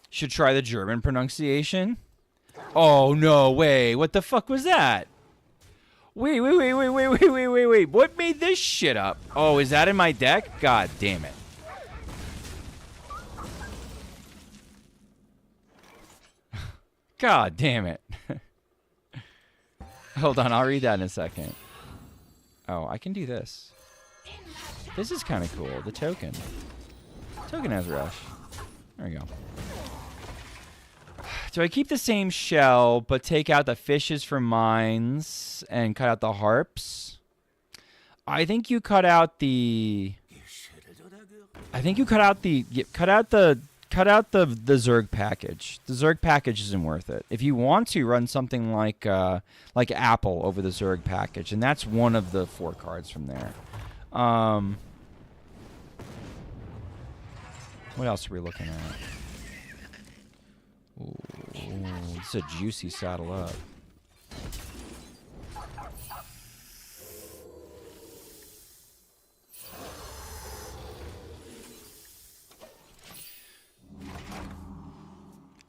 Should try the German pronunciation. Oh, no way. What the fuck was that? Wait. What made this shit up? Oh, is that in my deck? God damn it. God damn it. Hold on, I'll read that in a second. Oh, I can do this. This is kind of cool. The token. Token has rush. There we go. Do I keep the same shell, but take out the fishes for mines and cut out the harps? I think you cut out the. I think you cut out the Zerg package. The Zerg package isn't worth it. If you want to run something like Apple over the Zerg package, and that's one of the 4 cards from there. What else are we looking at? Ooh, it's a juicy saddle up.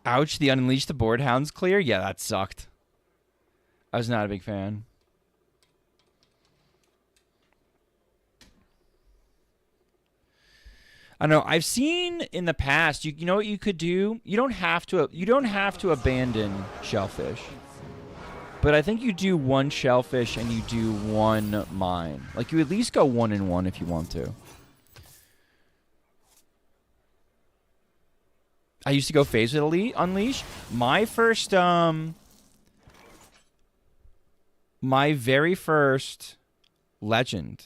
Ouch, the Unleash the Board Hounds clear? Yeah, that sucked. I was not a big fan. I don't know. I've seen in the past. You know what you could do? You don't have to abandon Shellfish, but I think you do 1 Shellfish and you do 1 mine. Like you at least go 1 and 1 if you want to. I used to go phase with Unleash. My first, my very first Legend.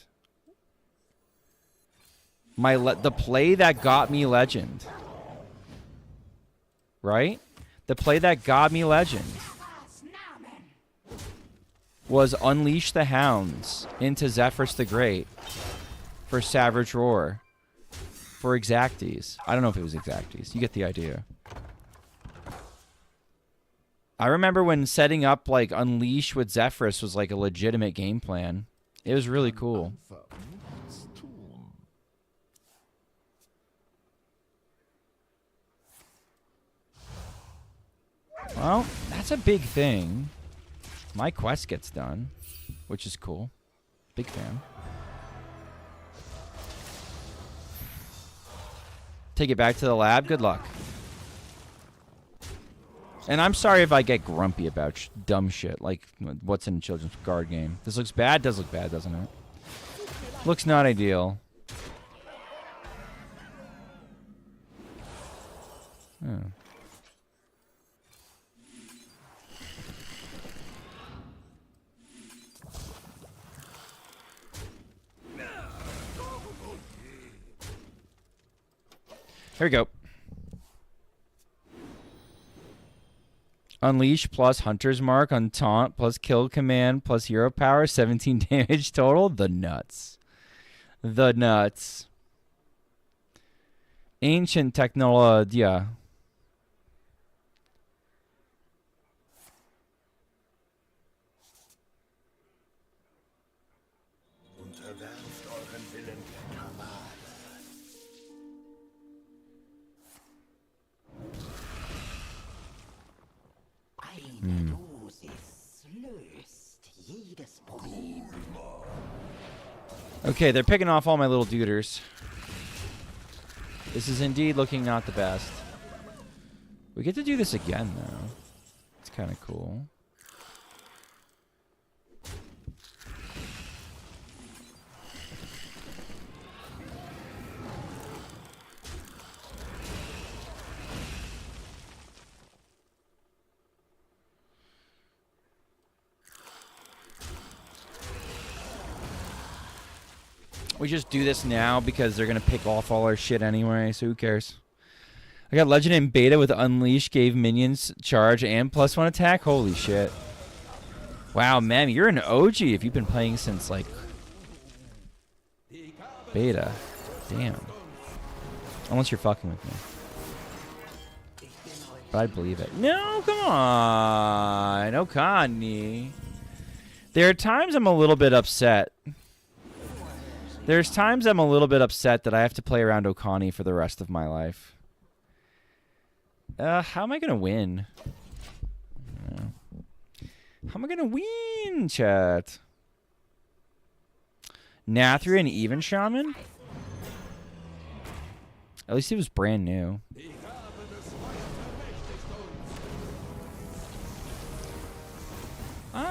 The play that got me Legend. Right? The play that got me Legend was Unleash the Hounds into Zephyrus the Great for Savage Roar. For Exacties. I don't know if it was Exacties. You get the idea. I remember when setting up like Unleash with Zephyrus was like a legitimate game plan. It was really cool. Well, that's a big thing. My quest gets done, which is cool. Big fan. Take it back to the lab. Good luck. And I'm sorry if I get grumpy about dumb shit, like what's in a children's card game. This looks bad? Does look bad, doesn't it? Looks not ideal. Oh. Here we go. Unleash plus Hunter's Mark on taunt plus kill command plus hero power, 17 damage total. The nuts. The nuts. Ancient technology. Unterwerft euren Willen, Kameraden. Eine Dosis löst jedes Problem. Okay, they're picking off all my little duders. This is indeed looking not the best. We get to do this again, though. It's kind of cool. We just do this now because they're going to pick off all our shit anyway, so who cares? I got Legend in beta with Unleash, gave minions charge and +1 attack. Holy shit. Wow, man, you're an OG if you've been playing since, like, beta. Damn. Unless you're fucking with me. But I believe it. No, come on. Okani. There are times I'm a little bit upset. There's times I'm a little bit upset that I have to play around Okani for the rest of my life. How am I going to win? How am I going to win, chat? Nathria and Even Shaman? At least it was brand new.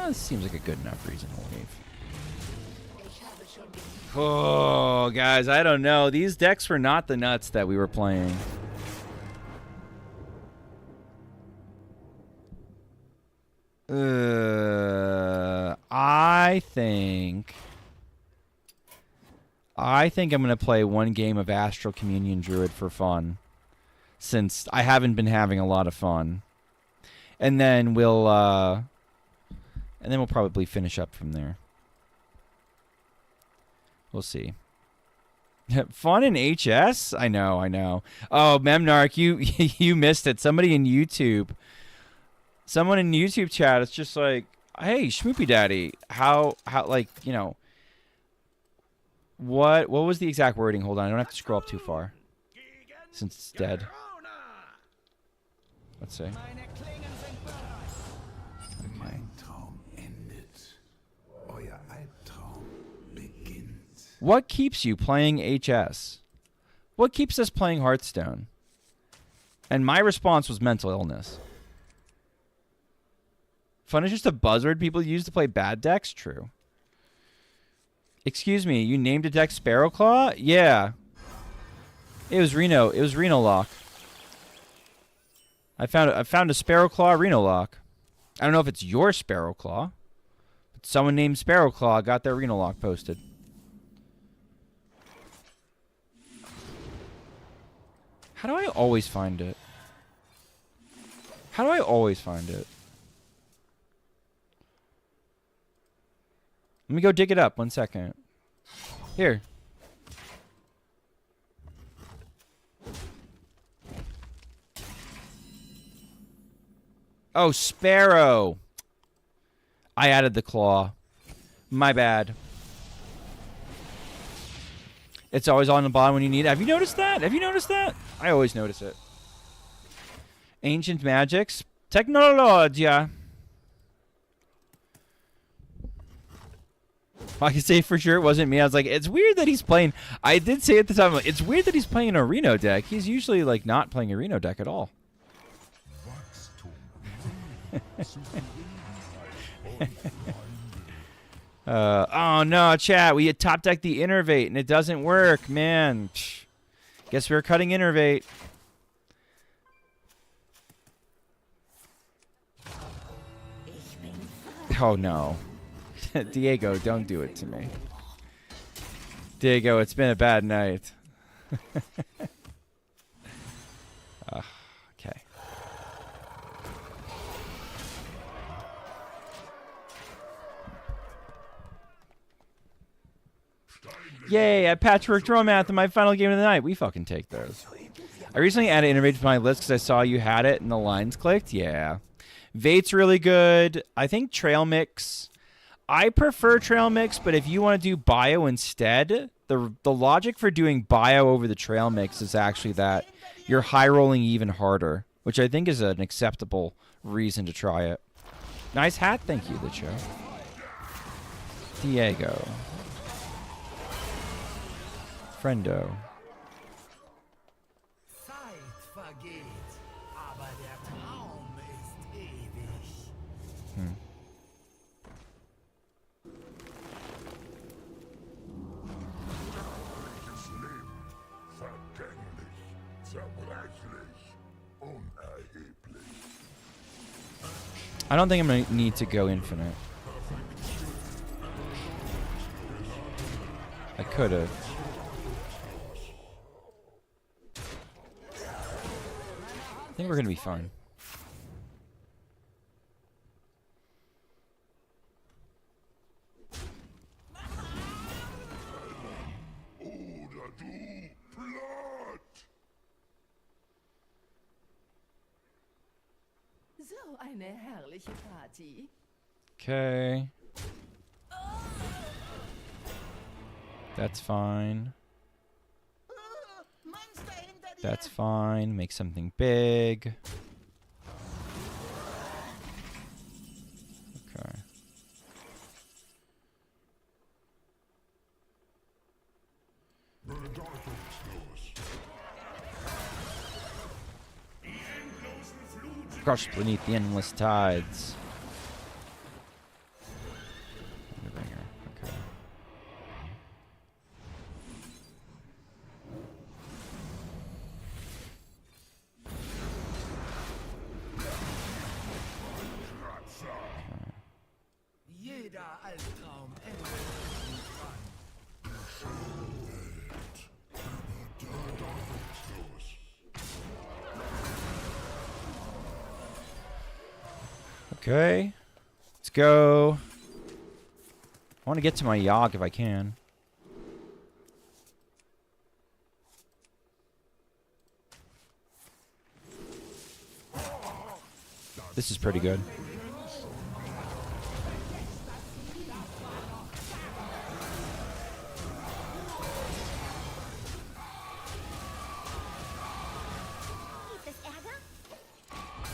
This seems like a good enough reason to leave. Oh, guys, I don't know. These decks were not the nuts that we were playing. I think I'm going to play one game of Astral Communion Druid for fun, since I haven't been having a lot of fun. And then we'll probably finish up from there. We'll see. Fun in HS? I know. Oh, Memnarch, you missed it. Someone in YouTube chat, it's just like, hey, Schmoopydady, how, like, you know, what was the exact wording? Hold on, I don't have to scroll up too far, since it's dead. Let's see. Okay. What keeps you playing HS? What keeps us playing Hearthstone? And my response was mental illness. Fun is just a buzzword people use to play bad decks? True. Excuse me, you named a deck Sparrowclaw? Yeah. It was Reno. It was Reno Lock. I found a Sparrowclaw Reno Lock. I don't know if it's your Sparrowclaw, but someone named Sparrowclaw got their Reno Lock posted. How do I always find it? How do I always find it? Let me go dig it up. 1 second. Here. Oh, Sparrow. I added the claw. My bad. It's always on the bottom when you need it. Have you noticed that? Have you noticed that? I always notice it. Ancient Magics. Technologia. I can say for sure it wasn't me. I was like, it's weird that he's playing. I did say at the time, like, it's weird that he's playing a Reno deck. He's usually like not playing a Reno deck at all. Oh no, chat. We had top decked the Innervate and it doesn't work, man. Guess we're cutting Innervate. Oh no. Diego, don't do it to me. Diego, it's been a bad night. Okay. Yay, I patchwork draw math in my final game of the night. We fucking take those. I recently added Innervate to my list because I saw you had it and the lines clicked. Yeah. Vate's really good. I think Trail Mix. I prefer Trail Mix, but if you want to do Bio instead, the logic for doing Bio over the Trail Mix is actually that you're high rolling even harder, which I think is an acceptable reason to try it. Nice hat, thank you, Licho. Diego. Friendo. Zeit vergeht, aber der Traum ist ewig. Das Leben vergänglich, zerbrechlich, unerheblich. I don't think I'm going to need to go infinite. I could have. I think we're going to be fine. Oder du platt! So eine herrliche Party. Okay. That's fine. That's fine. Make something big. Okay. Crushed beneath the endless tides. Okay. Jeder Albtraum endet irgendwann. Okay. Let's go. I want to get to my Yogg if I can. This is pretty good.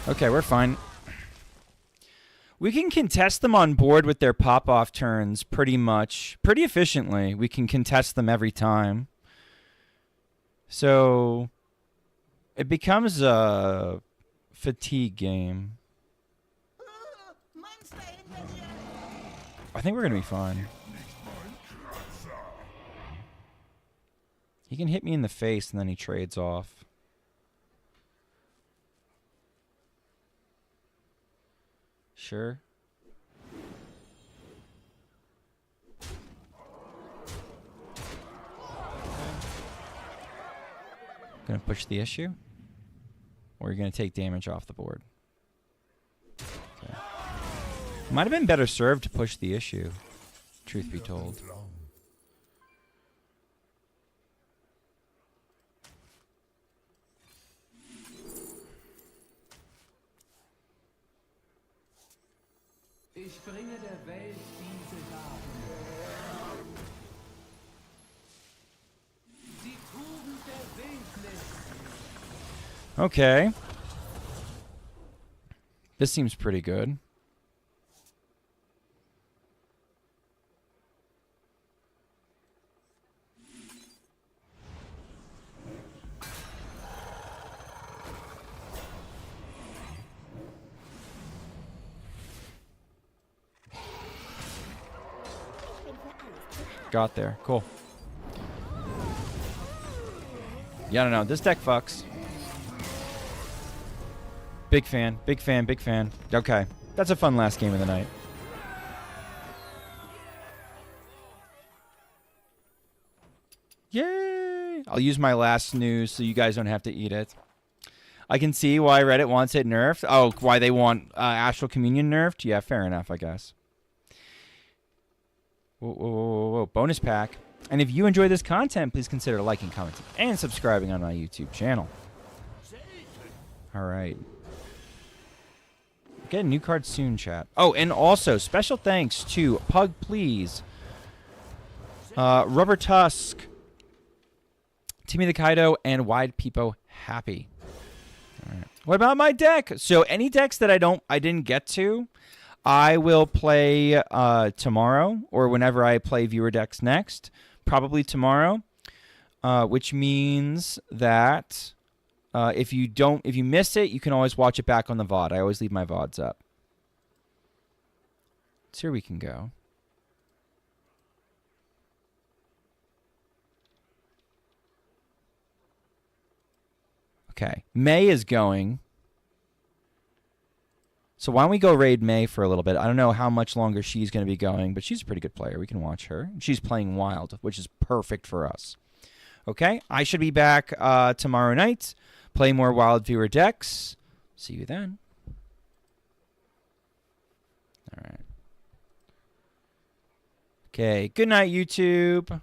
Okay, we're fine. We can contest them on board with their pop-off turns pretty efficiently. We can contest them every time. So it becomes a fatigue game. I think we're going to be fine. He can hit me in the face and then he trades off. Sure. Gonna push the issue? Or you're gonna take damage off the board? Okay. Might have been better served to push the issue, truth be told. Ich bringe der Welt diese Gaben. Die Tugend der Wildnis. Okay. This seems pretty good. Got there. Cool. Yeah, I don't know. This deck fucks. Big fan. Big fan. Big fan. Okay. That's a fun last game of the night. Yay! I'll use my last snooze so you guys don't have to eat it. I can see why Reddit wants it nerfed. Oh, why they want Astral Communion nerfed? Yeah, fair enough, I guess. Whoa, whoa, whoa, whoa, whoa. Bonus pack. And if you enjoy this content, please consider liking, commenting, and subscribing on my YouTube channel. All right. Get a new card soon, chat. Oh, and also, special thanks to Pug Please, Rubber Tusk, Timmy the Kaido, and Wide Peepo Happy. All right. What about my deck? So any decks that I didn't get to, I will play tomorrow or whenever I play viewer decks next. Probably tomorrow, which means that if you miss it, you can always watch it back on the VOD. I always leave my VODs up. So here we can go. Okay, May is going. So why don't we go raid May for a little bit? I don't know how much longer she's going to be going, but she's a pretty good player. We can watch her. She's playing Wild, which is perfect for us. Okay, I should be back tomorrow night. Play more Wild viewer decks. See you then. All right. Okay, good night, YouTube.